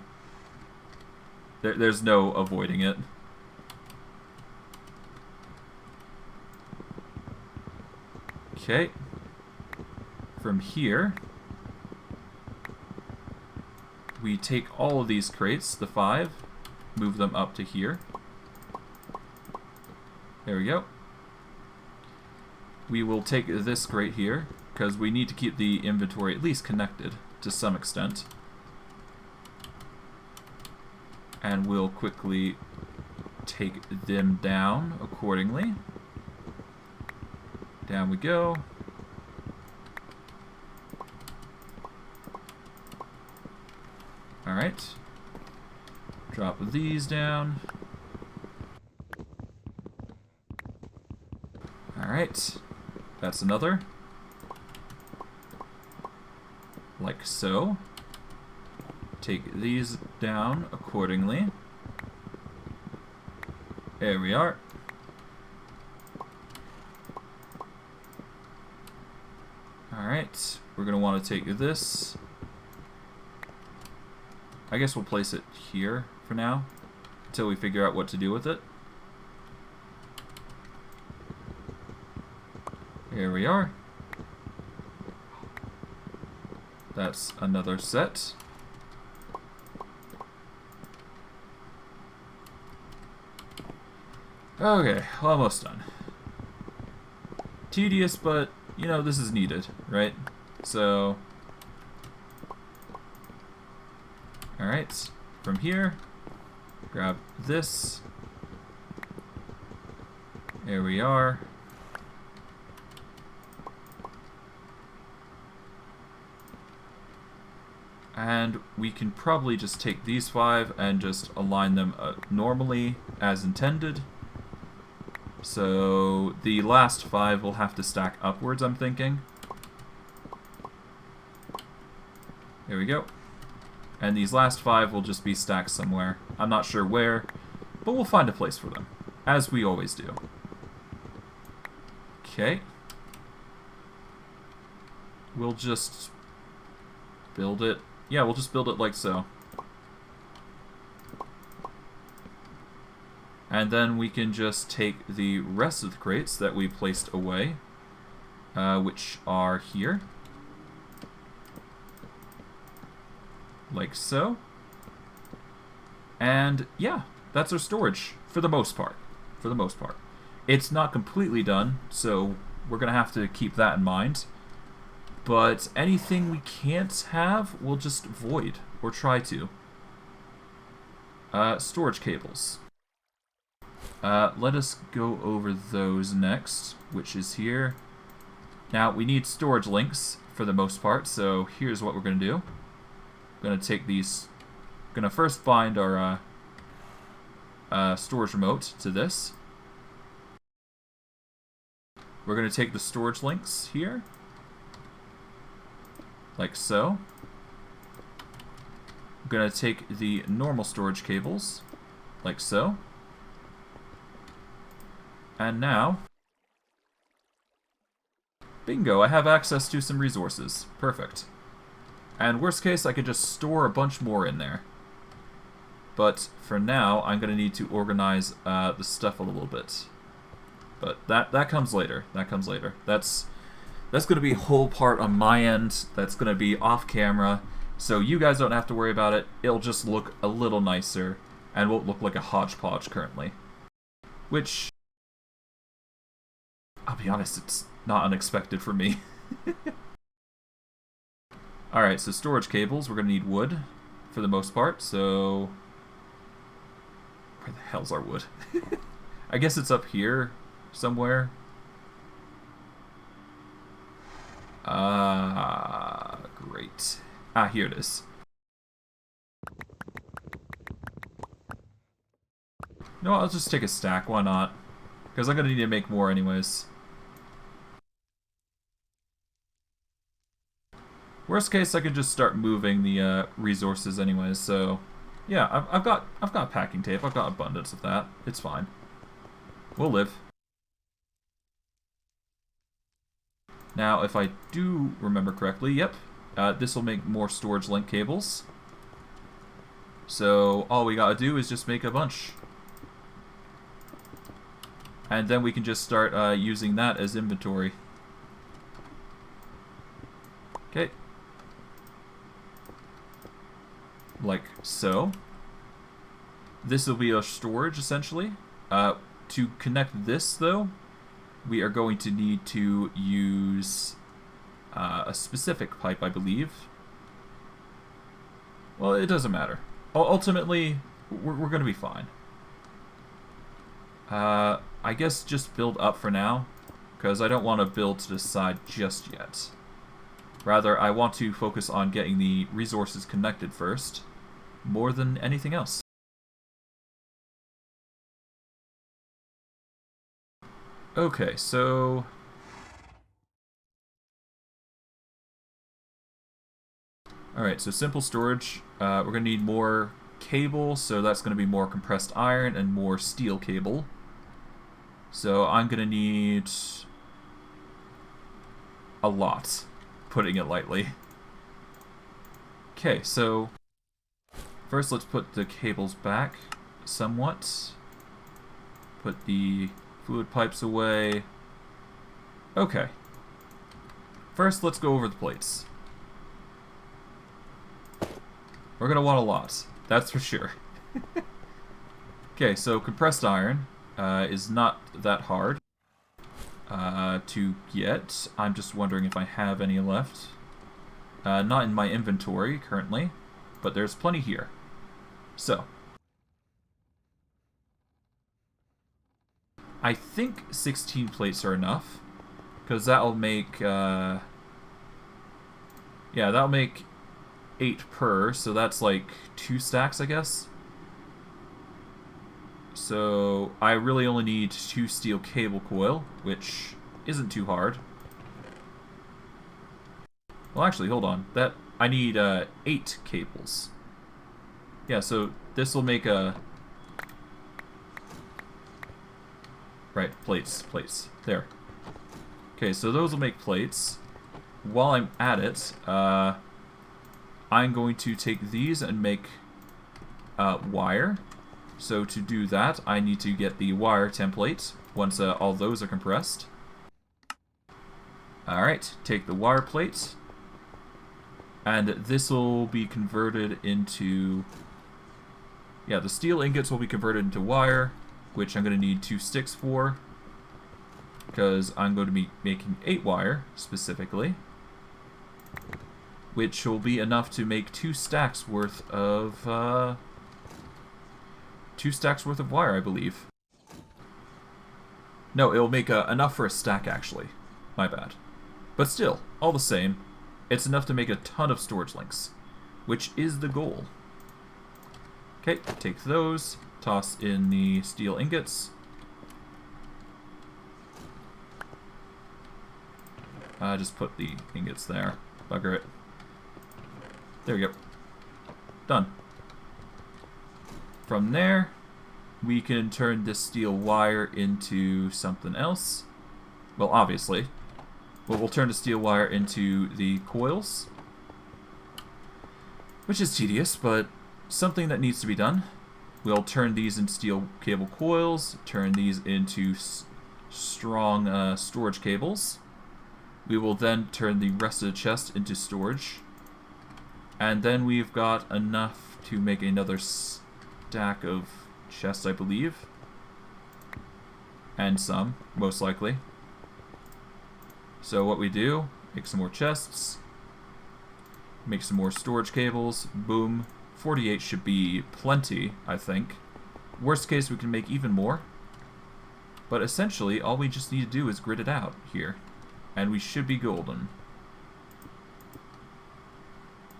There's no avoiding it. Okay. From here, we take all of these crates, the 5, move them up to here. There we go. We will take this crate here, because we need to keep the inventory at least connected to some extent. And we'll quickly take them down accordingly. Down we go. Alright. Drop these down. Alright. That's another. Like so. Take these down accordingly. There we are. Alright. We're going to want to take this. I guess we'll place it here for now, until we figure out what to do with it. Here we are. That's another set. Okay, almost done. Tedious, but, you know, this is needed, right? So... Alright, from here, grab this. There we are. And we can probably just take these 5 and just align them normally as intended. So the last 5 will have to stack upwards, I'm thinking. There we go. And these last 5 will just be stacked somewhere. I'm not sure where, but we'll find a place for them, as we always do. Okay. We'll just build it. Yeah, we'll just build it like so. And then we can just take the rest of the crates that we placed away, which are here. Like so. And yeah, that's our storage for the most part. For the most part. It's not completely done, so we're going to have to keep that in mind. But anything we can't have, we'll just void, or try to. Storage cables. Let us go over those next, which is here. Now, we need storage links for the most part, so here's what we're going to do. Gonna take these. Gonna first bind our storage remote to this. We're gonna take the storage links here, like so. I'm gonna take the normal storage cables, like so. And now, bingo, I have access to some resources. Perfect. And worst case, I could just store a bunch more in there. But for now, I'm going to need to organize the stuff a little bit. But that comes later. That comes later. That's going to be a whole part on my end. That's going to be off camera. So you guys don't have to worry about it. It'll just look a little nicer and won't look like a hodgepodge currently. Which, I'll be honest, it's not unexpected for me. Alright, so storage cables, we're going to need wood for the most part, so where the hell's our wood? I guess it's up here somewhere. Great. Here it is. No, I'll just take a stack, why not? Because I'm going to need to make more anyways. Worst case, I could just start moving the resources anyways, so yeah, I've got packing tape, I've got abundance of that. It's fine. We'll live. Now, if I do remember correctly, yep, this will make more storage link cables. So all we gotta do is just make a bunch. And then we can just start using that as inventory. Okay. Like so. This will be our storage, essentially. To connect this, though, we are going to need to use a specific pipe, I believe. Well, it doesn't matter. Ultimately, we're going to be fine. I guess just build up for now, because I don't want to build to the side just yet. Rather, I want to focus on getting the resources connected first, more than anything else. Okay, so alright, so simple storage. We're going to need more cable, so that's going to be more compressed iron and more steel cable. So I'm going to need a lot, putting it lightly. Okay, so first let's put the cables back somewhat. Put the fluid pipes away. Okay. First, let's go over the plates. We're going to want a lot, that's for sure. Okay, so compressed iron is not that hard to get. I'm just wondering if I have any left. Not in my inventory currently, but there's plenty here. So, I think 16 plates are enough, because that'll make, yeah, that'll make 8 per, so that's like 2 stacks, I guess. So I really only need 2 steel cable coil, which isn't too hard. Well, actually, hold on. That I need 8 cables. Yeah, so this will make a... Right, plates. There. Okay, so those will make plates. While I'm at it, I'm going to take these and make wire. So to do that, I need to get the wire template once all those are compressed. Alright, take the wire plate. And this will be converted into... Yeah, the steel ingots will be converted into wire, which I'm going to need 2 sticks for, because I'm going to be making 8 wire, specifically, which will be enough to make 2 stacks worth of, 2 stacks worth of wire, I believe. No, it'll make enough for a stack, actually. My bad. But still, all the same, it's enough to make a ton of storage links, which is the goal. Okay, take those, toss in the steel ingots. Just put the ingots there. Bugger it. There we go. Done. From there, we can turn this steel wire into something else. Well, obviously. But we'll turn the steel wire into the coils, which is tedious, but something that needs to be done. We'll turn these into steel cable coils, turn these into strong storage cables. We will then turn the rest of the chest into storage. And then we've got enough to make another stack of chests, I believe. And some, most likely. So what we do, make some more chests, make some more storage cables, boom. 48 should be plenty, I think. Worst case, we can make even more. But essentially, all we just need to do is grid it out here. And we should be golden.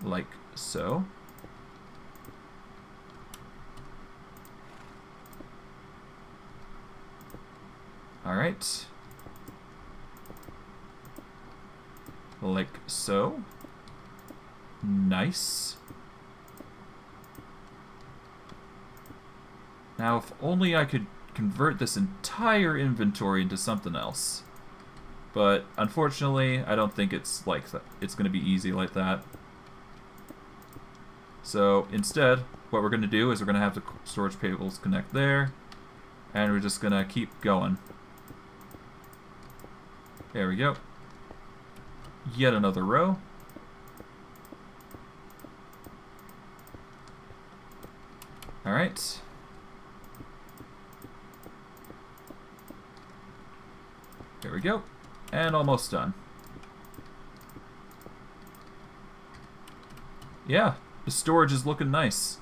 Like so. Alright. Like so. Nice. Now, if only I could convert this entire inventory into something else. But unfortunately, I don't think it's like that. It's going to be easy like that. So instead, what we're going to do is we're going to have the storage cables connect there, and we're just going to keep going. There we go. Yet another row. Alright. There we go. And almost done. Yeah, the storage is looking nice.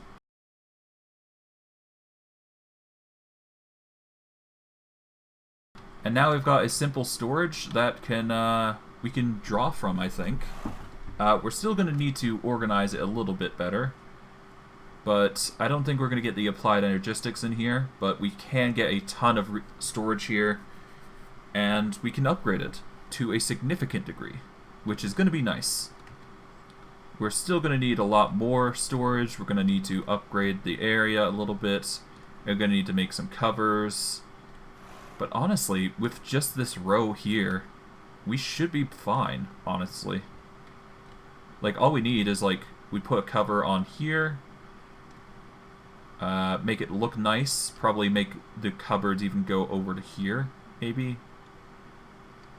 And now we've got a simple storage that can we can draw from, I think. We're still going to need to organize it a little bit better. But I don't think we're going to get the applied Energistics in here. But we can get a ton of storage here. And we can upgrade it to a significant degree, which is going to be nice. We're still going to need a lot more storage. We're going to need to upgrade the area a little bit. We're going to need to make some covers. But honestly, with just this row here, we should be fine, honestly. Like, all we need is, like, we put a cover on here. Make it look nice. Probably make the cupboards even go over to here, maybe.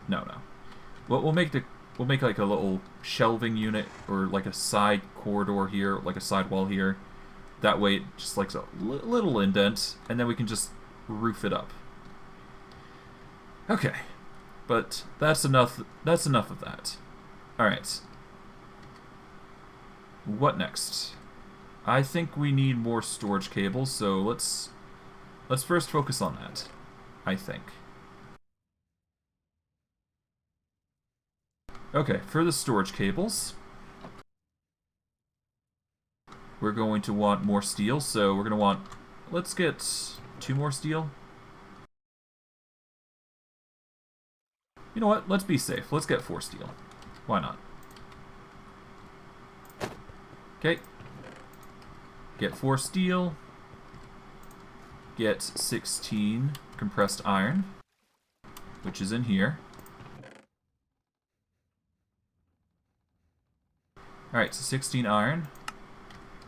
No. We'll make like a little shelving unit or like a side corridor here, like a side wall here. That way, it just like a little indent, and then we can just roof it up. Okay, but that's enough. That's enough of that. All right. What next? I think we need more storage cables, so let's first focus on that, I think. Okay, for the storage cables, we're going to want more steel, so we're going to want, let's get 2 more steel. You know what, let's be safe. Let's get 4 steel. Why not? Okay. Get 4 steel. Get 16 compressed iron, which is in here. Alright, so 16 iron.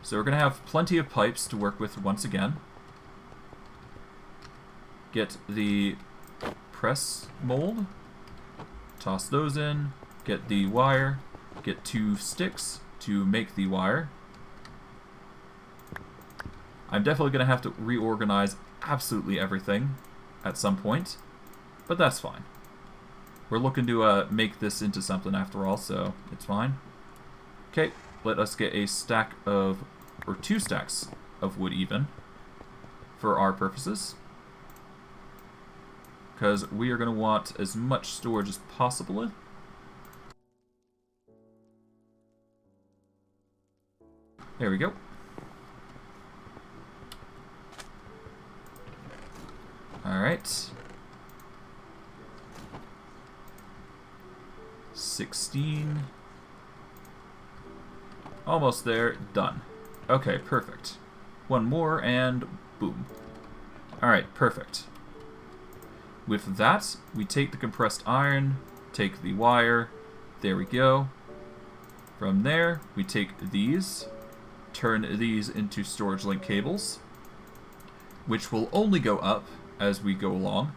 So we're going to have plenty of pipes to work with once again. Get the press mold. Toss those in. Get the wire. Get 2 sticks to make the wire. I'm definitely going to have to reorganize absolutely everything at some point, but that's fine. We're looking to make this into something after all, so it's fine. Okay, let us get a stack of, or 2 stacks of wood even, for our purposes. Because we are going to want as much storage as possible. There we go. Alright. 16. Almost there. Done. Okay, perfect. One more and boom. Alright, perfect. With that, we take the compressed iron, take the wire, there we go. From there, we take these, turn these into storage link cables, which will only go up as we go along.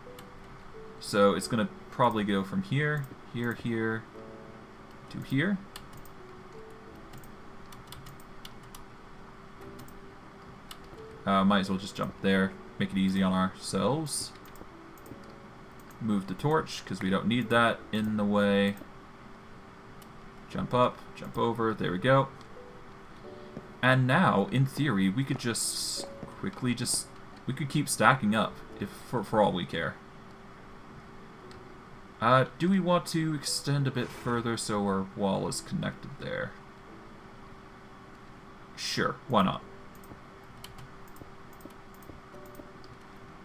So it's going to probably go from here, here, here, to here. Might as well just jump there, make it easy on ourselves. Move the torch, because we don't need that in the way. Jump up, jump over, there we go. And now, in theory, we could just quickly we could keep stacking up, if for all we care. Do we want to extend a bit further so our wall is connected there? Sure, why not?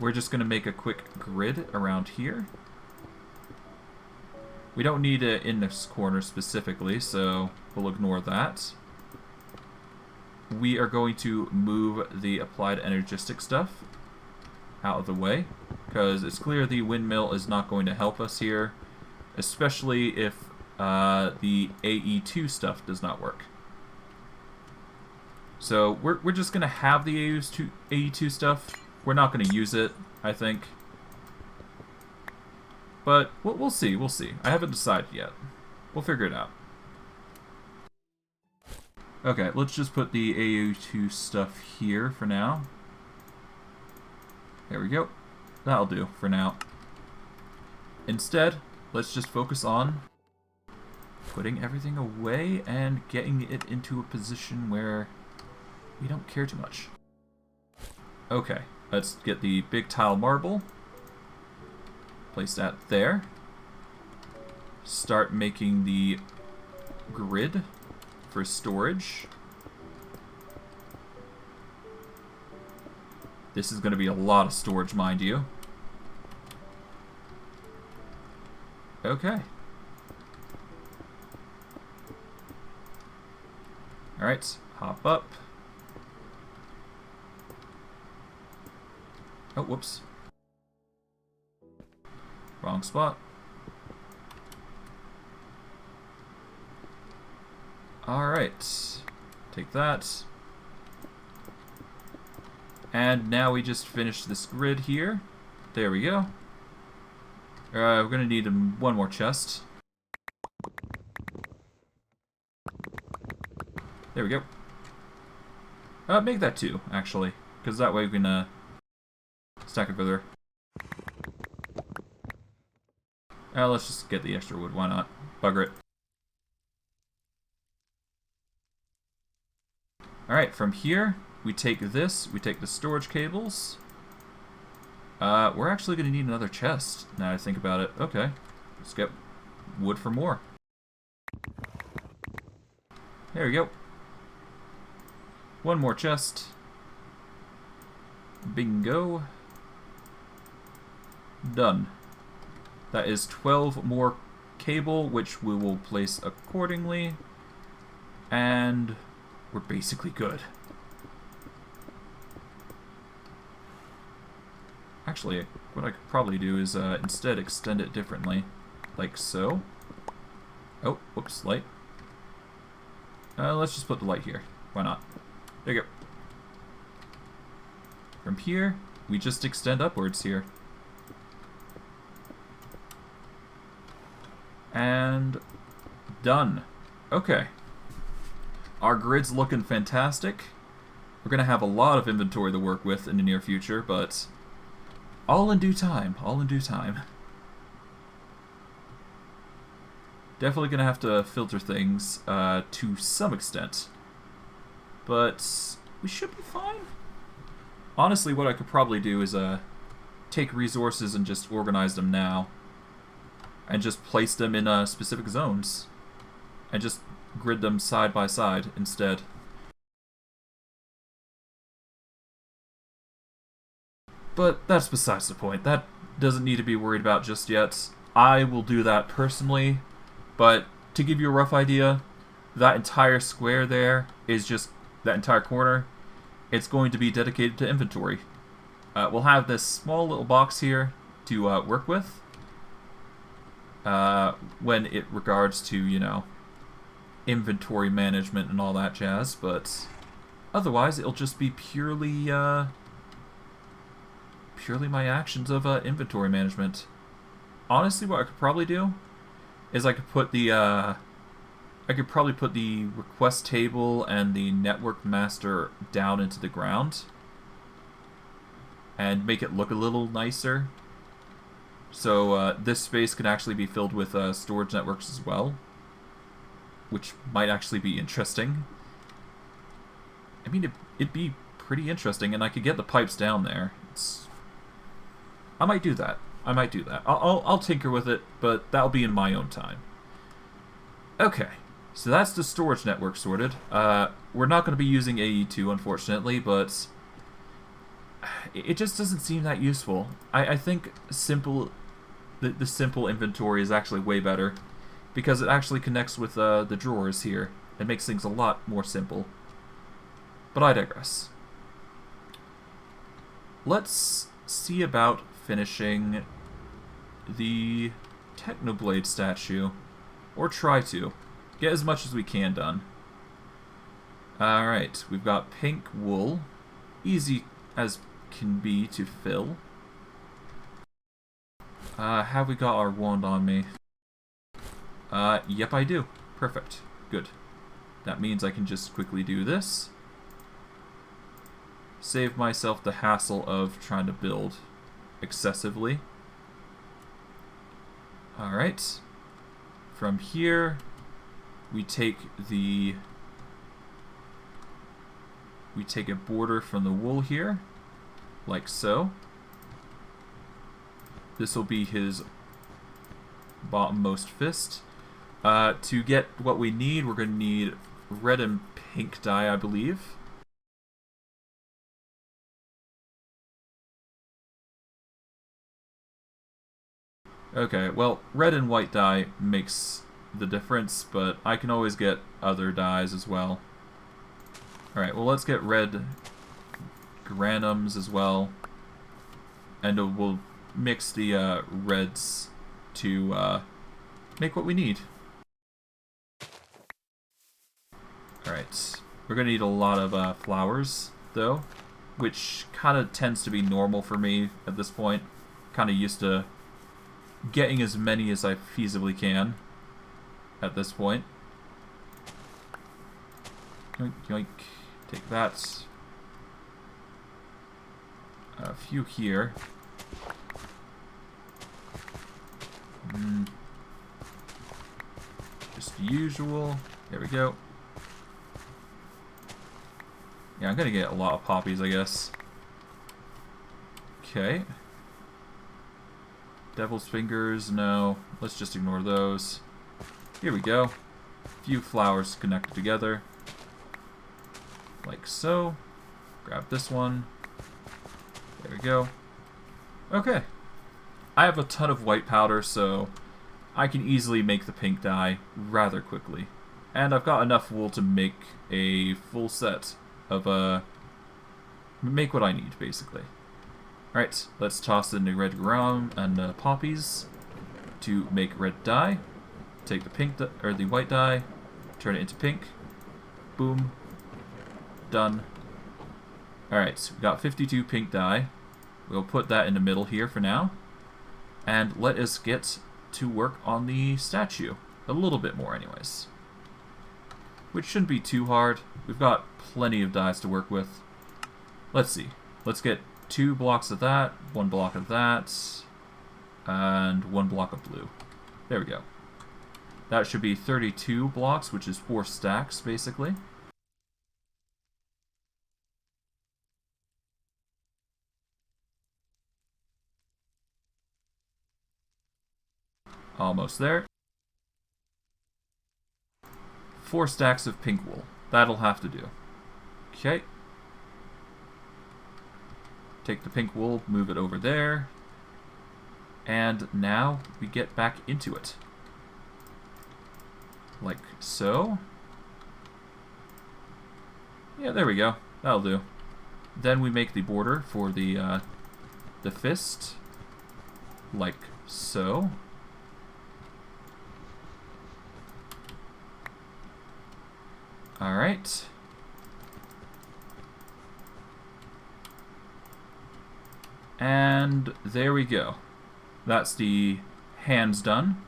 We're just going to make a quick grid around here. We don't need it in this corner specifically, so we'll ignore that. We are going to move the applied energistic stuff out of the way, because it's clear the windmill is not going to help us here, especially if the AE2 stuff does not work. So we're just going to have the AE2 stuff. We're not going to use it, I think. But we'll see, we'll see. I haven't decided yet. We'll figure it out. Okay, let's just put the AE2 stuff here for now. There we go. That'll do for now. Instead, let's just focus on putting everything away and getting it into a position where we don't care too much. Okay. Let's get the big tile marble. Place that there. Start making the grid for storage. This is going to be a lot of storage, mind you. Okay. Alright, hop up. Oh, whoops. Wrong spot. Alright. Take that. And now we just finish this grid here. There we go. We're going to need one more chest. There we go. Make that two, actually. Because that way we can stack it further. Let's just get the extra wood, why not? Bugger it. Alright, from here, we take this, we take the storage cables. We're actually going to need another chest, now that I think about it. Okay, let's get wood for more. There we go. One more chest. Bingo. Done. That is 12 more cable, which we will place accordingly. And we're basically good. Actually, what I could probably do is instead extend it differently. Like so. Oh, whoops, light. Let's just put the light here. Why not? There you go. From here, we just extend upwards here. And done. Okay. Our grid's looking fantastic. We're going to have a lot of inventory to work with in the near future, but all in due time. All in due time. Definitely going to have to filter things to some extent. But we should be fine. Honestly, what I could probably do is take resources and just organize them now. And just place them in specific zones. And just grid them side by side instead. But that's besides the point. That doesn't need to be worried about just yet. I will do that personally, but to give you a rough idea, that entire square there is just, that entire corner, it's going to be dedicated to inventory. We'll have this small little box here to work with when it regards to, you know, inventory management and all that jazz, but otherwise it'll just be purely purely my actions of inventory management. Honestly, what I could probably do is I could put the I could probably put the request table and the network master down into the ground and make it look a little nicer. So this space can actually be filled with storage networks as well, which might actually be interesting. I mean, it'd be pretty interesting, and I could get the pipes down there. I might do that. I might do that. I'll tinker with it, but that'll be in my own time. Okay, so that's the storage network sorted. We're not going to be using AE2, unfortunately, but it just doesn't seem that useful. I think the simple inventory is actually way better, because it actually connects with the drawers here. It makes things a lot more simple. But I digress. Let's see about finishing the Technoblade statue, or try to. Get as much as we can done. Alright, we've got pink wool. Easy as can be to fill. Have we got our wand on me? Yep, I do. Perfect. Good. That means I can just quickly do this. Save myself the hassle of trying to build excessively. Alright. From here, we take a border from the wool here, like so. This will be his bottommost fist. To get what we need, we're going to need red and pink dye, I believe. Okay, well, red and white dye makes the difference, but I can always get other dyes as well. Alright, well, let's get red granums as well. And we'll mix the reds to make what we need. Alright, we're going to need a lot of flowers, though, which kind of tends to be normal for me at this point. Kind of used to getting as many as I feasibly can at this point. Yoink, yoink. Take that. A few here. Just usual. There we go. Yeah, I'm gonna get a lot of poppies, I guess. Okay. Devil's fingers, no. Let's just ignore those. Here we go. A few flowers connected together. Like so. Grab this one. There we go. Okay. I have a ton of white powder, so I can easily make the pink dye rather quickly. And I've got enough wool to make a full set of, make what I need, basically. Alright, let's toss in the red garum and poppies to make red dye. Take the pink or the white dye, turn it into pink. Boom. Done. Alright, so we've got 52 pink dye. We'll put that in the middle here for now. And let us get to work on the statue. A little bit more anyways. Which shouldn't be too hard. We've got plenty of dyes to work with. Let's see. Let's get 2 blocks of that, 1 block of that, and 1 block of blue. There we go. That should be 32 blocks, which is 4 stacks, basically. Almost there. 4 stacks of pink wool. That'll have to do. Okay. take the pink wool, move it over there, and now we get back into it. Like so. Yeah, there we go. That'll do. Then we make the border for the fist, like so. Alright. And there we go. That's the hands done.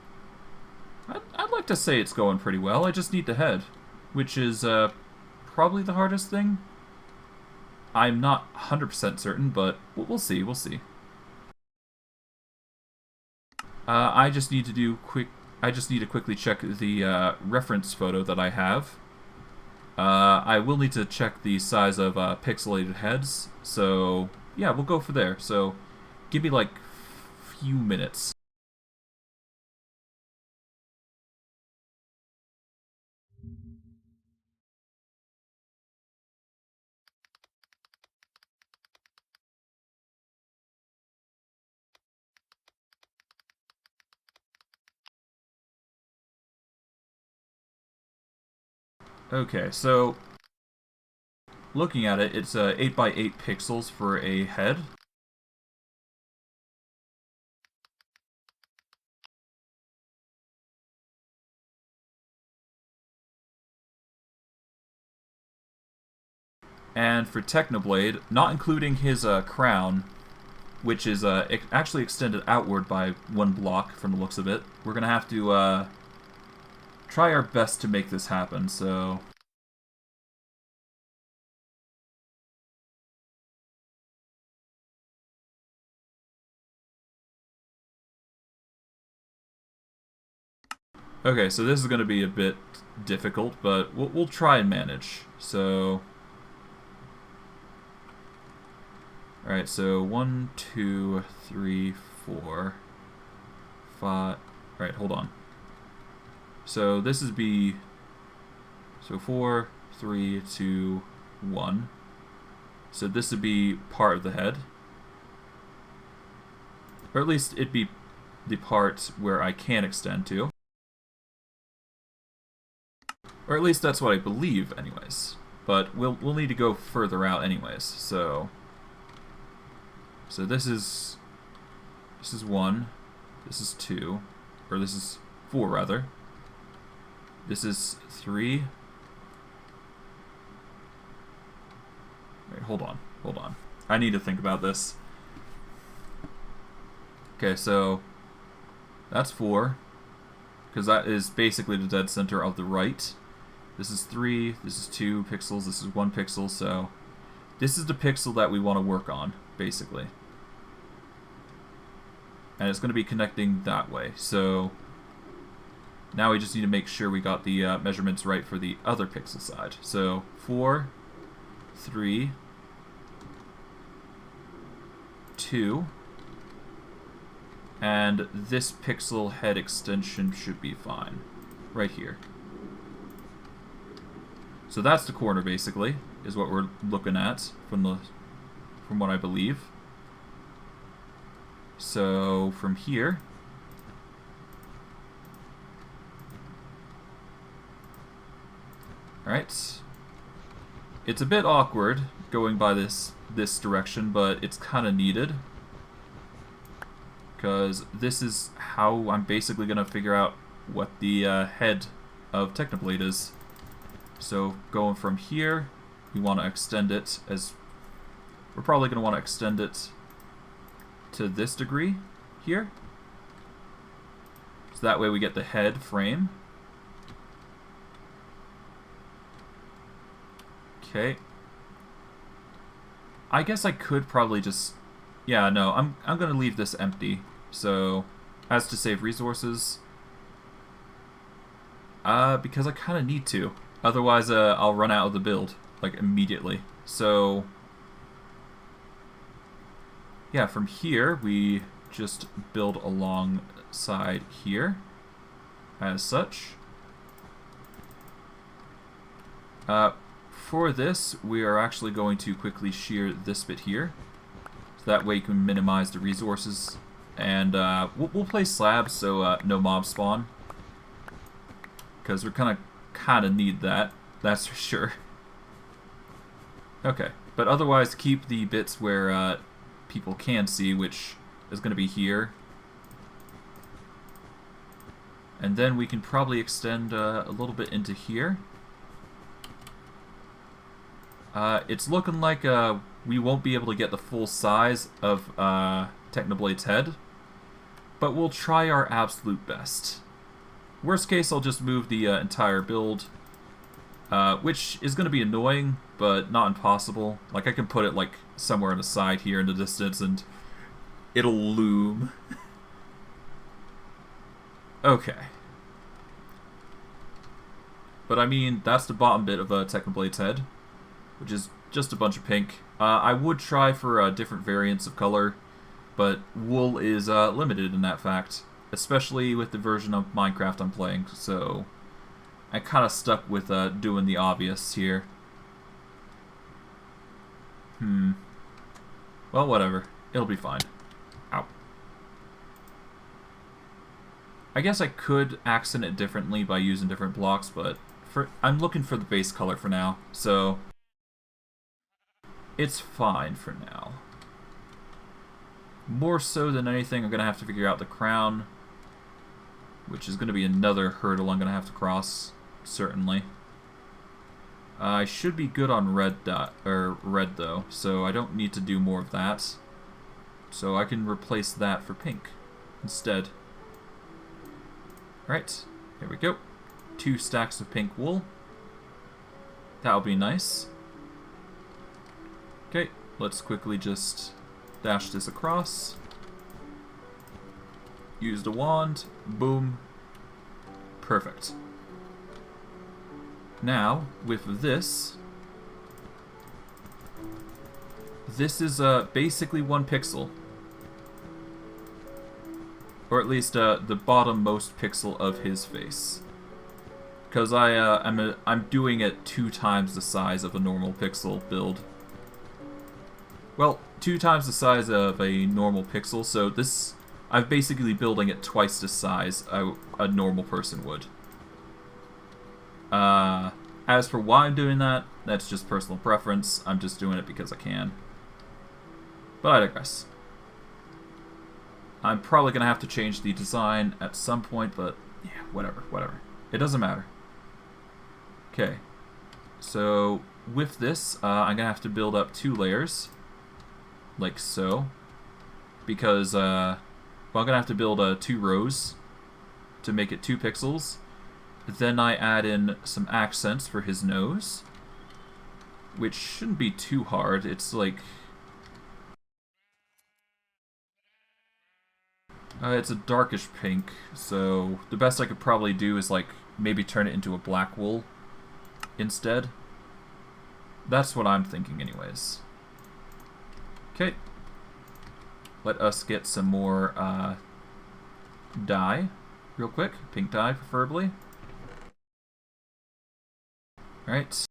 I'd like to say it's going pretty well. I just need the head, which is probably the hardest thing. I'm not 100% certain, but we'll see. We'll see. I just need to quickly check the reference photo that I have. I will need to check the size of pixelated heads, so yeah, we'll go for there. So give me like a few minutes. Okay, so looking at it, it's 8 by 8 pixels for a head. And for Technoblade, not including his crown, which is actually extended outward by 1 block from the looks of it, we're going to have to try our best to make this happen, so... Okay, so this is going to be a bit difficult, but we'll try and manage. So... Alright, so 1, 2, 3, 4, 5... Alright, hold on. So this is be... So 4, 3, 2, 1. So this would be part of the head. Or at least it'd be the part where I can extend to. Or at least that's what I believe, anyways. But we'll need to go further out, anyways. So this is 1. This is 2, or this is 4 rather. This is 3. Wait, hold on. I need to think about this. Okay, so that's 4, because that is basically the dead center of the right. This is 3, this is 2 pixels, this is 1 pixel, so this is the pixel that we want to work on, basically. And it's going to be connecting that way, so now we just need to make sure we got the measurements right for the other pixel side. So 4, 3, 2, and this pixel head extension should be fine, right here. So that's the corner, basically, is what we're looking at from what I believe. So from here, alright, it's a bit awkward going by this direction, but it's kind of needed, because this is how I'm basically going to figure out what the head of Technoblade is. So going from here, we want to extend it as... We're probably going to want to extend it to this degree here. So that way we get the head frame. Okay. I guess I could probably just... Yeah, no, I'm going to leave this empty. So, as to save resources, because I kind of need to. Otherwise, I'll run out of the build, like, immediately. So, yeah, from here, we just build alongside here, as such. For this, we are actually going to quickly shear this bit here. That way you can minimize the resources. And we'll place slabs so no mobs spawn. Because we're kind of need that. That's for sure. Okay, but otherwise keep the bits where people can see, which is going to be here. And then we can probably extend a little bit into here. It's looking like we won't be able to get the full size of Technoblade's head, but we'll try our absolute best. Worst case, I'll just move the entire build, which is going to be annoying, but not impossible. Like, I can put it like somewhere on the side here in the distance, and it'll loom. Okay. But I mean, that's the bottom bit of Technoblade's head, which is just a bunch of pink. I would try for different variants of color, but wool is limited in that fact, especially with the version of Minecraft I'm playing, so I kind of stuck with doing the obvious here. Well, whatever. It'll be fine. Ow. I guess I could accent it differently by using different blocks, but I'm looking for the base color for now, so it's fine for now. More so than anything, I'm going to have to figure out the crown, which is going to be another hurdle I'm going to have to cross, certainly. I should be good on red though, so I don't need to do more of that. So I can replace that for pink instead. Alright, here we go. 2 stacks of pink wool. That'll be nice. Okay, let's quickly just dash this across. Use the wand. Boom. Perfect. Now, with this is basically 1 pixel. Or at least the bottom-most pixel of his face. Because I'm doing it 2 times the size of a normal pixel build. Well, 2 times the size of a normal pixel, so this, I'm basically building it twice the size a normal person would. As for why I'm doing that, that's just personal preference. I'm just doing it because I can. But I digress. I'm probably going to have to change the design at some point, but yeah, whatever. It doesn't matter. Okay, so with this, I'm going to have to build up 2 layers, like so, because well, I'm going to have to build 2 rows to make it 2 pixels. Then I add in some accents for his nose, which shouldn't be too hard. It's like... it's a darkish pink, so the best I could probably do is like maybe turn it into a black wool instead. That's what I'm thinking anyways. Okay. Let us get some more dye real quick. Pink dye preferably. Alright.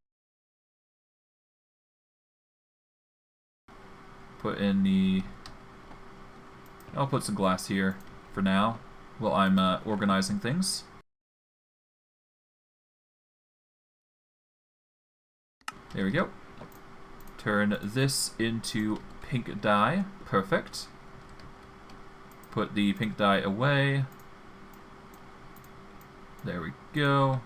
Put in the... I'll put some glass here for now while I'm organizing things. There we go. Turn this into pink dye. Perfect. Put the pink dye away. There we go.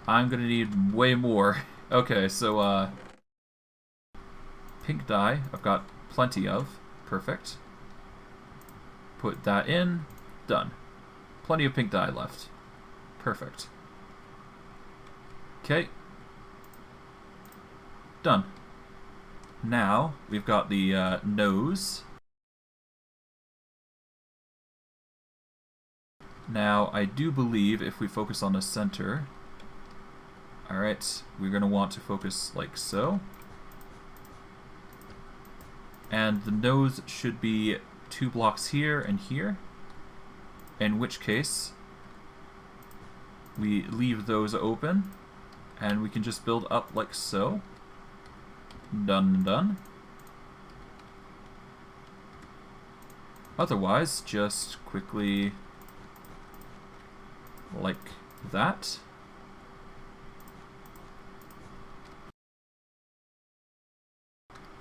I'm gonna need way more. Okay, so pink dye I've got plenty of. Perfect. Put that in. Done. Plenty of pink dye left. Perfect. Okay. Done. Now, we've got the nose. Now, I do believe if we focus on the center... Alright, we're going to want to focus like so. And the nose should be 2 blocks here and here. In which case, we leave those open. And we can just build up like so. Done and done. Otherwise, just quickly like that.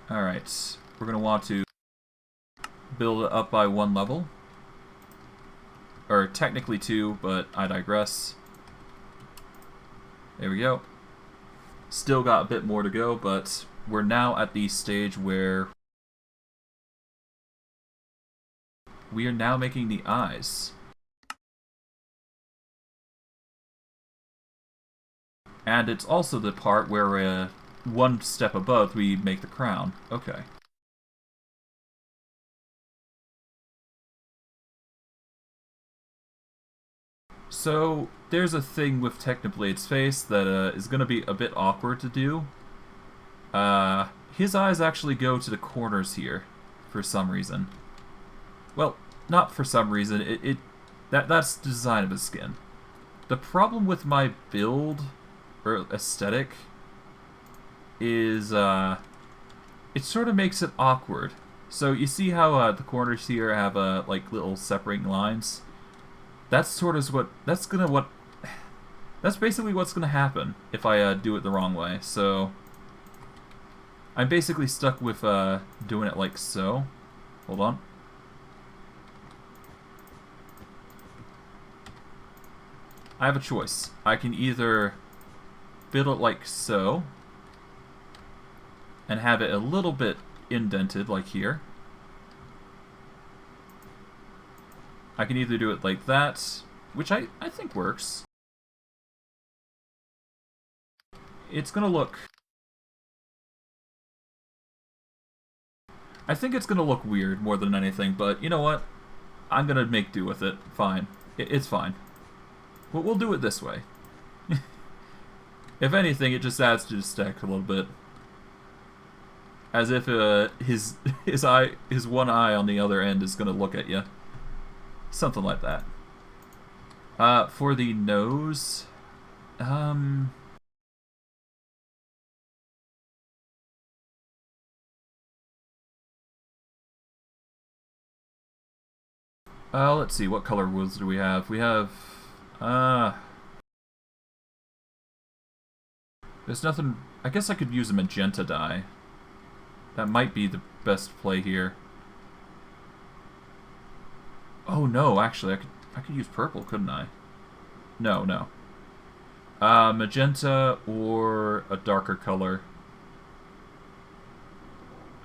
Alright, we're going to want to build it up by 1 level. Or technically 2, but I digress. There we go. Still got a bit more to go, but we're now at the stage where we are now making the eyes. And it's also the part where 1 step above we make the crown. Okay. So, there's a thing with Technoblade's face that is going to be a bit awkward to do. His eyes actually go to the corners here, for some reason. Well, not for some reason, that's the design of his skin. The problem with my build, or aesthetic, is, it sort of makes it awkward. So you see how the corners here have, like, little separating lines? That's sort of that's basically what's gonna happen if I do it the wrong way. So I'm basically stuck with doing it like so. Hold on. I have a choice. I can either build it like so and have it a little bit indented like here. I can either do it like that, which I think works. It's gonna look... I think it's gonna look weird more than anything, but you know what? I'm gonna make do with it. Fine. It's fine. We'll do it this way. If anything, it just adds to the stack a little bit. As if his one eye on the other end is gonna look at you. Something like that. For the nose, let's see, what color wheels do we have? We have, there's nothing, I guess I could use a magenta dye. That might be the best play here. Oh no, actually, I could use purple, couldn't I? No. Magenta or a darker color.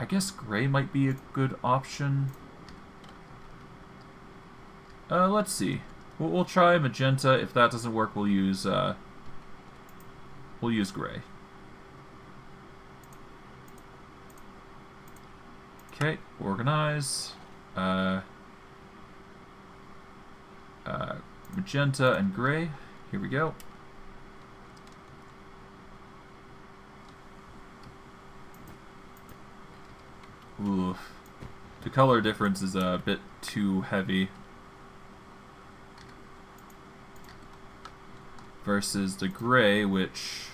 I guess gray might be a good option. Let's see. We'll try magenta. If that doesn't work, we'll use gray. Okay, organize. Magenta and gray. Here we go. Ooh. The color difference is a bit too heavy. Versus the gray, which...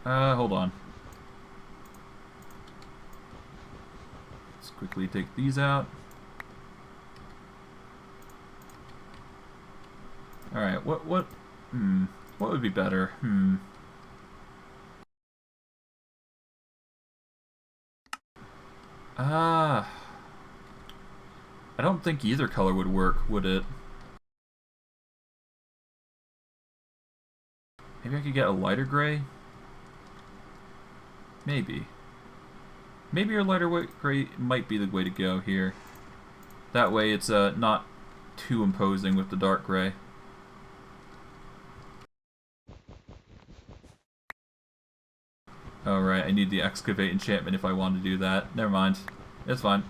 hold on. Let's quickly take these out. Alright, what would be better? I don't think either color would work, would it? Maybe I could get a lighter gray? Maybe. Maybe a lighter gray might be the way to go here. That way it's not too imposing with the dark gray. Oh right, I need the excavate enchantment if I want to do that. Never mind. It's fine.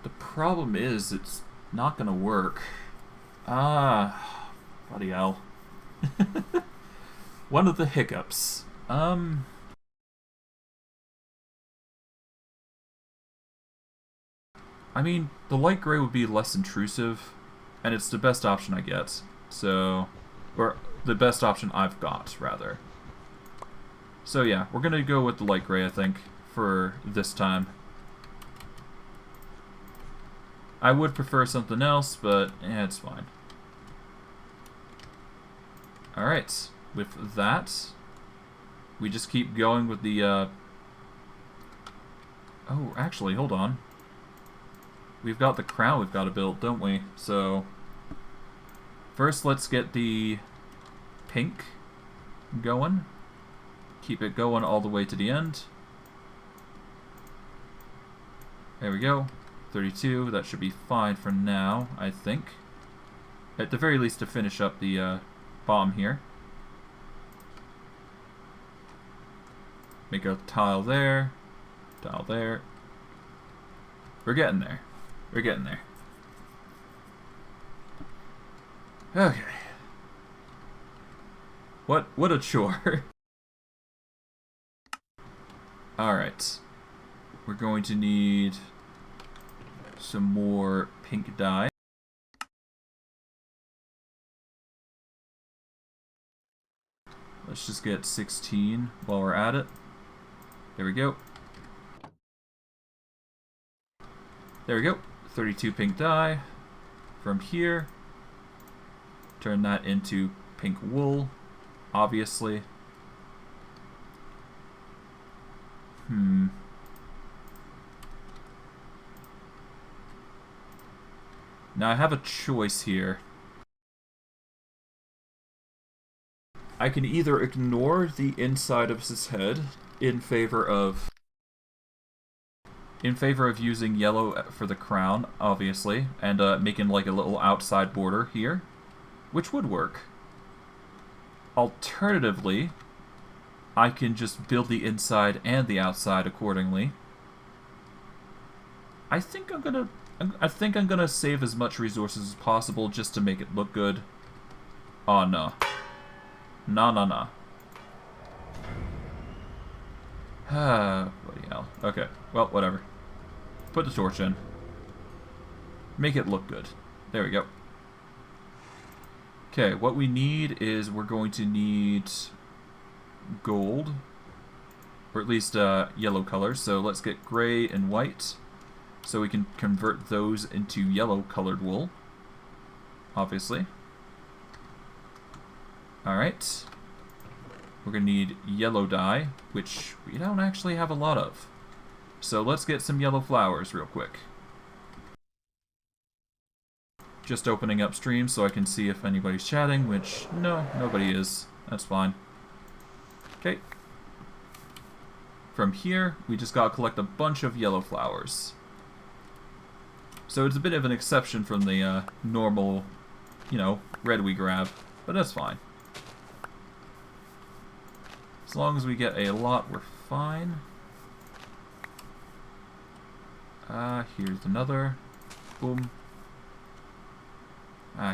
The problem is it's not gonna work. Bloody hell. One of the hiccups. I mean, the light gray would be less intrusive, and it's the best option I get. So, or the best option I've got, rather. So yeah, we're gonna go with the light gray, I think, for this time. I would prefer something else, but it's fine. Alright, with that, we just keep going with the, Oh, actually, hold on. We've got the crown we've got to build, don't we? So, first let's get the pink going. Keep it going all the way to the end. There we go. 32, that should be fine for now, I think. At the very least to finish up the bottom here. Make a tile there. Tile there. We're getting there. We're getting there. Okay. What a chore. Alright. We're going to need some more pink dye. Let's just get 16 while we're at it. There we go. There we go. 32 pink dye. From here, turn that into pink wool, obviously. Now I have a choice here. I can either ignore the inside of his head in favor of using yellow for the crown, obviously, and making like a little outside border here, which would work. Alternatively, I can just build the inside and the outside accordingly. I think I'm gonna save as much resources as possible just to make it look good. Oh no. Nah. Bloody hell. Okay, well, whatever. Put the torch in. Make it look good. There we go. Okay, what we need is we're going to need gold. Or at least yellow colors. So let's get gray and white. So we can convert those into yellow colored wool. Obviously. Alright. We're going to need yellow dye, which we don't actually have a lot of. So let's get some yellow flowers real quick. Just opening up stream so I can see if anybody's chatting, which, no, nobody is. That's fine. Okay. From here, we just gotta collect a bunch of yellow flowers. So it's a bit of an exception from the normal, you know, red we grab, but that's fine. As long as we get a lot, we're fine. Here's another. Boom.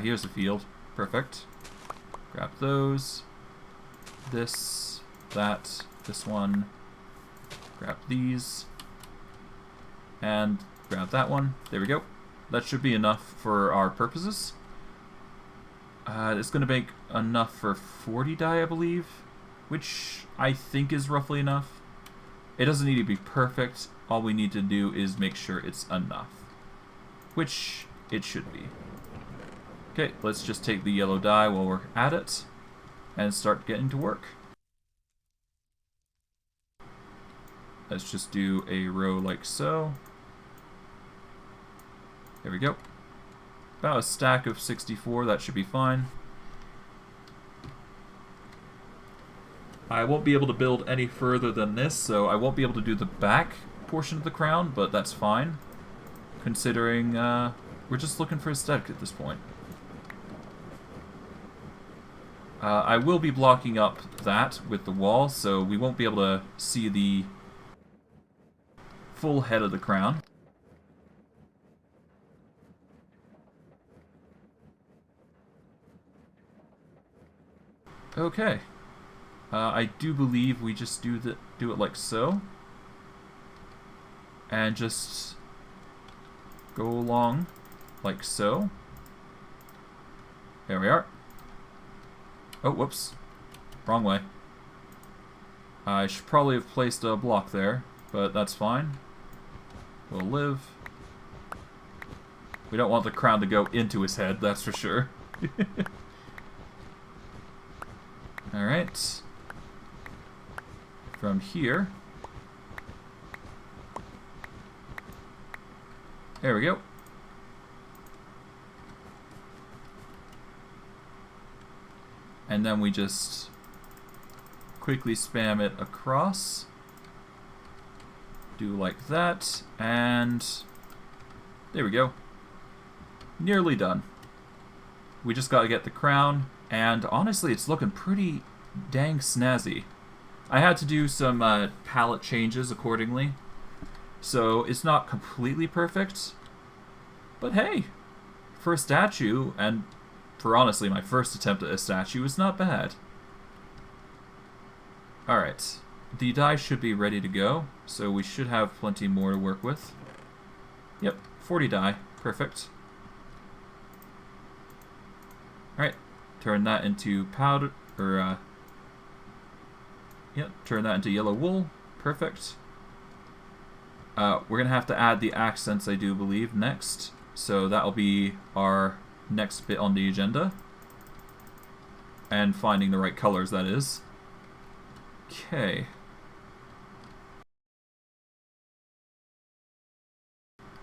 Here's the field. Perfect. Grab those. This, that, this one. Grab these. And grab that one. There we go. That should be enough for our purposes. It's going to make enough for 40 dye, I believe. Which I think is roughly enough. It doesn't need to be perfect. All we need to do is make sure it's enough. Which it should be. Okay, let's just take the yellow dye while we're at it. And start getting to work. Let's just do a row like so. There we go. About a stack of 64, that should be fine. I won't be able to build any further than this, so I won't be able to do the back portion of the crown, but that's fine. Considering we're just looking for aesthetic at this point. I will be blocking up that with the wall, so we won't be able to see the full head of the crown. Okay. I do believe we just do it like so. And just go along like so. There we are. Oh, whoops. Wrong way. I should probably have placed a block there, but that's fine. We'll live. We don't want the crown to go into his head, that's for sure. Alright. From here. There we go. And then we just quickly spam it across. Do like that, and there we go. Nearly done. We just gotta get the crown, and honestly, it's looking pretty dang snazzy. I had to do some palette changes accordingly, so it's not completely perfect, but hey, for a statue, and for honestly my first attempt at a statue, is not bad. Alright, the die should be ready to go, so we should have plenty more to work with. Yep, 40 die, perfect. Alright, turn that into powder, or yep, turn that into yellow wool, perfect. We're gonna have to add the accents, I do believe, next, so that'll be our next bit on the agenda. And finding the right colors, that is. Okay.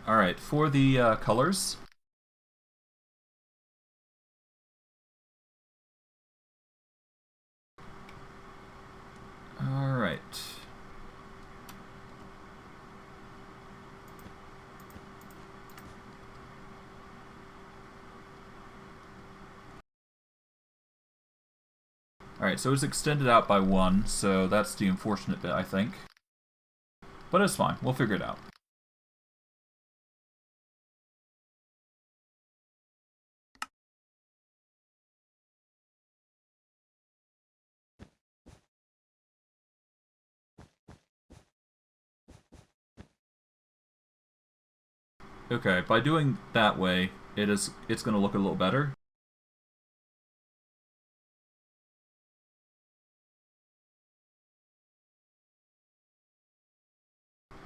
Alright, for the colors. Alright. Alright, so it's extended out by 1, so that's the unfortunate bit, I think. But it's fine, we'll figure it out. Okay, by doing that way, it's going to look a little better.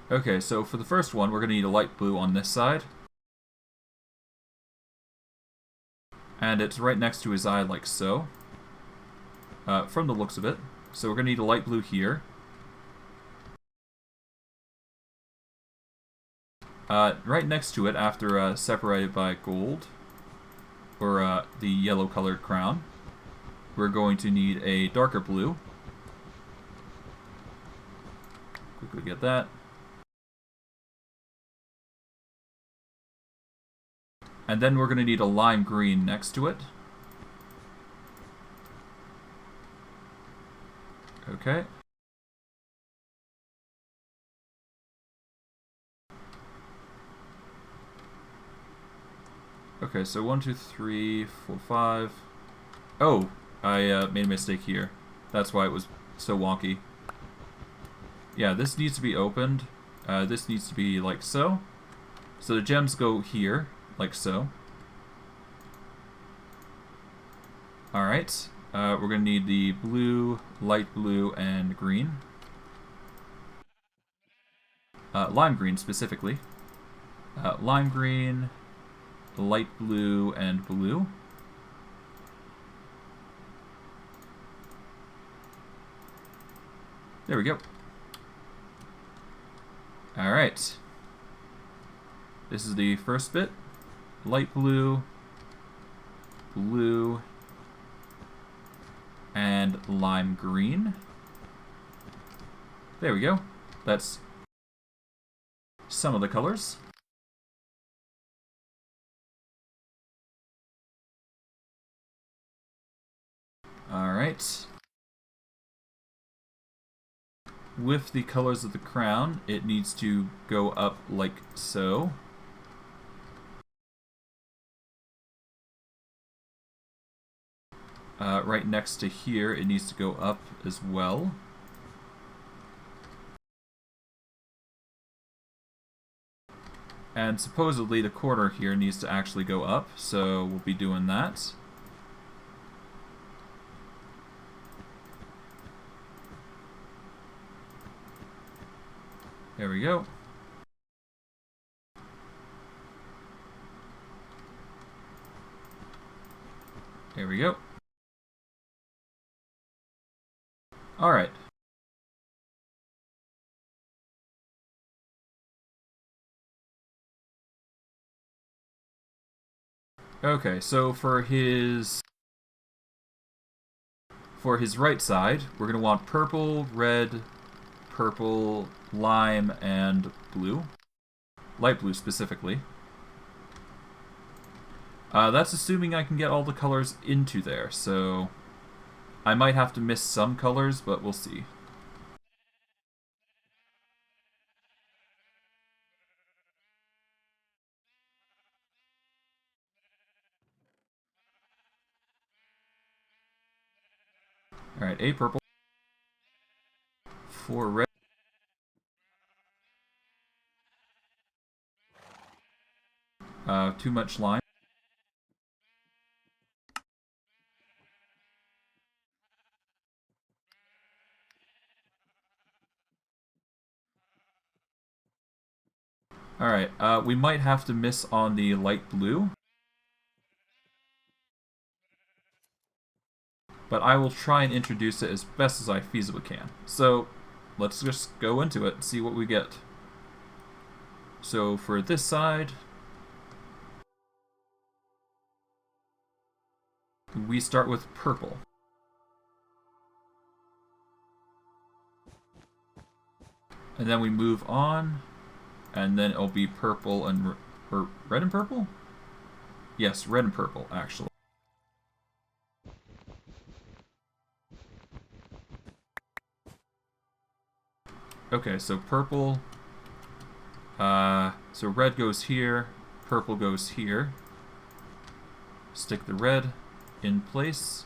Okay, so for the first one, we're going to need a light blue on this side. And it's right next to his eye, like so. From the looks of it. So we're going to need a light blue here. Right next to it, after separated by gold, or the yellow colored crown, we're going to need a darker blue. Quickly get that. And then we're going to need a lime green next to it. Okay. Okay, so 1, 2, 3, 4, 5. Oh, I made a mistake here. That's why it was so wonky. Yeah, this needs to be opened. This needs to be like so. So the gems go here, like so. Alright, we're going to need the blue, light blue, and green. Lime green, specifically. Lime green, light blue, and blue. There we go. Alright. This is the first bit. Light blue, blue, and lime green. There we go. That's some of the colors. Alright. With the colors of the crown, it needs to go up like so. right next to here, it needs to go up as well. And supposedly the corner here needs to actually go up, so we'll be doing that. There we go. There we go. Alright. Okay, so for his right side, we're going to want purple, red, purple, lime, and blue. Light blue specifically. That's assuming I can get all the colors into there, so I might have to miss some colors, but we'll see. Alright, 8 purple. 4 red. Too much lime. Alright, we might have to miss on the light blue. But I will try and introduce it as best as I feasibly can. So, let's just go into it and see what we get. So, for this side, we start with purple. And then we move on, and then it'll be purple and... or red and purple? Yes, red and purple, actually. Okay, so purple... so red goes here, purple goes here. Stick the red in place.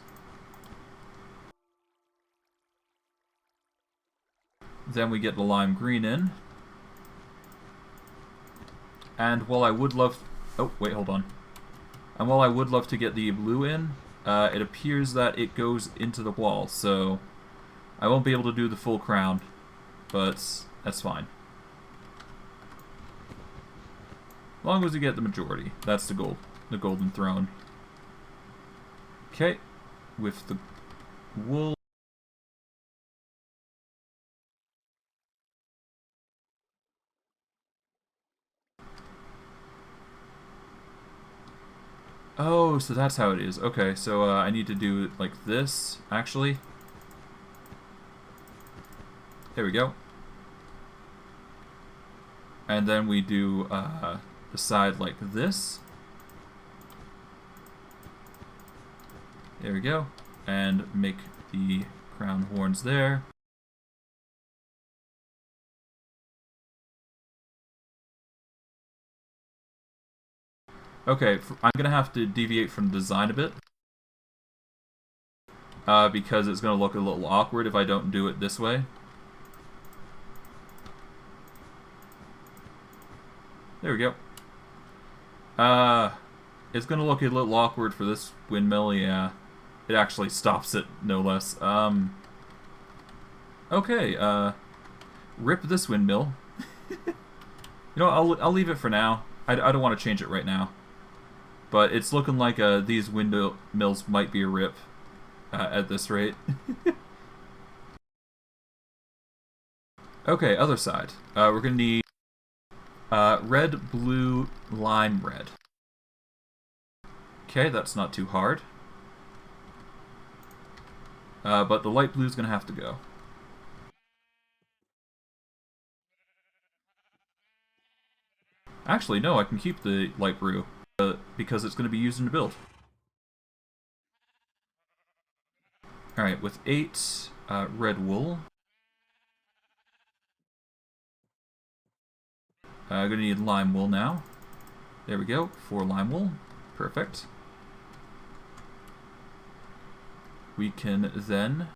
Then we get the lime green in. And while I would love... oh, wait, hold on. And while I would love to get the blue in, it appears that it goes into the wall, so I won't be able to do the full crown, but that's fine. As long as we get the majority. That's the goal. The golden throne. Okay. With the wool. Oh, so that's how it is. Okay, so I need to do it like this, actually. There we go. And then we do the side like this. There we go. And make the crown horns there. Okay, I'm going to have to deviate from the design a bit. Because it's going to look a little awkward if I don't do it this way. There we go. It's going to look a little awkward for this windmill, yeah. It actually stops it, no less. Okay, rip this windmill. You know, I'll leave it for now. I don't want to change it right now. But it's looking like these windmills might be a rip at this rate. Okay, other side. We're going to need red, blue, lime, red. Okay, that's not too hard. But the light blue is going to have to go. Actually, no, I can keep the light blue. Because it's going to be used in the build. Alright, with 8 red wool. I'm going to need lime wool now. There we go, 4 lime wool. Perfect. we can then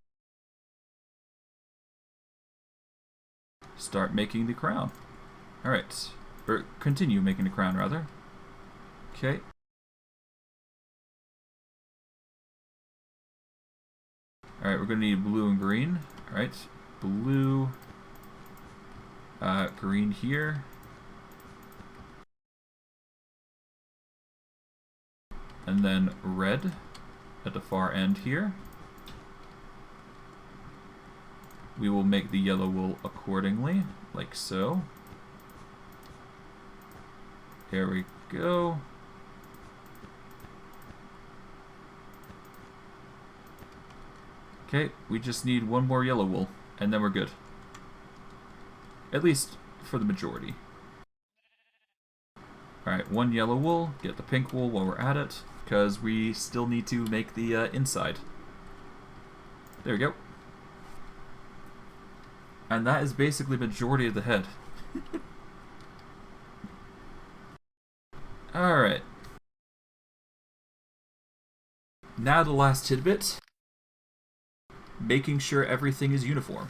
start making the crown. Alright. Or continue making the crown, rather. Okay. Alright, we're going to need blue and green. Alright. Blue. Green here. And then red at the far end here. We will make the yellow wool accordingly, like so. There we go. Okay, we just need one more yellow wool, and then we're good. At least for the majority. Alright, one yellow wool, get the pink wool while we're at it, because we still need to make the inside. There we go. And that is basically the majority of the head. Alright. Now the last tidbit. Making sure everything is uniform.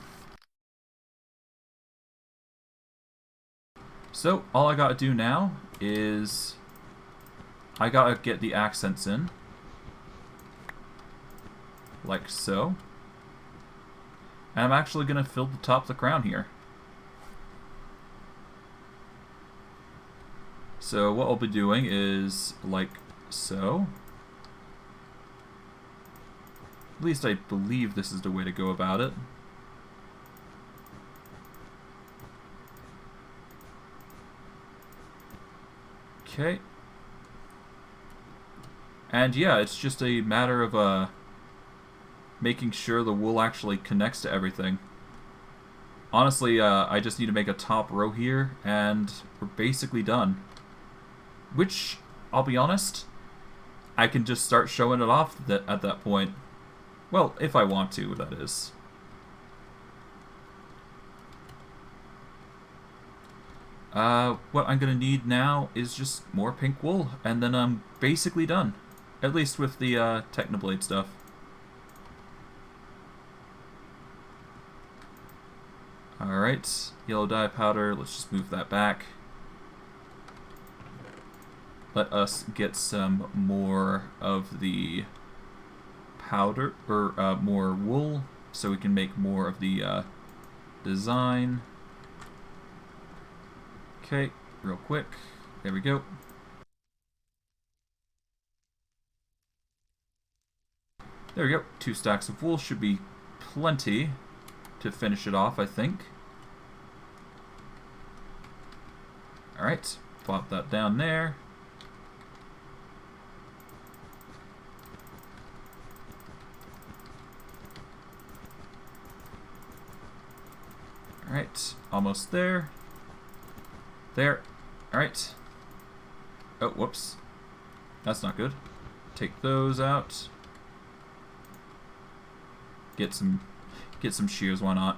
So, all I gotta do now is I gotta get the accents in. Like so. And I'm actually gonna fill the top of the crown here. So what I'll be doing is like so. At least I believe this is the way to go about it. Okay. And yeah, it's just a matter of making sure the wool actually connects to everything. Honestly, I just need to make a top row here, and we're basically done. Which, I'll be honest, I can just start showing it off at that point. Well, if I want to, that is. What I'm gonna need now is just more pink wool, and then I'm basically done. At least with the Technoblade stuff. Alright, yellow dye powder, let's just move that back. Let us get some more of the powder, or more wool, so we can make more of the design. Okay, real quick. There we go. There we go. 2 stacks of wool should be plenty to finish it off, I think. Alright, plop that down there. Alright, almost there. There. Alright. Oh, whoops. That's not good. Take those out. Get some shears, why not?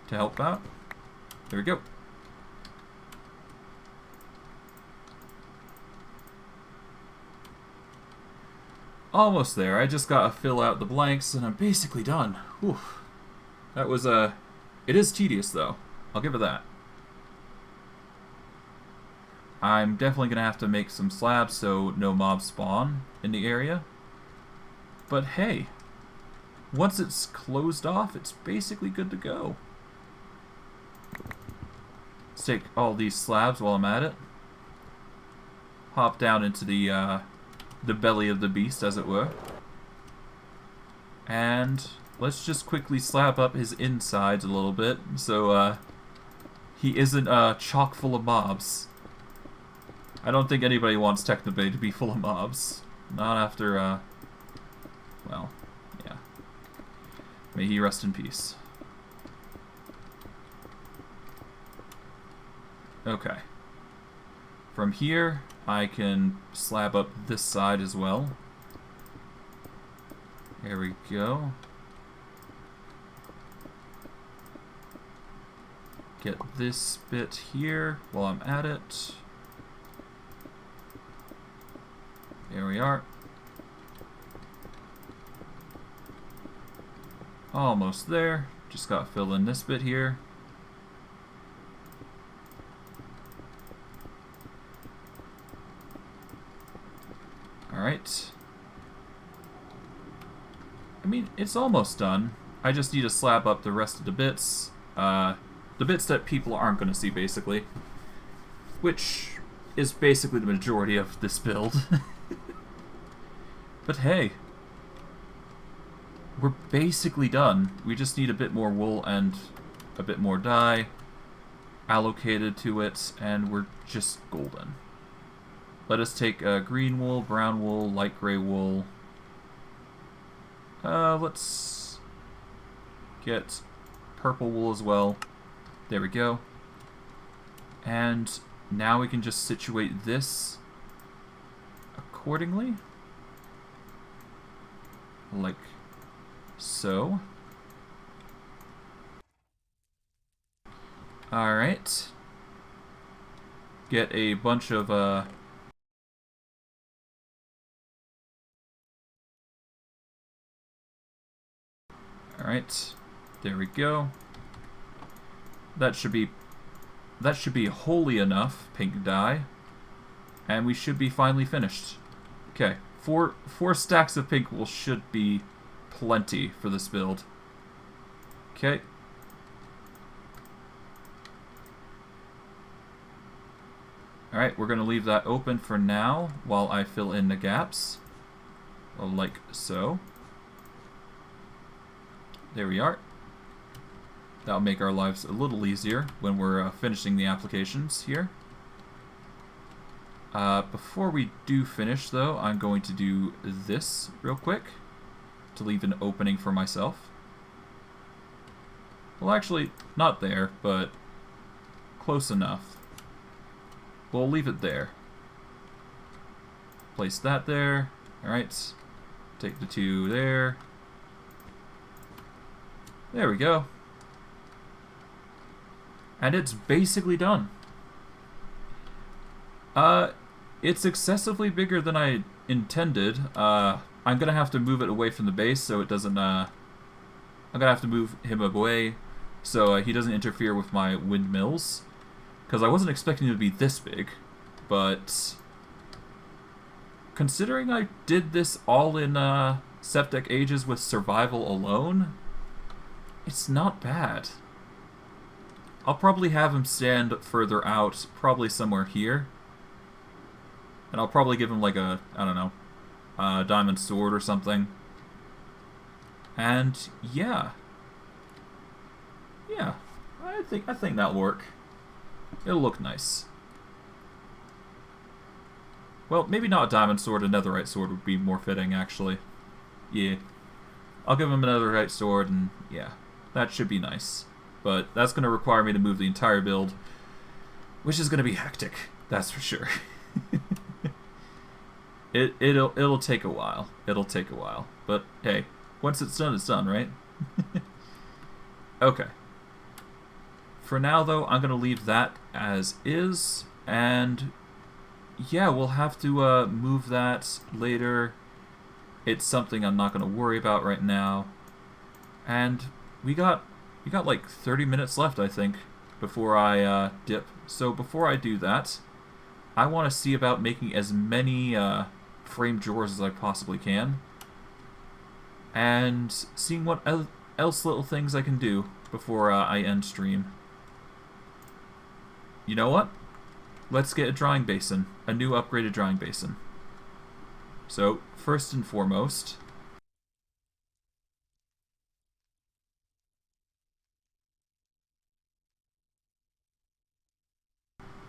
To help out. There we go. Almost there. I just gotta fill out the blanks and I'm basically done. Whew. That was it is tedious though. I'll give it that. I'm definitely gonna have to make some slabs so no mobs spawn in the area. But hey, once it's closed off, it's basically good to go. Let's take all these slabs while I'm at it. Hop down into the belly of the beast, as it were. And let's just quickly slab up his insides a little bit, so he isn't chock full of mobs. I don't think anybody wants Technoblade to be full of mobs. Not after, well, yeah. May he rest in peace. Okay. From here, I can slab up this side as well. There we go. Get this bit here while I'm at it. There we are. almost there. Just got to fill in this bit here. Alright. I mean, it's almost done. I just need to slab up the rest of the bits. The bits that people aren't going to see, basically. Which is basically the majority of this build. But hey. We're basically done. We just need a bit more wool and a bit more dye allocated to it, and we're just golden. Let us take green wool, brown wool, light gray wool. Let's get purple wool as well. There we go. And now we can just situate this accordingly. Like so. Alright. Get a bunch of Alright, there we go. That should be wholly enough pink dye, and we should be finally finished. Okay, four stacks of pink wool should be plenty for this build. Okay. Alright, we're going to leave that open for now while I fill in the gaps. Like so. There we are. That'll make our lives a little easier when we're finishing the applications here. Before we do finish, though, I'm going to do this real quick to leave an opening for myself. Well, actually, not there, but close enough. We'll leave it there. Place that there. Alright. Take the two there. There we go. And it's basically done. It's excessively bigger than I intended. I'm gonna have to move it away from the base so it doesn't, I'm gonna have to move him away so he doesn't interfere with my windmills. Because I wasn't expecting it to be this big, but considering I did this all in Sevtech Ages with survival alone, it's not bad. I'll probably have him stand further out, probably somewhere here. And I'll probably give him like a, I don't know, a diamond sword or something. And yeah. Yeah, I think that'll work. It'll look nice. Well, maybe not a diamond sword, a netherite sword would be more fitting, actually. Yeah. I'll give him a netherite sword, and yeah, that should be nice. But that's going to require me to move the entire build, which is going to be hectic, that's for sure. It'll take a while. It'll take a while. But hey, once it's done, right? Okay. For now, though, I'm going to leave that as is, and yeah, we'll have to move that later. It's something I'm not going to worry about right now. And we got like 30 minutes left, I think, before I dip. So before I do that, I want to see about making as many frame drawers as I possibly can, and seeing what else little things I can do before I end stream. You know what? Let's get a drying basin, a new upgraded drying basin. So, first and foremost,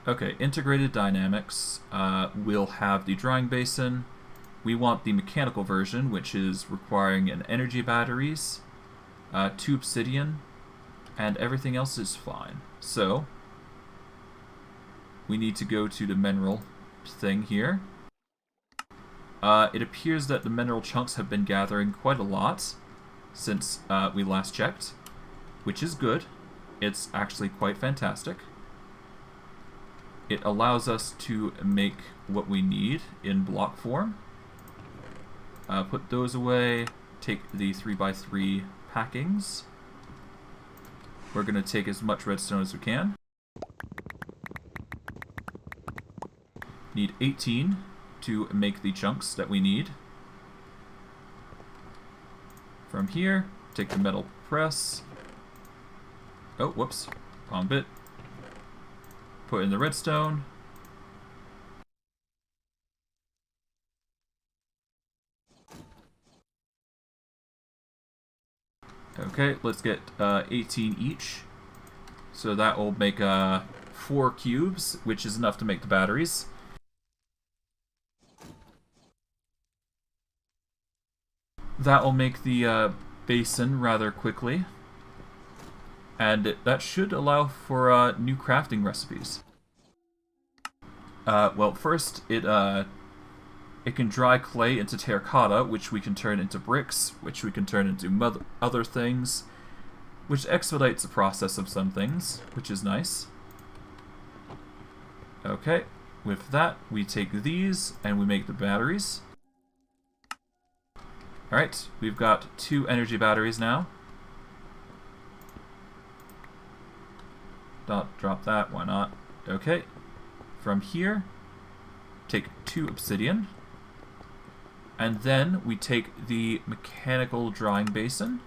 okay, integrated dynamics, we'll have the drying basin. We want the mechanical version, which is requiring an energy batteries, 2 obsidian, and everything else is fine. So, we need to go to the mineral thing here. It appears that the mineral chunks have been gathering quite a lot since we last checked, which is good. It's actually quite fantastic. It allows us to make what we need in block form. Put those away, take the 3x3 packings. We're going to take as much redstone as we can. Need 18 to make the chunks that we need. From here, take the metal press. Oh, whoops. Wrong bit. Put in the redstone. Okay, let's get 18 each. So that will make 4 cubes, which is enough to make the batteries. That will make the basin rather quickly. And that should allow for new crafting recipes. Well, first, it can dry clay into terracotta, which we can turn into bricks, which we can turn into other things, which expedites the process of some things, which is nice. Okay, with that, we take these and we make the batteries. Alright, we've got 2 energy batteries now. Drop that, why not? Okay, from here, take 2 obsidian. And then we take the mechanical drying basin.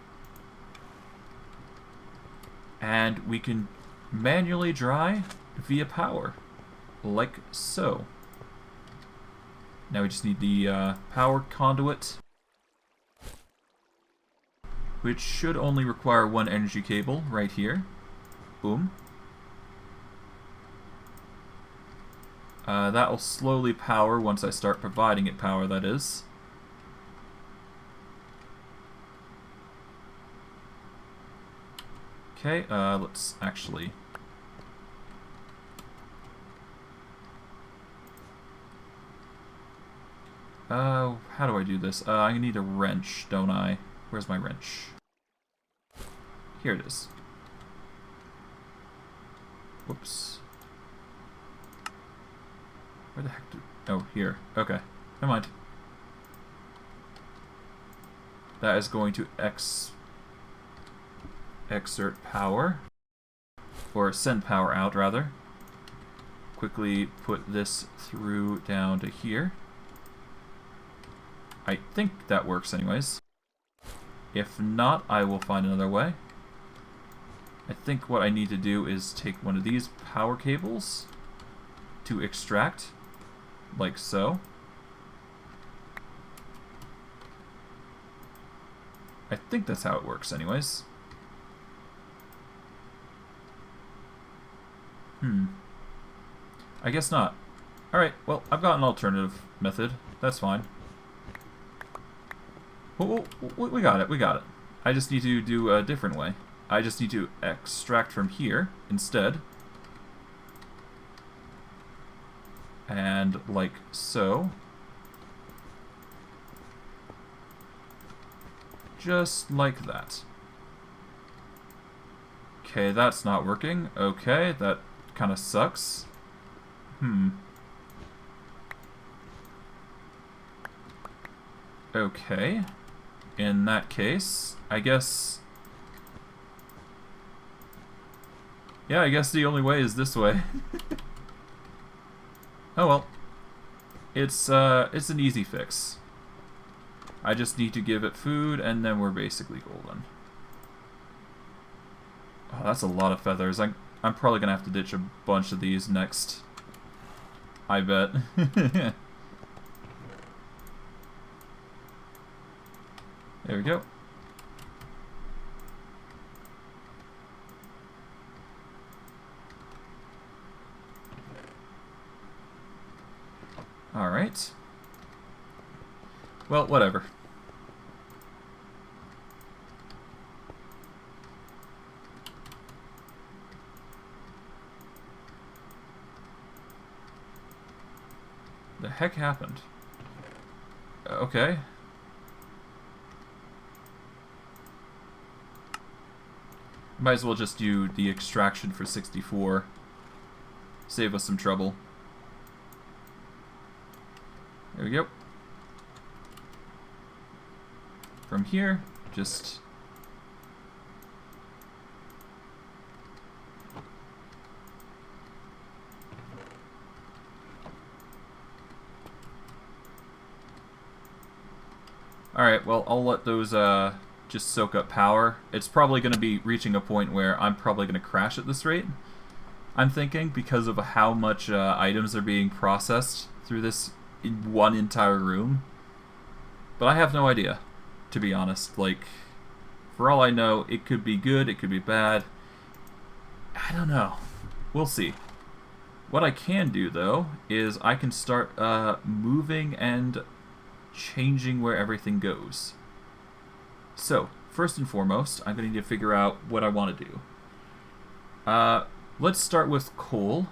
And we can manually dry via power, like so. Now we just need the power conduit, which should only require 1 energy cable right here. Boom. That will slowly power once I start providing it power, that is. Okay, let's actually... how do I do this? I need a wrench, don't I? Where's my wrench? Here it is. Whoops. Where the heck did... Oh, here. Okay. Never mind. That is going to exert power. Or send power out, rather. Quickly put this through down to here. I think that works anyways. If not, I will find another way. I think what I need to do is take one of these power cables to extract, like so. I think that's how it works anyways. I guess not. Alright, well, I've got an alternative method. That's fine. We got it, we got it. I just need to do a different way. I just need to extract from here instead. And like so. Just like that. Okay, that's not working. Okay, that kind of sucks. Okay. In that case, I guess... Yeah, I guess the only way is this way. Oh well. It's an easy fix. I just need to give it food, and then we're basically golden. Oh, that's a lot of feathers. I'm probably gonna have to ditch a bunch of these next. I bet. There we go. Alright. Well, whatever. The heck happened? Okay. Might as well just do the extraction for 64. Save us some trouble. There we go. From here, just Alright, well, I'll let those just soak up power. It's probably going to be reaching a point where I'm probably going to crash at this rate, I'm thinking, because of how much items are being processed through this one entire room. But I have no idea, to be honest. Like, for all I know, it could be good, it could be bad. I don't know. We'll see. What I can do, though, is I can start moving and changing where everything goes. So, first and foremost, I'm going to need to figure out what I want to do. Let's start with coal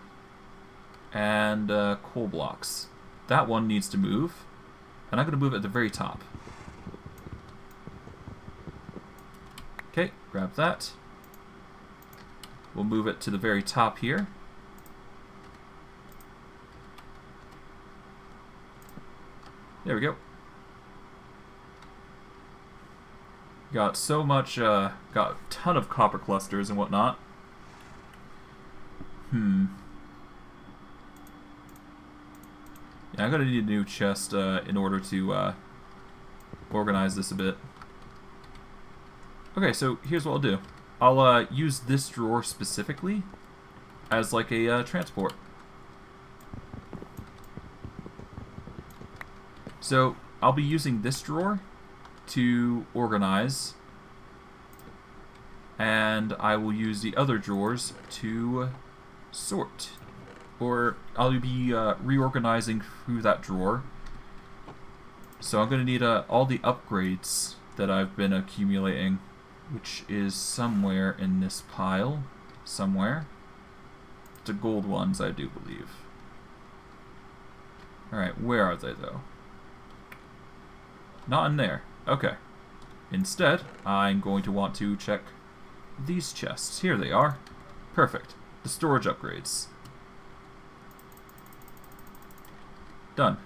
and coal blocks. That one needs to move, and I'm going to move it at the very top. Okay, grab that. We'll move it to the very top here. There we go. Got so much, got a ton of copper clusters and whatnot. Yeah, I'm gonna need a new chest in order to organize this a bit. Okay, so here's what I'll do. I'll use this drawer specifically as like a transport. So I'll be using this drawer to organize, and I will use the other drawers to sort. Or I'll be reorganizing through that drawer. So I'm going to need all the upgrades that I've been accumulating, which is somewhere in this pile. Somewhere. The gold ones, I do believe. Alright, where are they, though? Not in there. Okay. Instead, I'm going to want to check these chests. Here they are. Perfect. The storage upgrades. Done.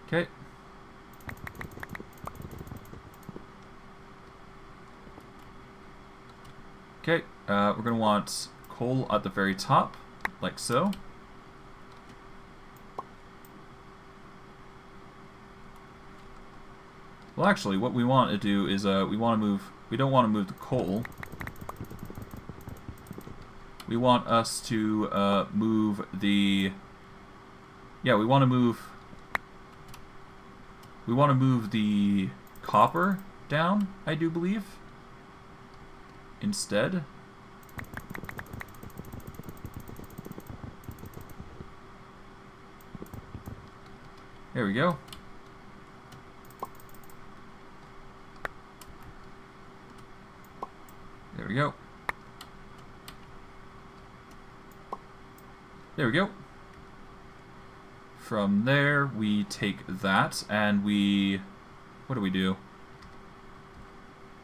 Okay. Okay, we're going to want coal at the very top, like so. Well, actually, what we want to do is we don't want to move the coal. We want us to move the... Yeah, we want to move the copper down, I do believe, instead. There we go. There we go. There we go. From there, we take that and we... What do we do?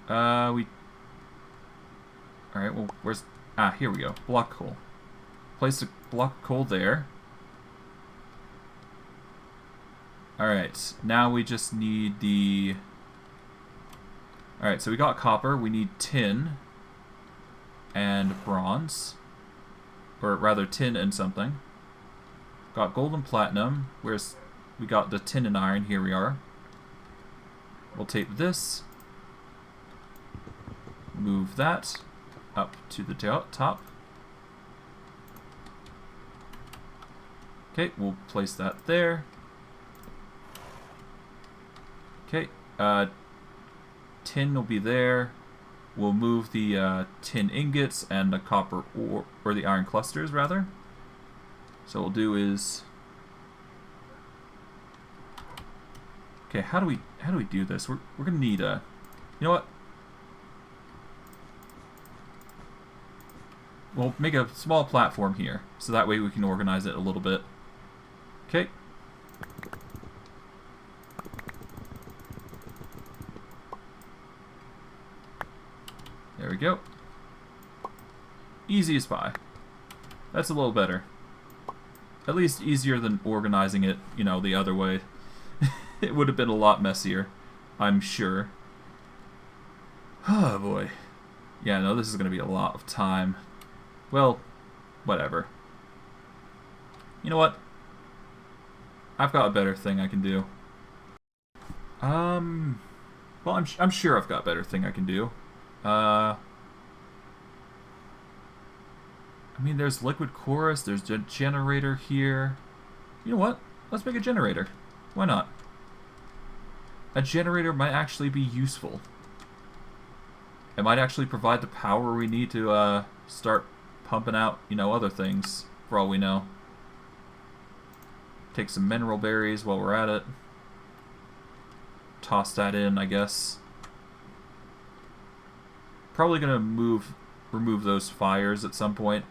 Alright, well, where's... Ah, here we go. Block coal. Place a block coal there. Alright, now we just need the... Alright, so we got copper. We need tin and bronze. Or rather, tin and something. Got gold and platinum. Where's... We got the tin and iron. Here we are. We'll tape this. Move that up to the top. Okay, we'll place that there. Okay, tin will be there. We'll move the tin ingots and the copper ore, or the iron clusters rather. So what we'll do is... Okay, how do we do this? We're gonna need a... You know what? We'll make a small platform here, so that way we can organize it a little bit. Okay. There we go. Easy as pie. That's a little better. At least easier than organizing it, you know, the other way. It would have been a lot messier, I'm sure. Oh boy. Yeah, no, this is going to be a lot of time. Well, whatever. You know what? I've got a better thing I can do. Well, I'm sure I've got a better thing I can do. I mean, there's liquid chorus, there's a generator here. You know what? Let's make a generator. Why not? A generator might actually be useful. It might actually provide the power we need to start pumping out, you know, other things, for all we know. Take some mineral berries while we're at it. Toss that in, I guess. Probably gonna remove those fires at some point.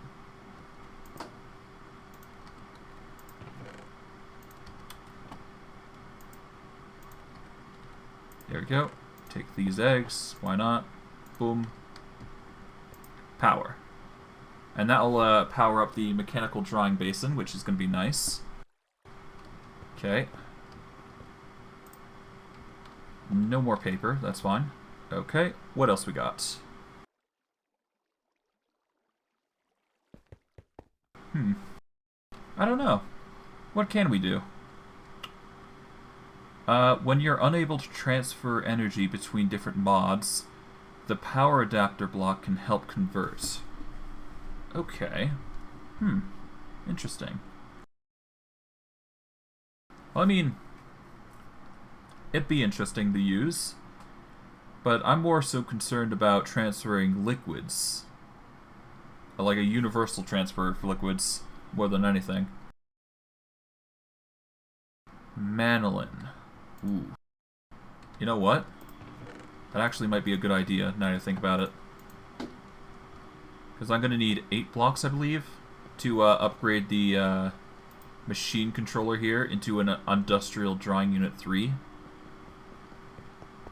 There we go. Take these eggs. Why not? Boom. Power. And that'll power up the Mechanical Drying Basin, which is going to be nice. Okay. No more paper. That's fine. Okay. What else we got? I don't know. What can we do? When you're unable to transfer energy between different mods, the power adapter block can help convert. Okay. Interesting. Well, I mean, it'd be interesting to use, but I'm more so concerned about transferring liquids. Like a universal transfer for liquids, more than anything. Manolin. Ooh. You know what? That actually might be a good idea, now that I think about it. Because I'm going to need 8 blocks, I believe, to upgrade the machine controller here into an Industrial Drying Unit 3.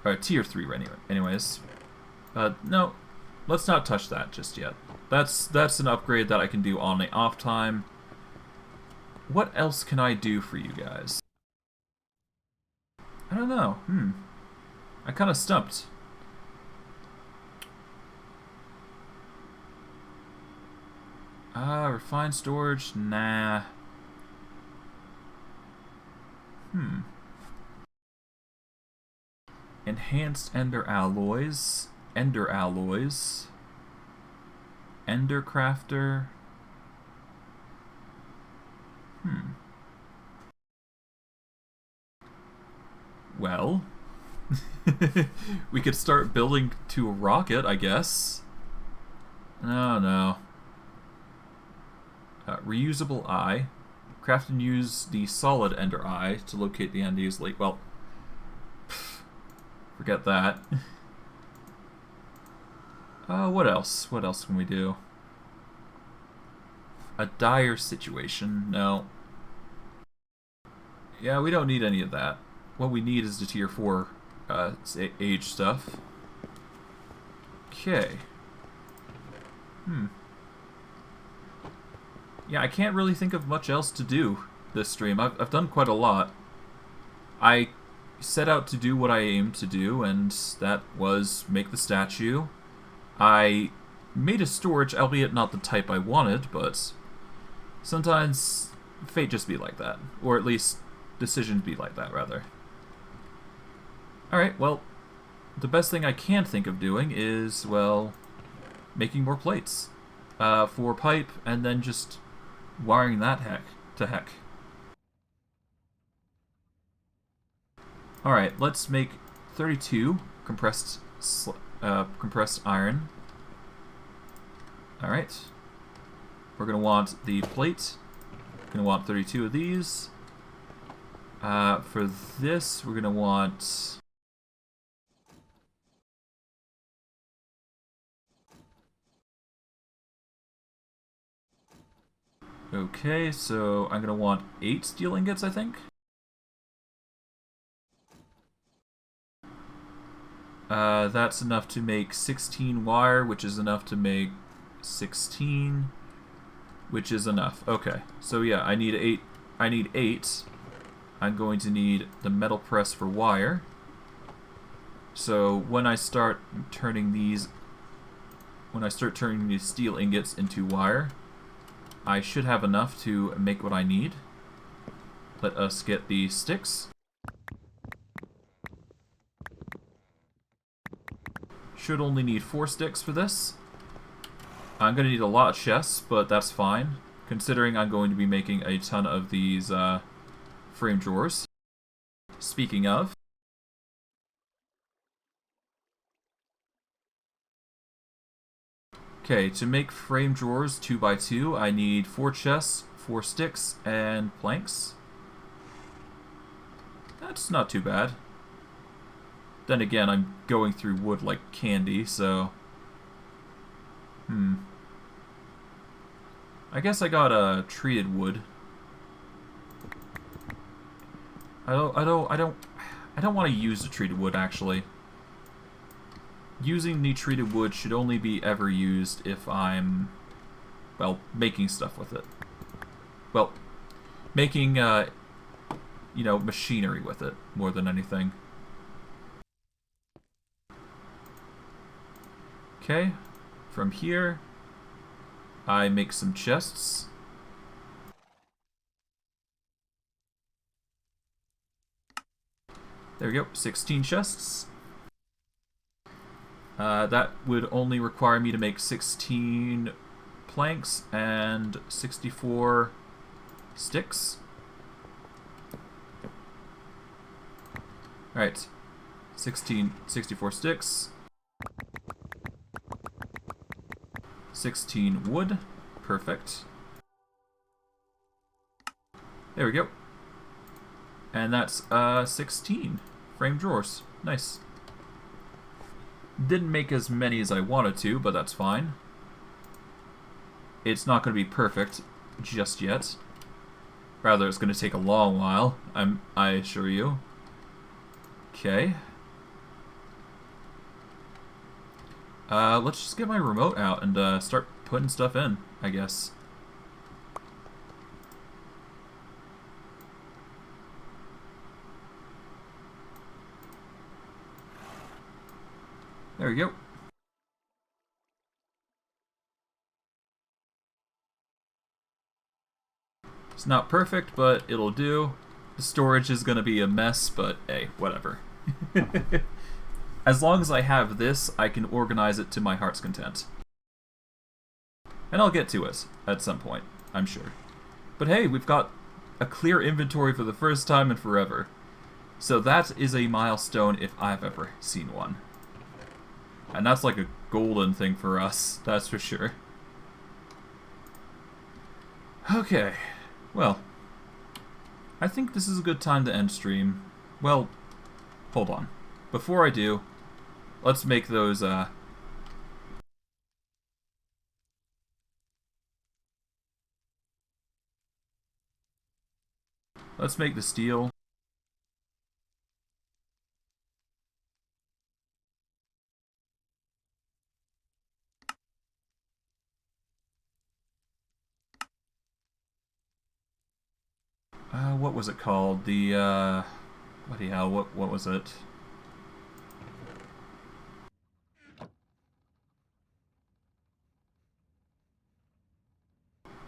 Or Tier 3, anyways. No, let's not touch that just yet. That's an upgrade that I can do on the off time. What else can I do for you guys? I don't know. I kind of stumped. Refined storage? Nah. Enhanced ender alloys. Ender alloys. Ender crafter. Well, we could start building to a rocket, I guess. Oh no. Reusable eye. Craft and use the solid ender eye to locate the unused lake. Well, forget that. What else? What else can we do? A dire situation. No. Yeah, we don't need any of that. What we need is the tier 4 age stuff. Okay. Yeah, I can't really think of much else to do this stream. I've done quite a lot. I set out to do what I aimed to do, and that was make the statue. I made a storage, albeit not the type I wanted, but sometimes fate just be like that. Or at least decisions be like that, rather. Alright, well, the best thing I can think of doing is, well, making more plates for pipe, and then just wiring that to heck. Alright, let's make 32 compressed iron. Alright. We're going to want the plate. We're going to want 32 of these. For this, we're going to want... Okay, so I'm going to want 8 steel ingots, I think. That's enough to make 16 wire, which is enough to make 16, which is enough. Okay, so yeah, I need 8. I need 8. I'm going to need the metal press for wire. So when I start turning these steel ingots into wire, I should have enough to make what I need. let us get the sticks. Should only need 4 sticks for this. I'm going to need a lot of chests, but that's fine, considering I'm going to be making a ton of these frame drawers. Speaking of, okay, to make frame drawers 2x2, I need 4 chests, 4 sticks, and planks. That's not too bad. Then again, I'm going through wood like candy, so... I guess I got a treated wood. I don't want to use the treated wood, actually. Using the treated wood should only be ever used if I'm, well, making stuff with it. Well, making, you know, machinery with it, more than anything. Okay, from here, I make some chests. There we go, 16 chests. That would only require me to make 16 planks and 64 sticks. Alright, 64 sticks. 16 wood. Perfect. There we go. And that's 16 frame drawers. Nice. Didn't make as many as I wanted to, but that's fine. It's not going to be perfect just yet. Rather, it's going to take a long while, I assure you. Okay. Let's just get my remote out and start putting stuff in, I guess. There we go. It's not perfect, but it'll do. The storage is going to be a mess, but hey, whatever. As long as I have this, I can organize it to my heart's content. And I'll get to it at some point, I'm sure. But hey, we've got a clear inventory for the first time in forever. So that is a milestone if I've ever seen one. And that's like a golden thing for us, that's for sure. Okay, well, I think this is a good time to end stream. Well, hold on. Before I do, let's make those, let's make the steel. What was it called? The, bloody hell, what was it?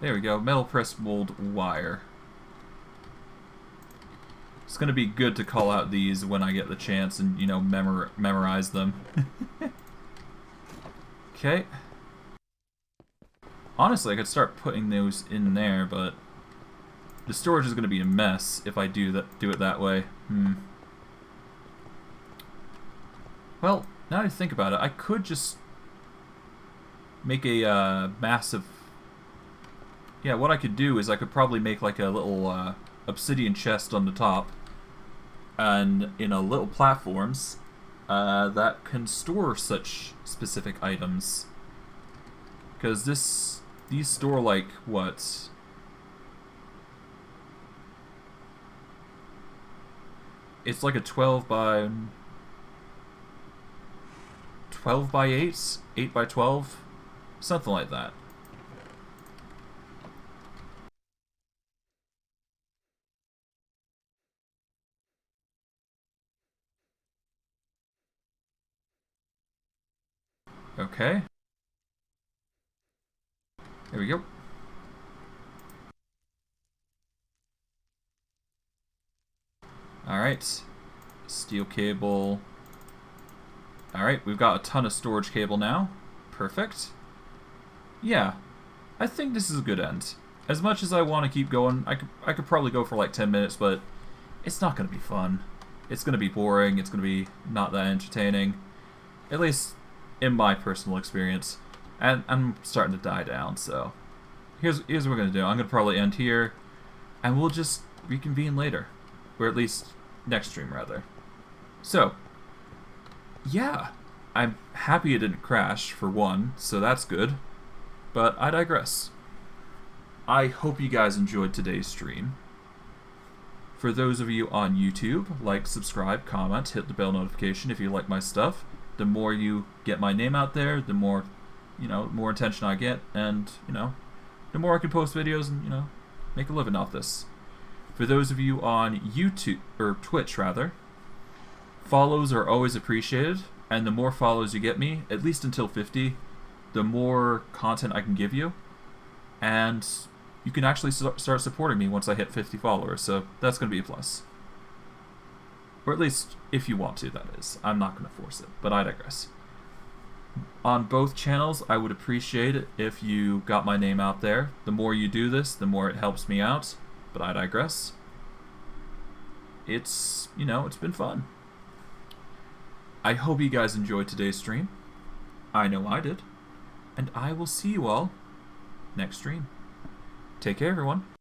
There we go, metal press mold wire. It's gonna be good to call out these when I get the chance and, you know, memorize them. Okay. Honestly, I could start putting those in there, but the storage is gonna be a mess if I do it that way. Well, now that I think about it, I could just make a massive... Yeah, what I could do is I could probably make like a little obsidian chest on the top, and in a little platforms that can store such specific items. Because these store like what? It's like a 12 by 8, 8 by 12, something like that. Okay. There we go. Alright. Steel cable. Alright, we've got a ton of storage cable now. Perfect. Yeah, I think this is a good end. As much as I want to keep going, I could probably go for like 10 minutes, but it's not going to be fun. It's going to be boring. It's going to be not that entertaining. At least in my personal experience. And I'm starting to die down, so here's what we're going to do. I'm going to probably end here, and we'll just reconvene later. Or at least next stream, rather. So, yeah. I'm happy it didn't crash, for one, so that's good. But I digress. I hope you guys enjoyed today's stream. For those of you on YouTube, like, subscribe, comment, hit the bell notification if you like my stuff. The more you get my name out there, the more, more attention I get, and, the more I can post videos and, make a living off this. For those of you on YouTube, or Twitch rather, follows are always appreciated, and the more follows you get me, at least until 50, the more content I can give you, and you can actually start supporting me once I hit 50 followers, so that's going to be a plus. Or at least, if you want to, that is. I'm not going to force it, but I digress. On both channels, I would appreciate it if you got my name out there. The more you do this, the more it helps me out, but I digress. It's, it's been fun. I hope you guys enjoyed today's stream. I know I did. And I will see you all next stream. Take care, everyone.